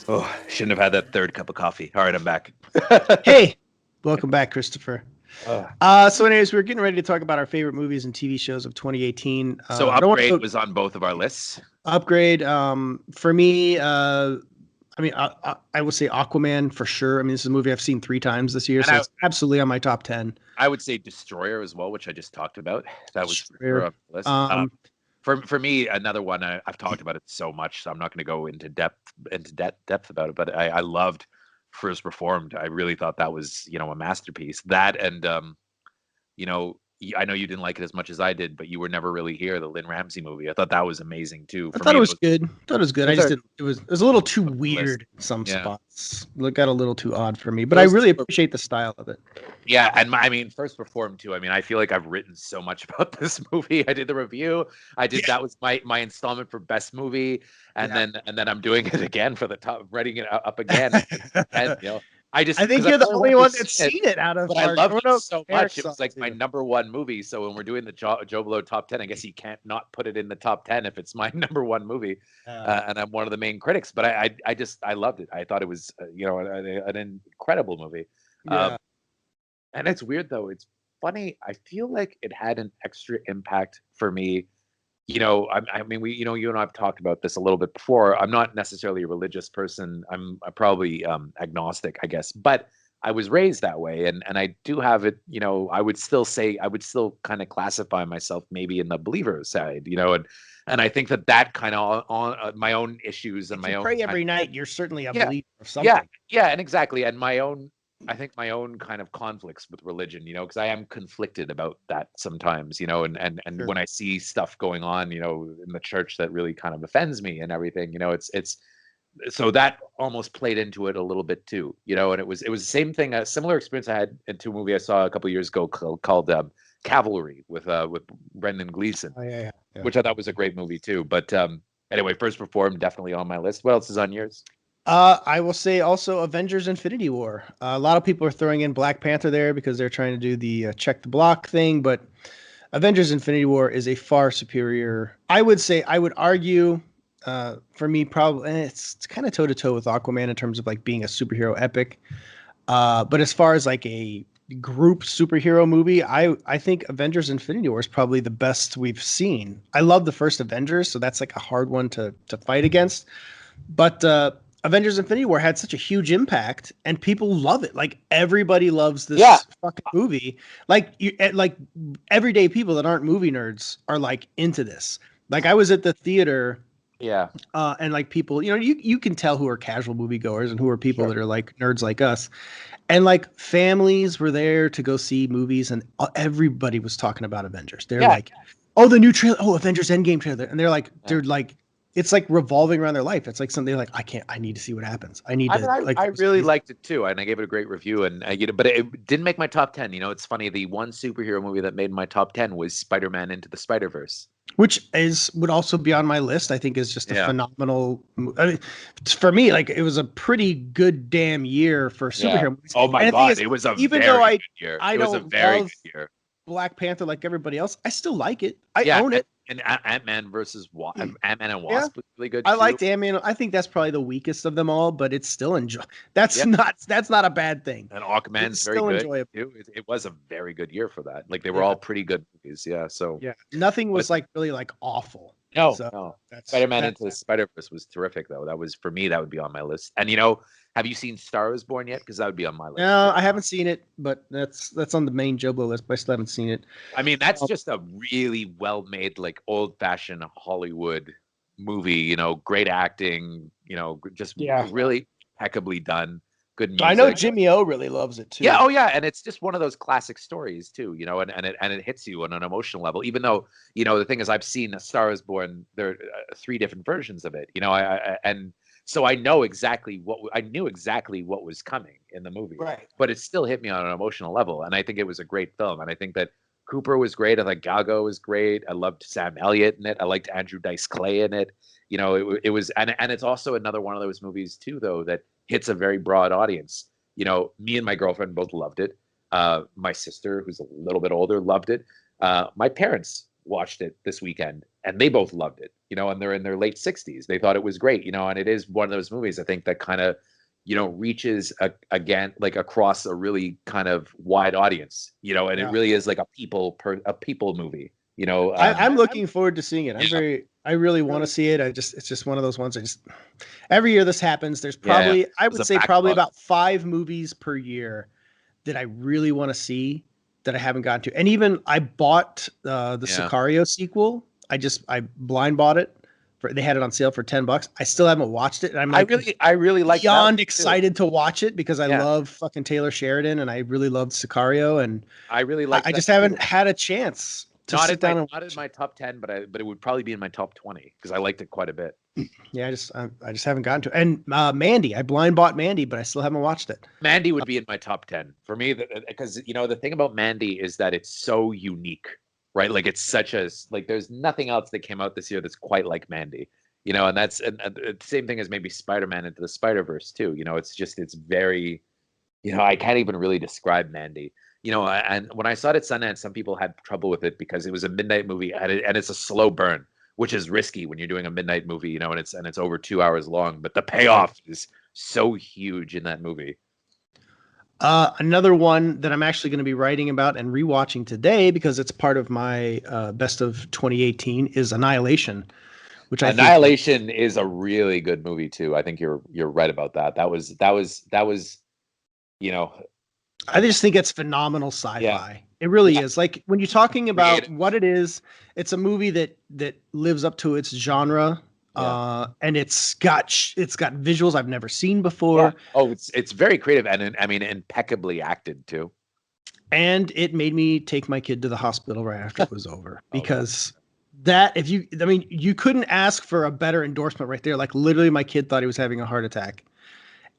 Oh, shouldn't have had that third cup of coffee. All right, I'm back. Hey, welcome back, Christopher. Oh. So anyways, we're getting ready to talk about our favorite movies and TV shows of 2018. So Upgrade was on both of our lists. Upgrade, for me, I mean, I would say Aquaman for sure. I mean, this is a movie I've seen 3 times this year, so it's absolutely on my top 10. I would say Destroyer as well, which I just talked about. That was for sure on the list. For me, another one, I've talked about it so much, so I'm not going to go into depth about it. But I loved First Reformed. I really thought that was, you know, a masterpiece. That and you know, I know you didn't like it as much as I did, but You Were Never Really Here, the Lynn Ramsey movie. I thought that was amazing too. I thought it was good. I just didn't. It was a little too weird in some Yeah. spots. It got a little too odd for me, but I really appreciate the style of it. Yeah, and I mean, First Reformed too. I mean, I feel like I've written so much about this movie. I did the review. That was my installment for best movie, and then I'm doing it again for the top, writing it up again. And you know, I think you're the only one that's seen it out of. But I loved it so much. It was like my number one movie. So when we're doing the JoBlo top 10, I guess you can't not put it in the top 10 if it's my number one movie, and I'm one of the main critics. But I loved it. I thought it was you know, an incredible movie. Yeah. And it's weird though. It's funny. I feel like it had an extra impact for me. You know, I mean, you and I have talked about this a little bit before. I'm not necessarily a religious person. I'm probably agnostic, I guess. But I was raised that way, and I do have it. You know, I would still kind of classify myself maybe in the believer side. You know, and I think that kind of on my own issues and if my you own pray every night, you're certainly a believer of something. Yeah, and exactly, and my own I think my own kind of conflicts with religion, because I am conflicted about that sometimes, and Sure. when I see stuff going on, in the church that really kind of offends me and everything, it's so that almost played into it a little bit too, and it was the same thing, a similar experience I had into a movie I saw a couple years ago called Cavalry with Brendan Gleeson, Oh, yeah. which I thought was a great movie too. But anyway, First Reformed definitely on my list. What else is on yours? I will say also Avengers Infinity War. A lot of people are throwing in Black Panther there because they're trying to do the check the block thing, but Avengers Infinity War is a far superior. I would say, I would argue, for me, probably, it's kind of toe to toe with Aquaman in terms of like being a superhero epic. But as far as like a group superhero movie, I think Avengers Infinity War is probably the best we've seen. I love the first Avengers, so that's like a hard one to fight against. But Avengers Infinity War had such a huge impact and people love it. Like everybody loves Yeah. this fucking movie. Like everyday people that aren't movie nerds are like into this. Like I was at the theater Yeah. and like people, you can tell who are casual moviegoers and who are people Sure. that are like nerds like us. And like families were there to go see movies and everybody was talking about Avengers. They're Yeah. like, "Oh, the new trailer, oh, Avengers Endgame trailer." And Yeah. they're like it's like revolving around their life. It's like something like I need to see what happens. I need I to mean, like I really liked it too, and I gave it a great review. And but it didn't make my top 10. It's funny. The one superhero movie that made my top 10 was Spider-Man Into the Spider-Verse. which would also be on my list. I think is just a Yeah. phenomenal. I mean, for me, like it was a pretty good damn year for superhero movies. Oh my And the thing God, is, it was a even very though good year. I It was a don't very love good year. Black Panther like everybody else, I still like it. I Yeah, own it. and Ant-Man versus Ant-Man and Yeah. Wasp was really good I too. liked Ant-Man. I think that's probably the weakest of them all, but it's still enjoy. That's Yep. not a bad thing. And It's Aquaman's very still good enjoyable. too. It was a very good year for that. Like they were Yeah. all pretty good movies. Yeah. So Yeah. Nothing but was like really like awful. no, So no. that's Spider-Man that. Into the Spider-Verse was terrific though. That was for me, that would be on my list. And have you seen Star Is Born yet? Because that would be on my list No, too. I haven't seen it, but that's on the main JoBlo list, but I still haven't seen it. I mean, that's Um, just a really well-made, like old-fashioned Hollywood movie. Great acting. Just Yeah. really impeccably done. Good music. I know Jimmy O really loves it too. Yeah, oh yeah, and it's just one of those classic stories too, and it hits you on an emotional level. Even though, the thing is, I've seen A Star Is Born. There are three different versions of it, and so I knew exactly what was coming in the movie, Right. but it still hit me on an emotional level, and I think it was a great film, and I think that Cooper was great. I thought Gaga was great. I loved Sam Elliott in it. I liked Andrew Dice Clay in it. It was, and it's also another one of those movies too, though, that hits a very broad audience. Me and my girlfriend both loved it. My sister, who's a little bit older, loved it. My parents watched it this weekend, and they both loved it. And they're in their late 60s. They thought it was great. And it is one of those movies I think that kind of, reaches again like across a really kind of wide audience. And it really is like a people movie. I'm looking forward to seeing it. I really want to see it. It's just one of those ones. Every year this happens. There's probably, I would say probably about 5 movies per year that I really want to see that I haven't gotten to. And even I bought the Sicario sequel. I blind bought it. They had it on sale for $10. I still haven't watched it. And I'm like, I really like beyond excited to watch it because I love fucking Taylor Sheridan and I really loved Sicario. And I really like. I just haven't had a chance to sit down and not in my top 10, but it would probably be in my top 20 because I liked it quite a bit. Yeah, I just haven't gotten to it. And Mandy, I blind bought Mandy, but I still haven't watched it. Mandy would be in my top 10 for me because the thing about Mandy is that it's so unique, right? Like it's there's nothing else that came out this year that's quite like Mandy, and that's the same thing as maybe Spider-Man Into the Spider-Verse too. It's very, I can't even really describe Mandy. And when I saw it at Sundance, some people had trouble with it because it was a midnight movie and it's a slow burn, which is risky when you're doing a midnight movie, and it's over 2 hours long. But the payoff is so huge in that movie. Another one that I'm actually going to be writing about and rewatching today because it's part of my best of 2018 is Annihilation, which Annihilation is a really good movie too. I think you're right about that. That was I just think it's phenomenal sci-fi. Yeah. It really is. Like when you're talking about what it is, it's a movie that lives up to its genre. And it's got visuals I've never seen before. Yeah. Oh, it's very creative and I mean impeccably acted too. And it made me take my kid to the hospital right after it was over because you couldn't ask for a better endorsement right there. Like literally my kid thought he was having a heart attack.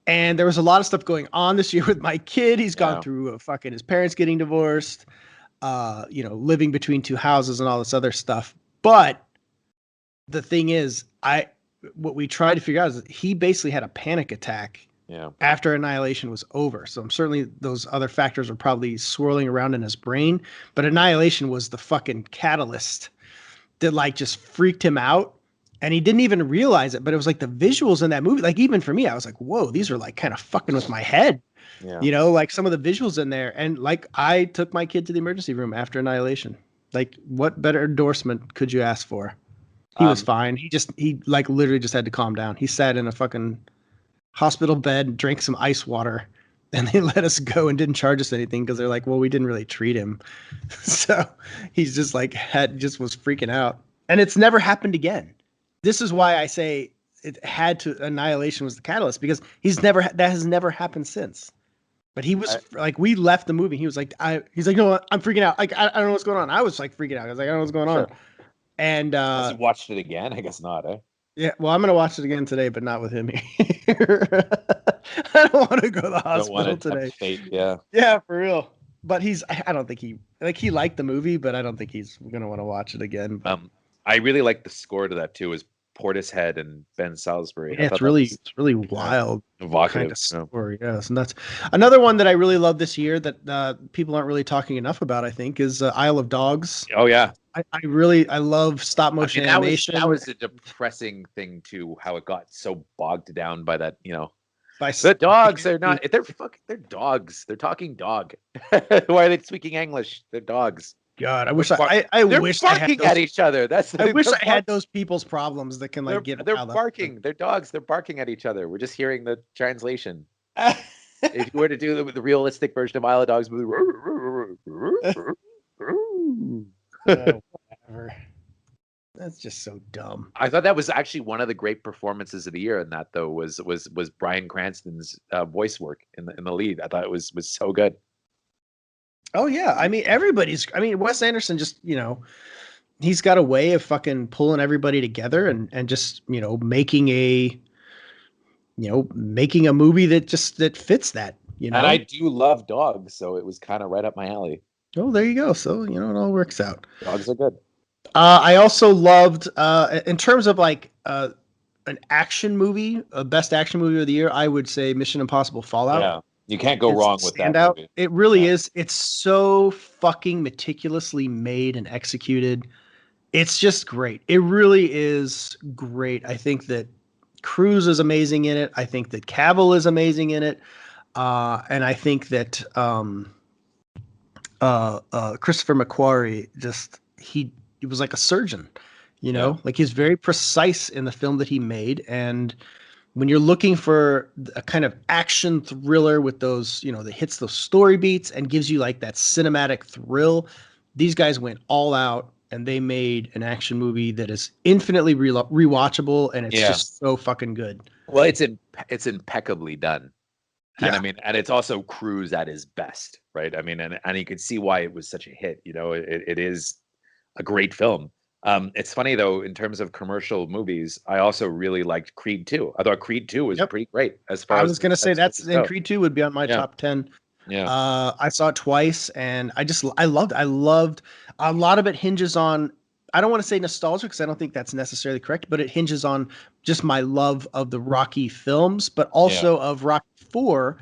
And there was a lot of stuff going on this year with my kid. He's gone through his parents getting divorced, living between two houses and all this other stuff. But the thing is, what we tried to figure out is that he basically had a panic attack after Annihilation was over. So certainly those other factors are probably swirling around in his brain, but Annihilation was the fucking catalyst that like just freaked him out. And he didn't even realize it, but it was like the visuals in that movie. Like even for me, I was like, whoa, these are like kind of fucking with my head. Yeah. Like some of the visuals in there. And like I took my kid to the emergency room after Annihilation. Like what better endorsement could you ask for? He was fine. He like literally just had to calm down. He sat in a fucking hospital bed, drank some ice water, and they let us go and didn't charge us anything because they're like, well, we didn't really treat him. So he's just like was freaking out. And it's never happened again. This is why I say Annihilation was the catalyst because that has never happened since. But he was like, we left the movie. He was like, he's like, no, I'm freaking out. Like, I don't know what's going on. I was like freaking out. I was like, I don't know what's going on. And has he watched it again? I guess not, eh? Yeah, well, I'm gonna watch it again today, but not with him here. I don't want to go to the hospital today. Fate, yeah. Yeah, for real. But I don't think he liked the movie, but I don't think he's gonna want to watch it again. I really like the score to that too. Is Portishead and Ben Salisbury. Yeah, it's really wild, evocative kind of story. Yes, and that's another one that I really love this year that people aren't really talking enough about. I think is Isle of Dogs. Oh yeah, I love stop motion animation. That was a depressing thing too. How it got so bogged down by that. The dogs. They're not. They're dogs. They're talking dog. Why are they speaking English? They're dogs. God, I wish barking at each other. I wish I had those people's problems that can they're barking. They're dogs. They're barking at each other. We're just hearing the translation. If you were to do the realistic version of Isle of Dogs, whatever. That's just so dumb. I thought that was actually one of the great performances of the year, and that though was Bryan Cranston's voice work in the lead. I thought it was so good. Oh yeah, I mean Wes Anderson just he's got a way of fucking pulling everybody together and just making a movie that fits that. And I do love dogs, so it was kind of right up my alley. Oh, there you go. So it all works out. Dogs are good. I also loved in terms of like an action movie, a best action movie of the year. I would say Mission Impossible Fallout. Yeah. You can't go wrong with that movie. It really is. It's so fucking meticulously made and executed. It's just great. It really is great. I think that Cruise is amazing in it. I think that Cavill is amazing in it. And I think that Christopher McQuarrie he was like a surgeon, like he's very precise in the film that he made. And when you're looking for a kind of action thriller with those, that hits those story beats and gives you like that cinematic thrill, these guys went all out and they made an action movie that is infinitely rewatchable, and it's just so fucking good. Well, it's impeccably done. And and it's also Cruise at his best, right? I mean, and you could see why it was such a hit. It is a great film. It's funny though, in terms of commercial movies, I also really liked Creed 2. I thought Creed 2 was pretty great. I was going to say Creed 2 would be on my top 10. Yeah. I saw it twice and I loved a lot of it hinges on, I don't want to say nostalgia because I don't think that's necessarily correct, but it hinges on just my love of the Rocky films, but also of Rocky 4.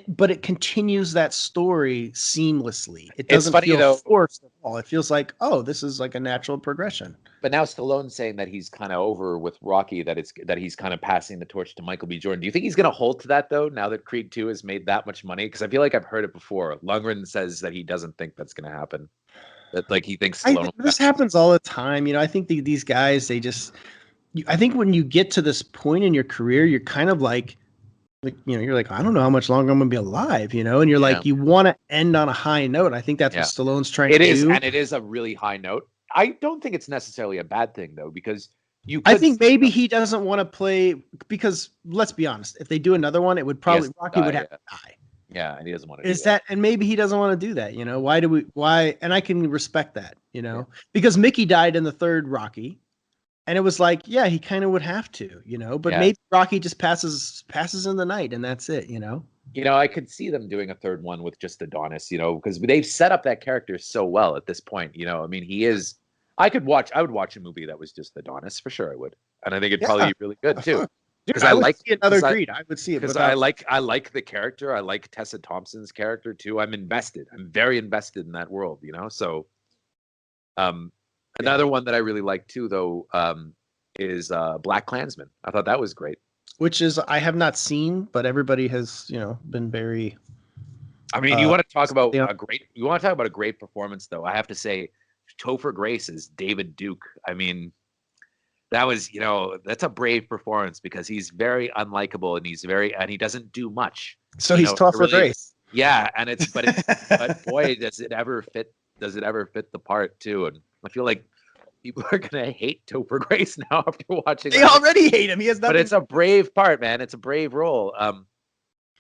But it continues that story seamlessly. It doesn't feel forced at all. It feels like, oh, this is like a natural progression. But now Stallone's saying that he's kind of over with Rocky, that he's kind of passing the torch to Michael B. Jordan. Do you think he's going to hold to that though, now that Creed 2 has made that much money? Because I feel like I've heard it before. Lundgren says that he doesn't think that's going to happen. That like he thinks Stallone. This happens all the time. I think these guys, I think when you get to this point in your career, you're kind of like, you're like, I don't know how much longer I'm gonna be alive, and you're like, you want to end on a high note. I think that's what Stallone's trying to do. And it is a really high note. I don't think it's necessarily a bad thing though, because You I could think see maybe them. he doesn't want to play because let's be honest, if they do another one, it would He has probably to Rocky would die. have Yeah, to die. yeah, and he doesn't want to do Is that. that and maybe he doesn't want to do that, Why do we why and I can respect that, Yeah, Because Mickey died in the third Rocky and it was like, yeah, he kind of would have to, but yeah. maybe Rocky just passes in the night and that's it. I could see them doing a third one with just Adonis, because they've set up that character so well at this point. I mean, he is. I would watch a movie that was just Adonis for sure. I would, and I think it'd probably Yeah. be really good too. Dude, Because I I would like, see another because Creed. I would see it because I without like, I like the character. I like Tessa Thompson's character too. I'm invested. I'm very invested in that world. So, um, yeah. another one that I really like too, though, is Black Klansman. I thought that was great. Which is I have not seen, but everybody has, been very I mean, you want to talk about yeah. a great performance, though. I have to say, Topher Grace is David Duke. I mean, that was, that's a brave performance because he's very unlikable and he doesn't do much. So he's tough for Really, Grace. yeah. But boy, does it ever fit? Does it ever fit the part too? And I feel like people are gonna hate Topher Grace now after watching They that. already hate him. He has nothing. But it's a brave part, man. It's a brave role.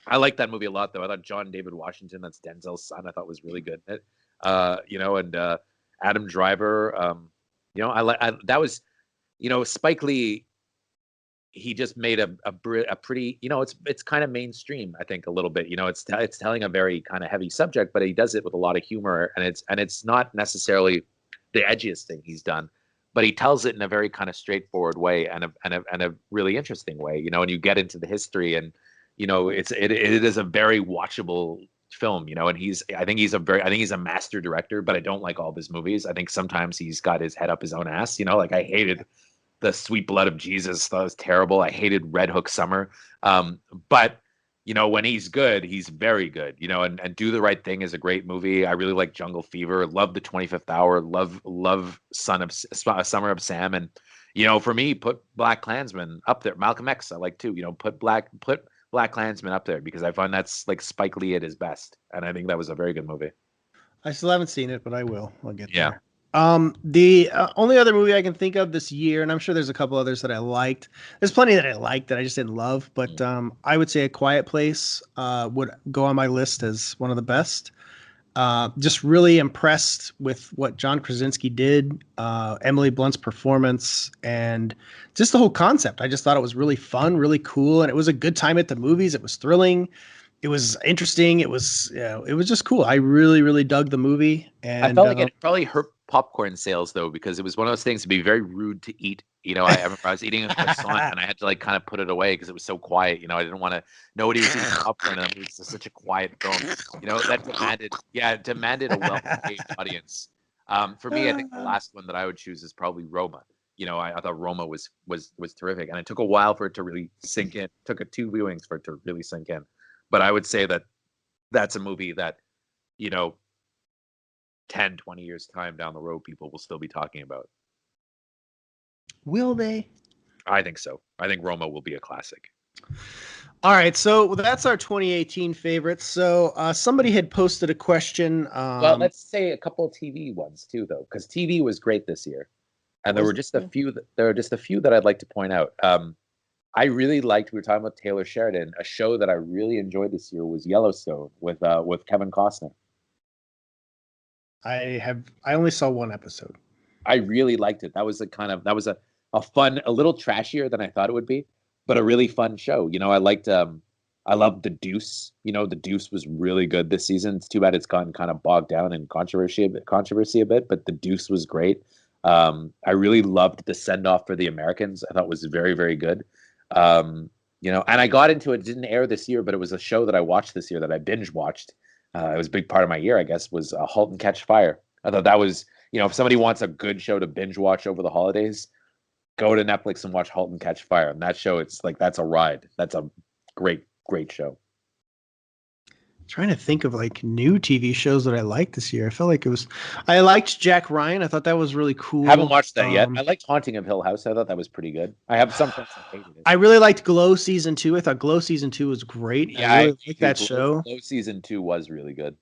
I like that movie a lot, though. I thought John David Washington, that's Denzel's son, I thought was really good in it. And Adam Driver. I like that was, Spike Lee. He just made a pretty, it's kind of mainstream. I think a little bit. It's telling a very kind of heavy subject, but he does it with a lot of humor, and it's not necessarily the edgiest thing he's done, but he tells it in a very kind of straightforward way and a really interesting way. And you get into the history and it is a very watchable film, and I think he's a master director, but I don't like all of his movies. I think sometimes he's got his head up his own ass, like I hated The Sweet Blood of Jesus. That was terrible. I hated Red Hook Summer. But when he's good, he's very good, and Do the Right Thing is a great movie. I really like Jungle Fever, love The 25th Hour, love Summer of Sam. And, for me, put Black Klansman up there. Malcolm X, I like too, put Black Klansman up there because I find that's like Spike Lee at his best. And I think that was a very good movie. I still haven't seen it, but I will. I'll get Yeah. there. The only other movie I can think of this year, and I'm sure there's a couple others that I liked. There's plenty that I liked that I just didn't love, but I would say A Quiet Place would go on my list as one of the best. Just really impressed with what John Krasinski did, Emily Blunt's performance, and just the whole concept. I just thought it was really fun, really cool, and it was a good time at the movies. It was thrilling. It was interesting. It was just cool. I really, really dug the movie. And I felt like it probably hurt popcorn sales though, because it was one of those things to be very rude to eat. I remember I was eating a croissant and I had to like kind of put it away because it was so quiet. I didn't want to. Nobody was eating popcorn, and it was just such a quiet film. That demanded a well-behaved audience. For me, I think the last one that I would choose is probably Roma. I thought Roma was terrific, and it took a while for it to really sink in. It took 2 viewings for it to really sink in. But I would say that that's a movie that, 10, 20 years time down the road, people will still be talking about. Will they? I think so. I think Roma will be a classic. All right, so that's our 2018 favorites. So somebody had posted a question. Well, let's say a couple of TV ones too, though, because TV was great this year, and there were just a few. That I'd like to point out. I really liked. We were talking about Taylor Sheridan. A show that I really enjoyed this year was Yellowstone with Kevin Costner. I only saw one episode. I really liked it. That was a fun, a little trashier than I thought it would be, but a really fun show. I liked. I loved The Deuce. The Deuce was really good this season. It's too bad it's gotten kind of bogged down in controversy a bit, but The Deuce was great. I really loved the send off for the Americans. I thought was very, very good. And I got into it. It didn't air this year, but it was a show that I watched this year that I binge watched. It was a big part of my year, I guess, was Halt and Catch Fire. I thought that was, if somebody wants a good show to binge watch over the holidays, go to Netflix and watch Halt and Catch Fire. And that show, it's like, that's a ride. That's a great, great show. Trying to think of like new TV shows that I liked this year. I felt like I liked Jack Ryan. I thought that was really cool. Haven't watched that yet. I liked Haunting of Hill House. I thought that was pretty good. I have some friends that hated it. I really liked Glow season 2. I thought Glow season 2 was great. Yeah, I really liked that show. Glow season 2 was really good.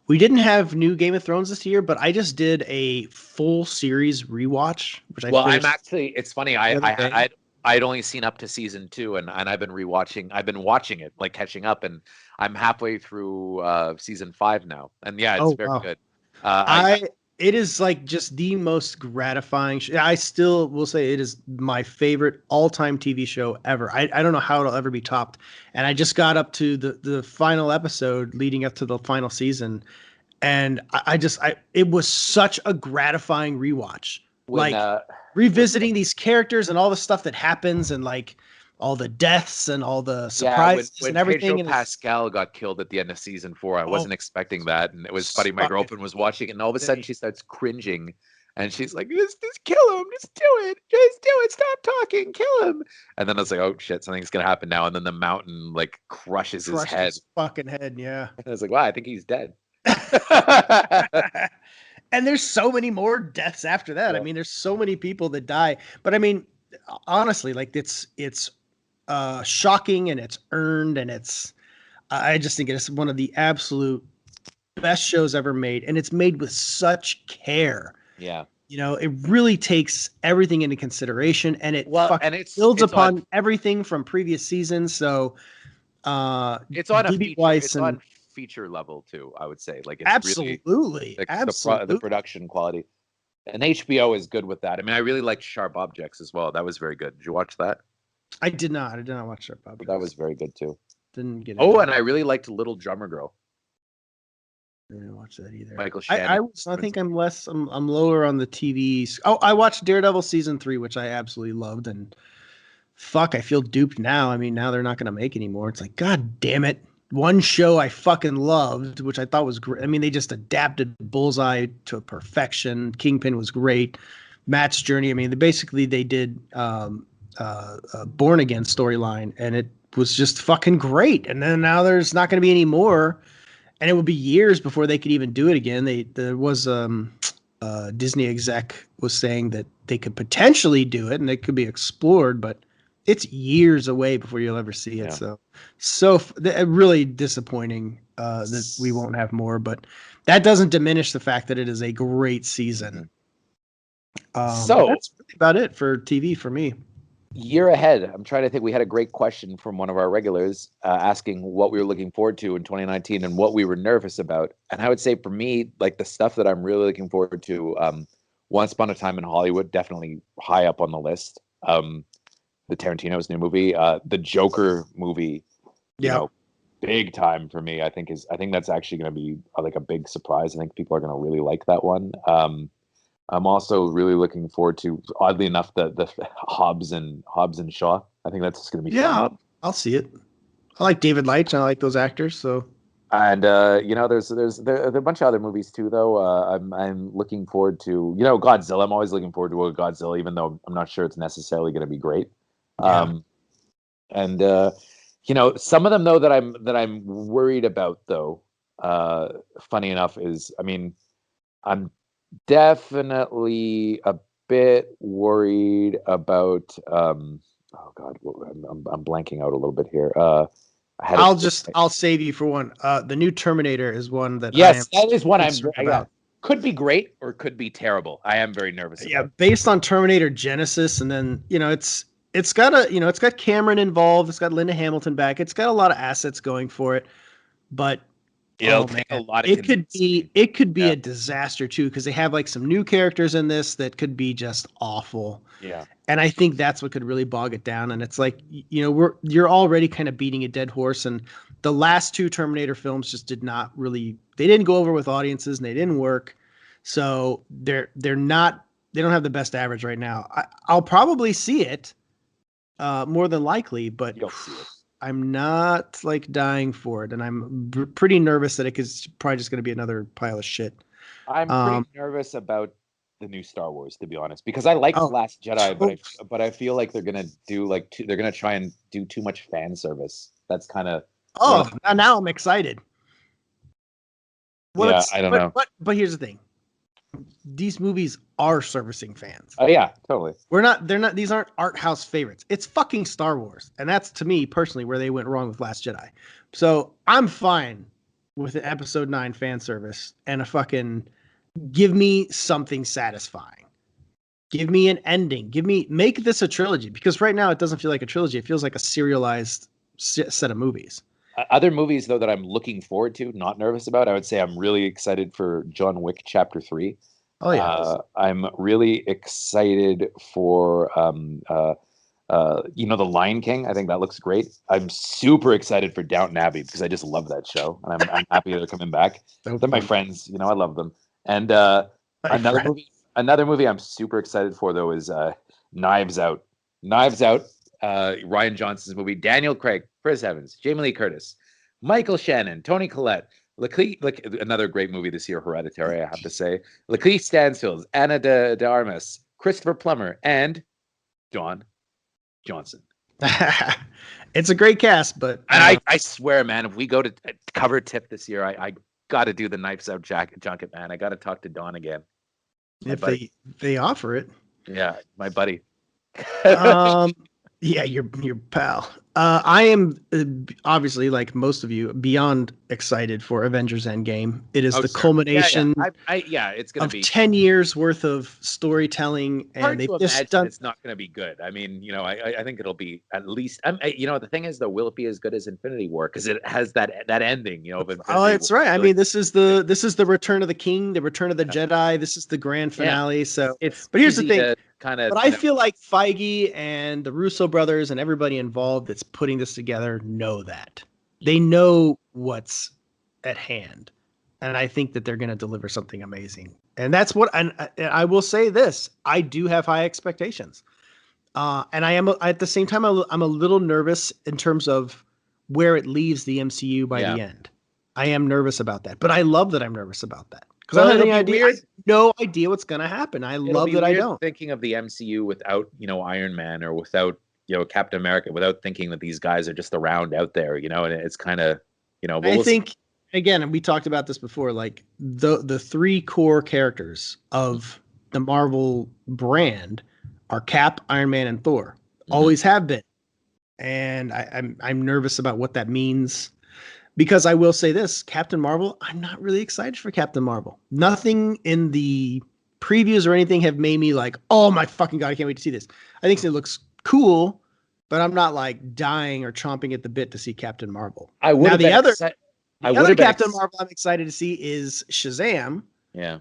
We didn't have new Game of Thrones this year, but I just did a full series rewatch, which I Well, I'm finished actually. It's funny. the other day. I'd only seen up to season 2, and I've been rewatching. I've been watching it, like catching up, and I'm halfway through season 5 now. And yeah, it's Oh very wow. good. I I it is like just the most gratifying. I still will say it is my favorite all-time TV show ever. I don't know how it'll ever be topped. And I just got up to the final episode leading up to the final season, and I it was such a gratifying rewatch. when Like when revisiting these characters and all the stuff that happens and like all the deaths and all the Yeah, surprises when and Pedro everything. And it's Pascal got killed at the end of season 4, I oh, wasn't expecting that, and it was funny. My fucking girlfriend was watching it, and all of a sudden insane. she starts cringing, and she's like, just kill him, just do it, stop talking, kill him." And then I was like, "Oh shit, something's gonna happen now." And then the mountain like crushes his Crushed head, his fucking head, yeah. and I was like, "Wow, I think he's dead." And there's so many more deaths after that. I Yeah. mean, there's so many people that die. But I mean, honestly, like it's shocking and it's earned and it's I just think it's one of the absolute best shows ever made, and it's made with such care. Yeah. You know, it really takes everything into consideration, and it Well, fucking and builds it's on upon everything from previous seasons. So it's on a DB feature, Weiss it's and on feature level too, I would say. Like it's really absolutely, the absolutely. production quality. And HBO is good with that. I mean, I really liked Sharp Objects as well. That was very good. Did you watch that? I did not. I did not watch Sharp That Objects. was very good too. Didn't get Oh, into and it. I really liked Little Drummer Girl. I didn't watch that either. Michael I, Shannon. I was. I think I'm less. I'm lower on the TVs. Oh, I watched Daredevil season 3, which I absolutely loved. And fuck, I feel duped now. I mean, now they're not going to make anymore. It's like, God damn it. One show I fucking loved, which I thought was great. I mean, they just adapted Bullseye to perfection. Kingpin was great. Matt's Journey. I mean, they did Born Again storyline, and it was just fucking great. And then now there's not going to be any more, and it would be years before they could even do it again. There was Disney exec was saying that they could potentially do it and it could be explored, but it's years away before you'll ever see it. Yeah. Really disappointing that we won't have more, but that doesn't diminish the fact that it is a great season. So that's really about it for TV for me. year ahead, I'm trying to think. We had a great question from one of our regulars asking what we were looking forward to in 2019 and what we were nervous about. And I would say for me, like the stuff that I'm really looking forward to, Once Upon a Time in Hollywood, definitely high up on the list. The Tarantino's new movie, the Joker movie, you know, big time for me. I think that's actually going to be like a big surprise. I think people are going to really like that one. I'm also really looking forward to, oddly enough, the Hobbs and Shaw. I think that's going to be fun. I'll see it. I like David Leitch. I like those actors. So, and there's there are a bunch of other movies too, though. I'm looking forward to, Godzilla. I'm always looking forward to a Godzilla, even though I'm not sure it's necessarily going to be great. And some of them though that I'm worried about though. Funny enough is, I mean, I'm definitely a bit worried about oh god, I'm blanking out a little bit here. I'll save you for one. The new Terminator is one that yes, that is one I'm about. Could be great or could be terrible. I am very nervous about. Yeah, based on Terminator Genesis, and then it's got Cameron involved, it's got Linda Hamilton back, it's got a lot of assets going for it, but it'll take a lot of it could be a disaster too, because they have like some new characters in this that could be just awful. Yeah. And I think that's what could really bog it down. And it's like, you're already kind of beating a dead horse. And the last 2 Terminator films just they didn't go over with audiences and they didn't work. So they don't have the best average right now. I'll probably see it more than likely, but you'll see it. I'm not like dying for it. And I'm pretty nervous that it's probably just going to be another pile of shit. I'm pretty nervous about the new Star Wars, to be honest, because I like Last Jedi, but I feel like they're gonna do they're gonna try and do too much fan service. That's kind of now I'm excited. Well, I don't know. But here's the thing: these movies are servicing fans. Oh yeah, totally. They're not. These aren't art house favorites. It's fucking Star Wars, and that's to me personally where they went wrong with Last Jedi. So I'm fine with an Episode 9 fan service and a fucking give me something satisfying. Give me an ending. Make this a trilogy, because right now it doesn't feel like a trilogy. It feels like a serialized set of movies. Other movies though that I'm looking forward to, not nervous about, I would say I'm really excited for John Wick Chapter 3. Oh yeah. I'm really excited for The Lion King. I think that looks great. I'm super excited for Downton Abbey because I just love that show, and I'm happy they're coming back. So They're my fun. friends, I love them. And My another friend. movie, another movie I'm super excited for though is Knives Out. Knives Out, Ryan Johnson's movie. Daniel Craig, Chris Evans, Jamie Lee Curtis, Michael Shannon, Tony Collette. Another great movie this year, Hereditary, I have to say. Lakeith Stanfield, Anna de Armas, Christopher Plummer, and John Johnson. It's a great cast, but And I swear, man, if we go to cover tip this year, I got to do the Knives Out junket, man. I got to talk to Don again. if they offer it. Yeah, my buddy. Yeah, your pal. I am obviously, like most of you, beyond excited for Avengers Endgame. It is the culmination It's gonna be 10 years worth of storytelling, and hard they've to just imagine done. it's not gonna be good. I mean, I think it'll be at least. The thing is, though, will it be as good as Infinity War? Because it has that ending, of Infinity Oh, it's War. right. I mean, this is the Return of the King, the Return of the Jedi. This is the grand Yeah. finale. So, It's but here's the thing. kind of. But I feel like Feige and the Russo brothers and everybody involved that's putting this together know that. They know what's at hand. And I think that they're going to deliver something amazing. And that's what, and I will say this, I do have high expectations. And I am, at the same time, I'm a little nervous in terms of where it leaves the MCU by the end. I am nervous about that, but I love that I'm nervous about that. Because I have no idea what's going to happen. I love that I don't. Thinking of the MCU without, Iron Man, or without, Captain America, without thinking that these guys are just around out there, and it's kind of, I think, again, and we talked about this before, like the three core characters of the Marvel brand are Cap, Iron Man, and Thor. Always have been. And I'm nervous about what that means. Because I will say this, Captain Marvel, I'm not really excited for Captain Marvel. Nothing in the previews or anything have made me like, oh my fucking God, I can't wait to see this. I think it looks cool, but I'm not like dying or chomping at the bit to see Captain Marvel. The other Captain Marvel I'm excited to see is Shazam. Yeah.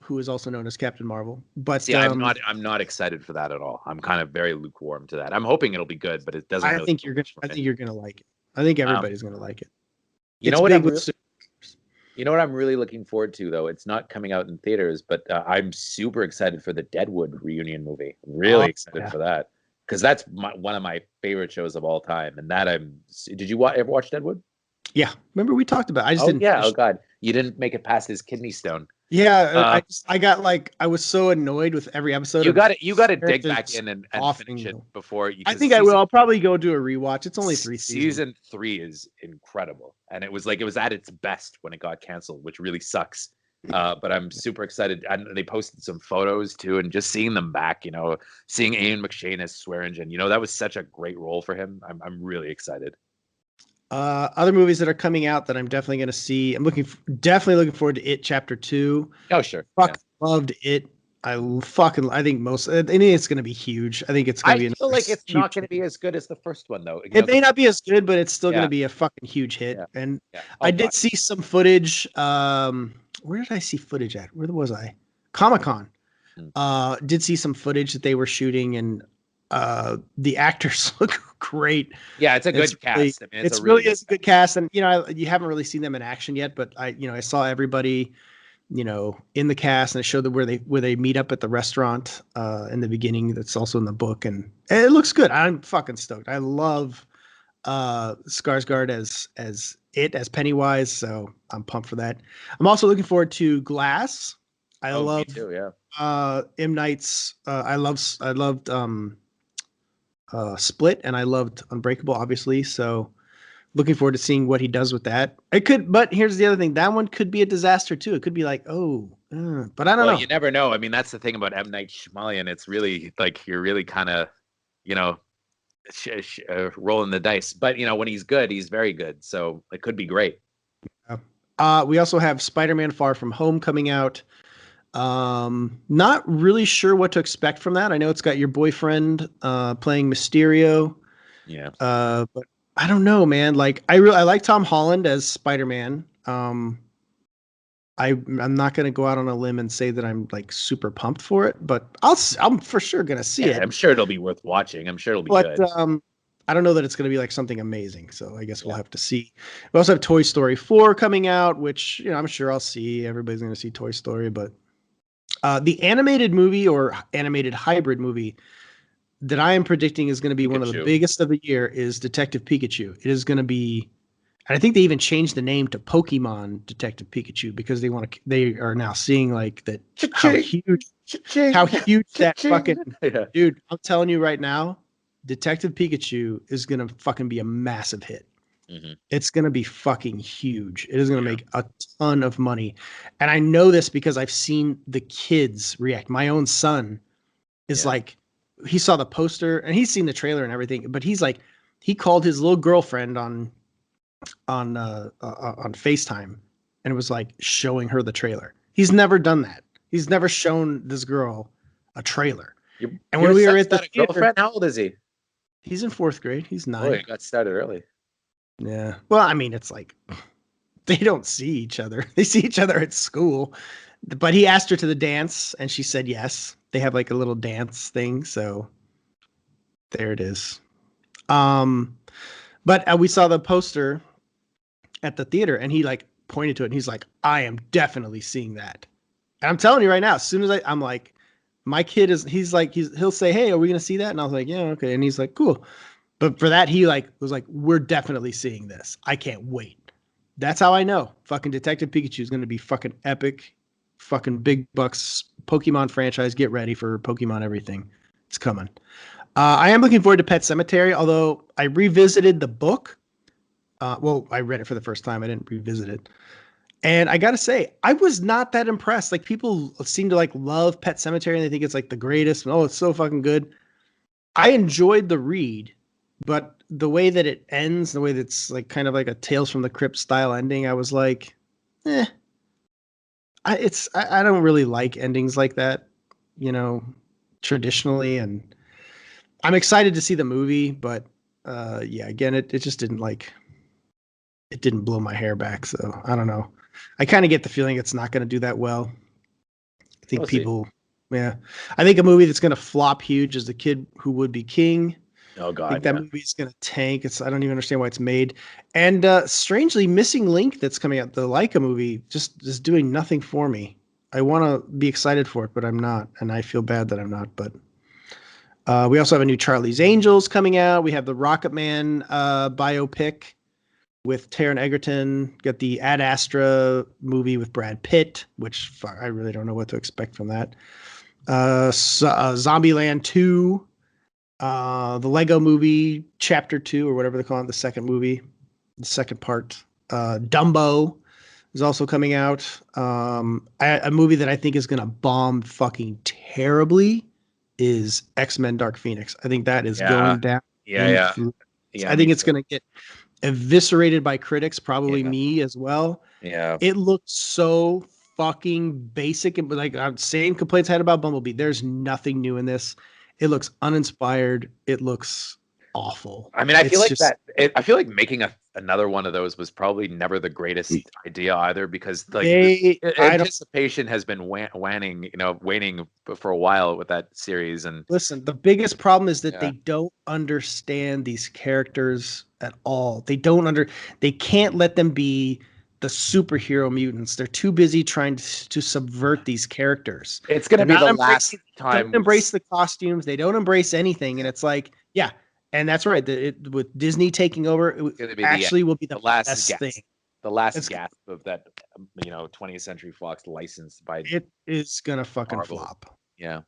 Who is also known as Captain Marvel. But see, I'm not excited for that at all. I'm kind of very lukewarm to that. I'm hoping it'll be good, but it doesn't. I think you're gonna like it. I think everybody's gonna like it. You know what I'm really looking forward to, though? It's not coming out in theaters, but I'm super excited for the Deadwood reunion movie. Really excited for that, because that's one of my favorite shows of all time. And that did you ever watch Deadwood? Yeah, remember we talked about it. I just didn't. Yeah. Oh God, you didn't make it past his kidney stone. Yeah, I was so annoyed with every episode. You got to dig back in and finish it before you. I think I will. I'll probably go do a rewatch. It's only 3 seasons. Season 3 is incredible, and it was at its best when it got canceled, which really sucks. But I'm super excited, and they posted some photos too, and just seeing them back, seeing Ian McShane as Swearingen, that was such a great role for him. I'm really excited. Other movies that are coming out that I'm definitely going to see. I'm definitely looking forward to It Chapter 2. Oh, sure. Loved It. I think it's going to be huge. I think it's going to be. I feel like it's not going to be as good as the first one, though. It may not be as good, but it's still going to be a fucking huge hit. Yeah. And I did see some footage. Where did I see footage at? Where was I? Comic-Con. Did see some footage that they were shooting, and the actors look great. Yeah, it's a good cast. It's really a good cast, and you haven't really seen them in action yet, but I saw everybody, in the cast, and it showed where they meet up at the restaurant in the beginning. That's also in the book, and it looks good. I'm fucking stoked. I love Skarsgård as Pennywise, so I'm pumped for that. I'm also looking forward to Glass. I love me too, yeah. M. Night's. I loved Split, and I loved Unbreakable, obviously. So looking forward to seeing what he does with that. But here's the other thing: that one could be a disaster too. It could be like, but I don't know. You never know. I mean, that's the thing about M. Night Shyamalan. It's really like you're really kind of, rolling the dice. But when he's good, he's very good. So it could be great. We also have Spider-Man: Far From Home coming out. Not really sure what to expect from that. I know it's got your boyfriend playing Mysterio. Yeah. But I don't know, man. Like I like Tom Holland as Spider-Man. I'm not gonna go out on a limb and say that I'm like super pumped for it, but I'm for sure gonna see Yeah, it. I'm sure it'll be worth watching. I'm sure it'll be But good. I don't know that it's gonna be like something amazing. So I guess we'll Yeah. have to see. We also have Toy Story 4 coming out, which I'm sure I'll see. Everybody's gonna see Toy Story, but the animated movie or animated hybrid movie that I am predicting is going to be one of the Pikachu. biggest of the year is Detective Pikachu. It is going to be, and I think they even changed the name to Pokemon Detective Pikachu because they are now seeing like that Cha-ching! how Cha-ching! huge that Cha-ching! fucking Yeah. dude. I'm telling you right now, Detective Pikachu is going to fucking be a massive hit. Mhm. It's going to be fucking huge. It is going to Yeah. make a ton of money. And I know this because I've seen the kids react. My own son is Yeah. like, he saw the poster and he's seen the trailer and everything, but he's like, he called his little girlfriend on FaceTime and was like showing her the trailer. He's never done that. He's never shown this girl a trailer. Your, And when your we were son's at the got a theater, girlfriend? How old is he? he's in fourth grade. He's Oh, 9. he got started early. Yeah. Well, I mean, it's like they don't see each other. They see each other at school. But he asked her to the dance and she said yes. They have like a little dance thing, so there it is. But we saw the poster at the theater and he like pointed to it and he's like, I am definitely seeing that. And I'm telling you right now, as soon as I'm like, my kid is, he'll say, hey, are we going to see that? And I was like, yeah, okay. And he's like, cool. But for that, he like was like, we're definitely seeing this. I can't wait. That's how I know fucking Detective Pikachu is going to be fucking epic, fucking big bucks Pokemon franchise. Get ready for Pokemon everything. It's coming. I am looking forward to Pet Cemetery, although I revisited the book. Well, I read it for the first time. I didn't revisit it. And I gotta say, I was not that impressed. Like people seem to like love Pet Cemetery and they think it's like the greatest. Oh, it's so fucking good. I enjoyed the read, but the way that it ends, the way that's like kind of like a Tales from the Crypt style ending, I was like, eh. I don't really like endings like that, you know, traditionally. And I'm excited to see the movie, but yeah, again, it just didn't like it didn't blow my hair back. So I don't know. I kind of get the feeling it's not going to do that well. I think We'll see. people, yeah, I think a movie that's going to flop huge is The Kid Who Would Be King. Oh I think God, that yeah. movie is going to tank. I don't even understand why it's made. And strangely, Missing Link that's coming out, the Leica movie, just is doing nothing for me. I want to be excited for it, but I'm not, and I feel bad that I'm not. But we also have a new Charlie's Angels coming out. We have the Rocket Man biopic with Taron Egerton. Got the Ad Astra movie with Brad Pitt, which I really don't know what to expect from that. Zombieland 2, the Lego movie Chapter 2 or whatever they call it, the second movie, the second part. Dumbo is also coming out. A movie that I think is going to bomb fucking terribly is X-Men Dark Phoenix. I think that is Yeah. going down Yeah, in yeah. flames. Yeah, I me think it's too. going to get eviscerated by critics, probably Yeah. me as well. Yeah. It looks so fucking basic and like same complaints I had about Bumblebee. There's nothing new in this. It looks uninspired. It looks awful. I mean, I feel It's like just I feel like making another one of those was probably never the greatest idea either, because like I don't anticipation has been waning for a while with that series, and listen. The biggest problem is that yeah, they don't understand these characters at all. They can't let them be the superhero mutants. They're too busy trying to subvert these characters. it's gonna They're be not the last embracing, don't time. embrace the costumes. They don't embrace anything. And it's like, yeah, and that's right. With Disney taking over, It's gonna be actually will be the the last best thing. gasp, the last It's gasp of that 20th Century Fox licensed by it is gonna fucking Marvel. flop. Yeah,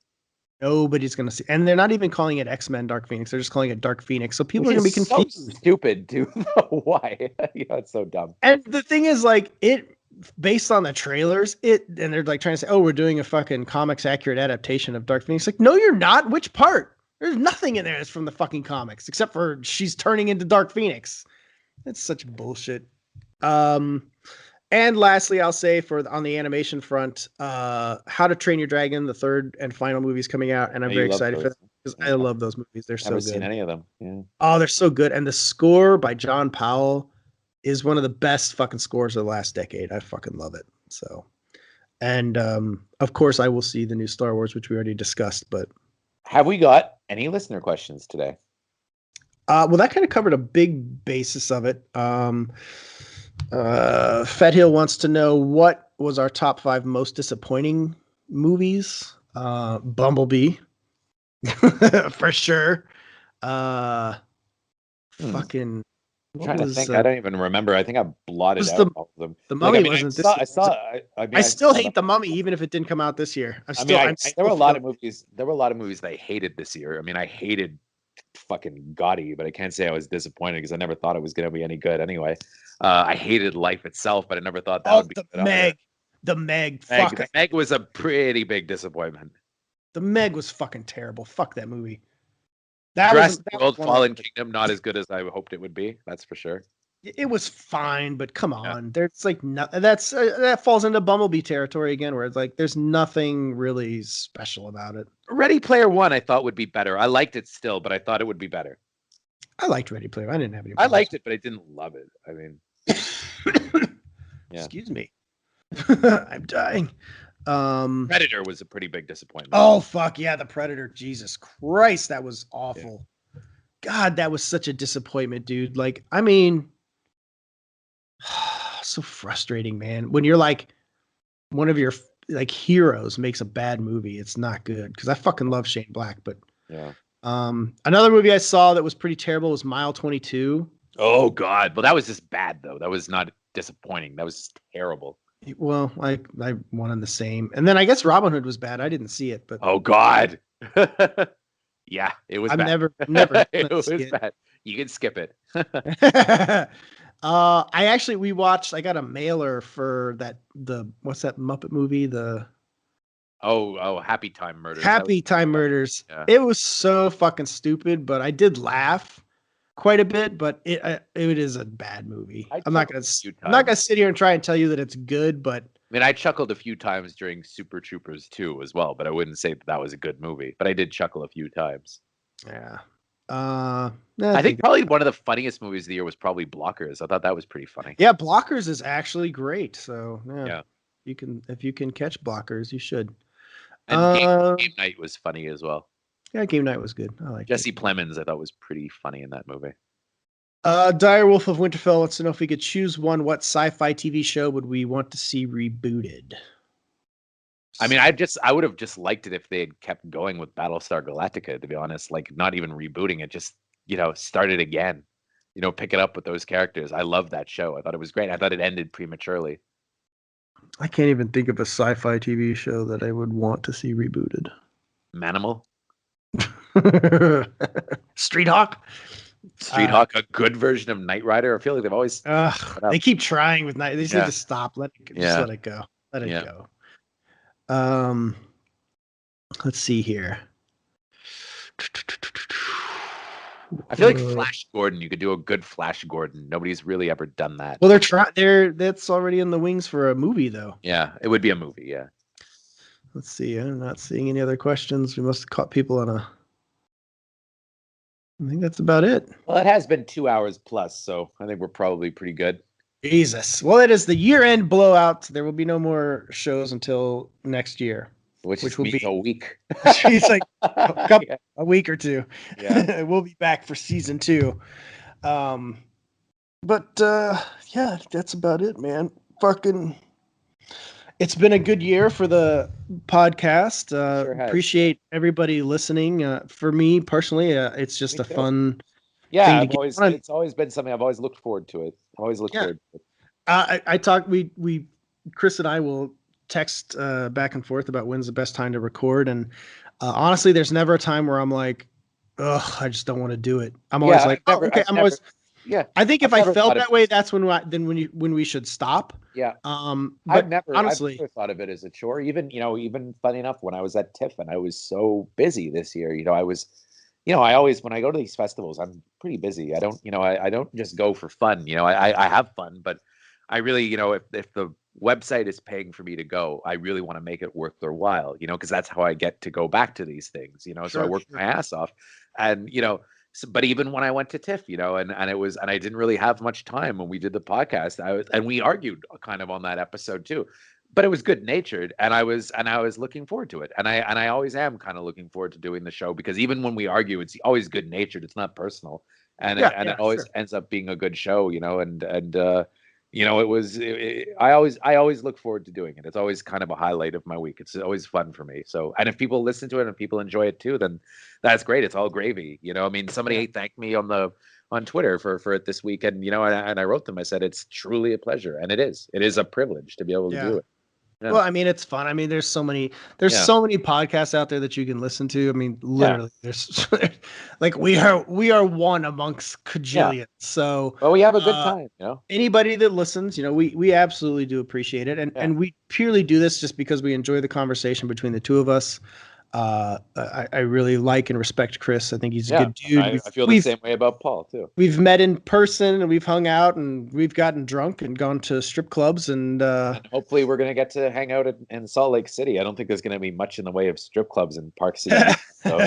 Nobody's gonna see, and they're not even calling it X-Men Dark Phoenix. They're just calling it Dark Phoenix. So people which are gonna is be so confused. stupid too. Why? It's so dumb. And the thing is, like, it based on the trailers, and they're like trying to say, oh, we're doing a fucking comics accurate adaptation of Dark Phoenix. Like, no, you're not. Which part? There's nothing in there that's from the fucking comics except for she's turning into Dark Phoenix. That's such bullshit. Um, And lastly, I'll say on the animation front, How to Train Your Dragon, the third and final movie is coming out, and I'm Yeah, very you love excited for those. that because Yeah. I love those movies. They're Never so seen good. any of them. Yeah. Oh, they're so good. And the score by John Powell is one of the best fucking scores of the last decade. I fucking love it. So, and of course, I will see the new Star Wars, which we already discussed. But Have we got any listener questions today? well, that kind of covered a big basis of it. Fed Hill wants to know what was our top 5 most disappointing movies. Bumblebee, for sure. Fucking I'm what trying to was think. I don't even remember. I think I blotted was out all of them. the Like, I Mummy mean, wasn't this year, was it? I I still saw them. hate the Mummy, even if it didn't come out this year. I mean, I'm there were still a lot of feeling. movies. There were a lot of movies that I hated this year. I mean, I hated fucking Gotti, but I can't say I was disappointed because I never thought it was going to be any good anyway. I hated Life itself, but I never thought that Oh, would be the good either. Meg, the Meg, Meg, fuck, the Meg was a pretty big disappointment. the Meg was fucking terrible. Fuck that movie. That was Jurassic World: one of Fallen the. Kingdom, not as good as I hoped it would be. That's for sure. It was fine, but come Yeah. on, there's like no, that falls into Bumblebee territory again, where it's like there's nothing really special about it. Ready Player One, I thought would be better. I liked it still, but I thought it would be better. I liked Ready Player. I didn't have any I problems. liked it, but I didn't love it. I mean, yeah. Excuse me. I'm dying. Predator was a pretty big disappointment. Oh fuck yeah, the Predator. Jesus Christ, that was awful. God, that was such a disappointment, dude. Like, I mean, so frustrating, man. When you're like one of your like heroes makes a bad movie, it's not good. Because I fucking love Shane Black, but Yeah. another movie I saw that was pretty terrible was Mile 22. Oh God. Well, that was just bad though. That was not disappointing. That was just terrible. Well, I wanted the same. And then I guess Robin Hood was bad. I didn't see it, but Oh God. Yeah, it was I'm bad. never It gonna was see it. bad. You can skip it. We watched. I got a mailer for what's that Muppet movie? The Happy Time Murders. Happy Time Murders. Yeah. It was so fucking stupid, but I did laugh quite a bit. But it is a bad movie. I'm not gonna sit here and try and tell you that it's good, but I mean, I chuckled a few times during Super Troopers 2 as well, but I wouldn't say that was a good movie. But I did chuckle a few times. yeah. I think probably one of the funniest movies of the year was probably Blockers. I thought that was pretty funny. Yeah, Blockers is actually great. So Yeah. if you can catch Blockers, you should. And Game Night was funny as well. Yeah, Game Night was good. I like Jesse Plemons, I thought was pretty funny in that movie. Dire Wolf of Winterfell wants to know if we could choose one, what sci-fi TV show would we want to see rebooted? I mean, I would have just liked it if they had kept going with Battlestar Galactica, to be honest. Like, not even rebooting it, just, start it again. Pick it up with those characters. I love that show. I thought it was great. I thought it ended prematurely. I can't even think of a sci-fi TV show that I would want to see rebooted. Manimal? Street Hawk? Street Hawk, a good version of Knight Rider. I feel like they've always they keep trying with Night. They just need to stop. Let it go. Let it go. Let's see here. I feel like Flash Gordon. You could do a good Flash Gordon. Nobody's really ever done that. Well, that's already in the wings for a movie, though. Yeah, it would be a movie. Yeah. Let's see. I'm not seeing any other questions. We must have caught people on a. I think that's about it. Well, it has been 2 hours plus, so I think we're probably pretty good. Jesus. Well, it is the year-end blowout. There will be no more shows until next year, which will be a week. It's like a week or two. Yeah, we'll be back for season 2. But yeah, that's about it, man. Fucking. It's been a good year for the podcast. Sure has. Appreciate everybody listening. For me personally, it's just a fun. Yeah, it's always been something I've always looked forward to. It. I've always looked forward to it. I talk. We Chris and I will text back and forth about when's the best time to record, and honestly, there's never a time where I'm like, ugh, I just don't want to do it. I'm always like, always. Yeah, I think if I felt that way, that's when we should stop. Yeah. But honestly, I've never thought of it as a chore. Even funny enough, when I was at TIFF and I was so busy this year, I was, I always, when I go to these festivals, I'm pretty busy. I don't, I don't just go for fun. I have fun, but I really, if the website is paying for me to go, I really want to make it worth their while, because that's how I get to go back to these things, so I work my ass off. And, but even when I went to TIFF, and I didn't really have much time when we did the podcast, and we argued kind of on that episode too, but it was good natured, and I was looking forward to it. And I always am kind of looking forward to doing the show, because even when we argue, it's always good natured. It's not personal. And it always ends up being a good show, I always look forward to doing it. It's always kind of a highlight of my week. It's always fun for me. So, and if people listen to it and people enjoy it too, then that's great. It's all gravy. I mean, somebody thanked me on Twitter for it this week, and and I wrote them. I said it's truly a pleasure, and it is a privilege to be able to do it. Yeah. Well, I mean, it's fun. I mean, there's so many podcasts out there that you can listen to. I mean, literally, there's like we are one amongst cajillions. Yeah. So, well, we have a good time. Anybody that listens, we absolutely do appreciate it, and we purely do this just because we enjoy the conversation between the two of us. I really like and respect Chris. I think he's a good dude. I feel the same way about Paul too. We've met in person and we've hung out and we've gotten drunk and gone to strip clubs and hopefully we're gonna get to hang out in Salt Lake City. I don't think there's gonna be much in the way of strip clubs in Park City. So.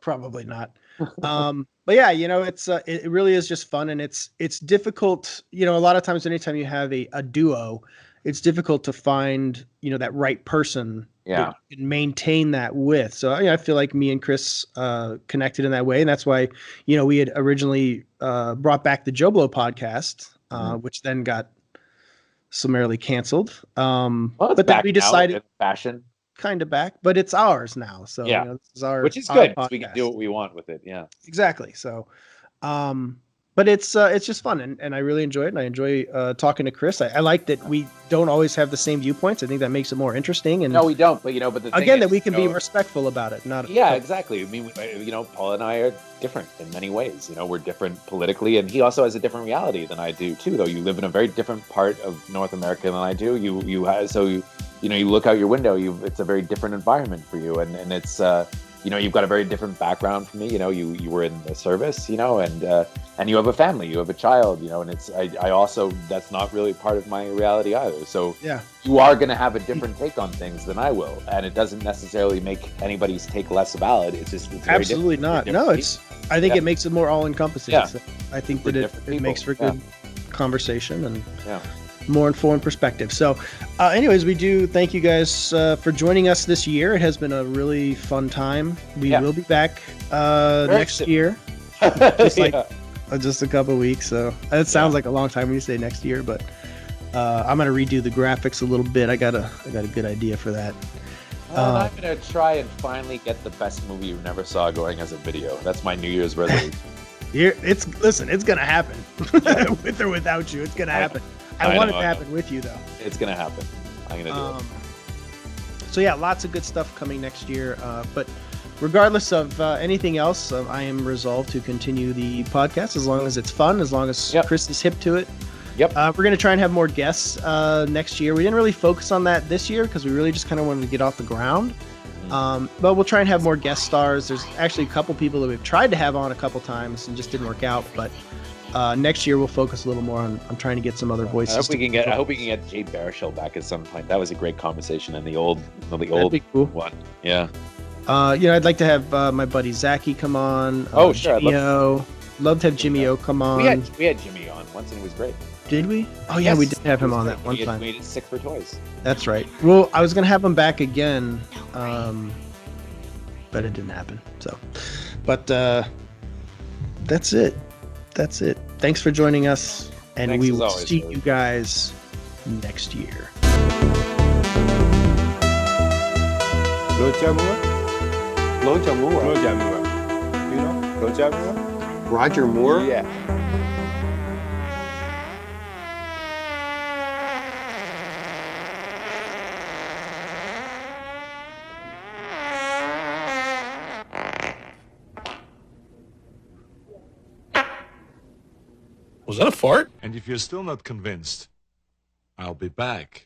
Probably not. But yeah, it really is just fun, and it's difficult. A lot of times, anytime you have a duo, it's difficult to find that right person that you can maintain that with. So I feel like me and Chris connected in that way, and that's why we had originally brought back the JoBlo podcast, which then got summarily canceled. But then we decided fashion kind of back, but it's ours now. So this is our, which is good. We can do what we want with it. Yeah, exactly. So, but it's just fun, and I really enjoy it, and I enjoy talking to Chris. I like that we don't always have the same viewpoints. I think that makes it more interesting. And no, we don't. But but the thing again, is, that we can be respectful about it. Not exactly. I mean, Paul and I are different in many ways. We're different politically, and he also has a different reality than I do too. Though you live in a very different part of North America than I do. You look out your window. It's a very different environment for you, and it's. You've got a very different background from me. You were in the service, and you have a family, you have a child, and it's, I also, that's not really part of my reality either. So you are going to have a different take on things than I will. And it doesn't necessarily make anybody's take less valid. It's just, it's absolutely not. No, I think it makes it more all encompassing. Yeah. I think that it makes for good conversation and more informed perspective. So anyways, we do thank you guys for joining us this year. It has been a really fun time. We will be back next year. Just a couple weeks. So it sounds like a long time when you say next year, but I'm gonna redo the graphics a little bit. I got a good idea for that. I'm gonna try and finally get the best movie you never saw going as a video. That's my New Year's resolution. It's gonna happen. With or without you, it's gonna happen. I want it to happen with you, though. It's going to happen. I'm going to do it. So, yeah, lots of good stuff coming next year. But regardless of anything else, I am resolved to continue the podcast as long as it's fun, as long as Chris is hip to it. Yep. We're going to try and have more guests next year. We didn't really focus on that this year because we really just kind of wanted to get off the ground. But we'll try and have more guest stars. There's actually a couple people that we've tried to have on a couple times and just didn't work out. But next year we'll focus a little more on trying to get some other voices. I hope we can get Jay Baruchel back at some point. That was a great conversation in the old cool. one. Yeah. I'd like to have my buddy Zachy come on. Sure. Jimmy O. Love to have Jimmy O come on. We had Jimmy on once and it was great. Did we? Oh yeah, we did have him on that one time. Made it sick for toys. That's right. Well, I was gonna have him back again, but it didn't happen. So, but that's it. Thanks for joining us, and we will see you guys next year. Roger Moore. You know Roger Moore? Roger Moore? Yeah. Was that a fart? And if you're still not convinced, I'll be back.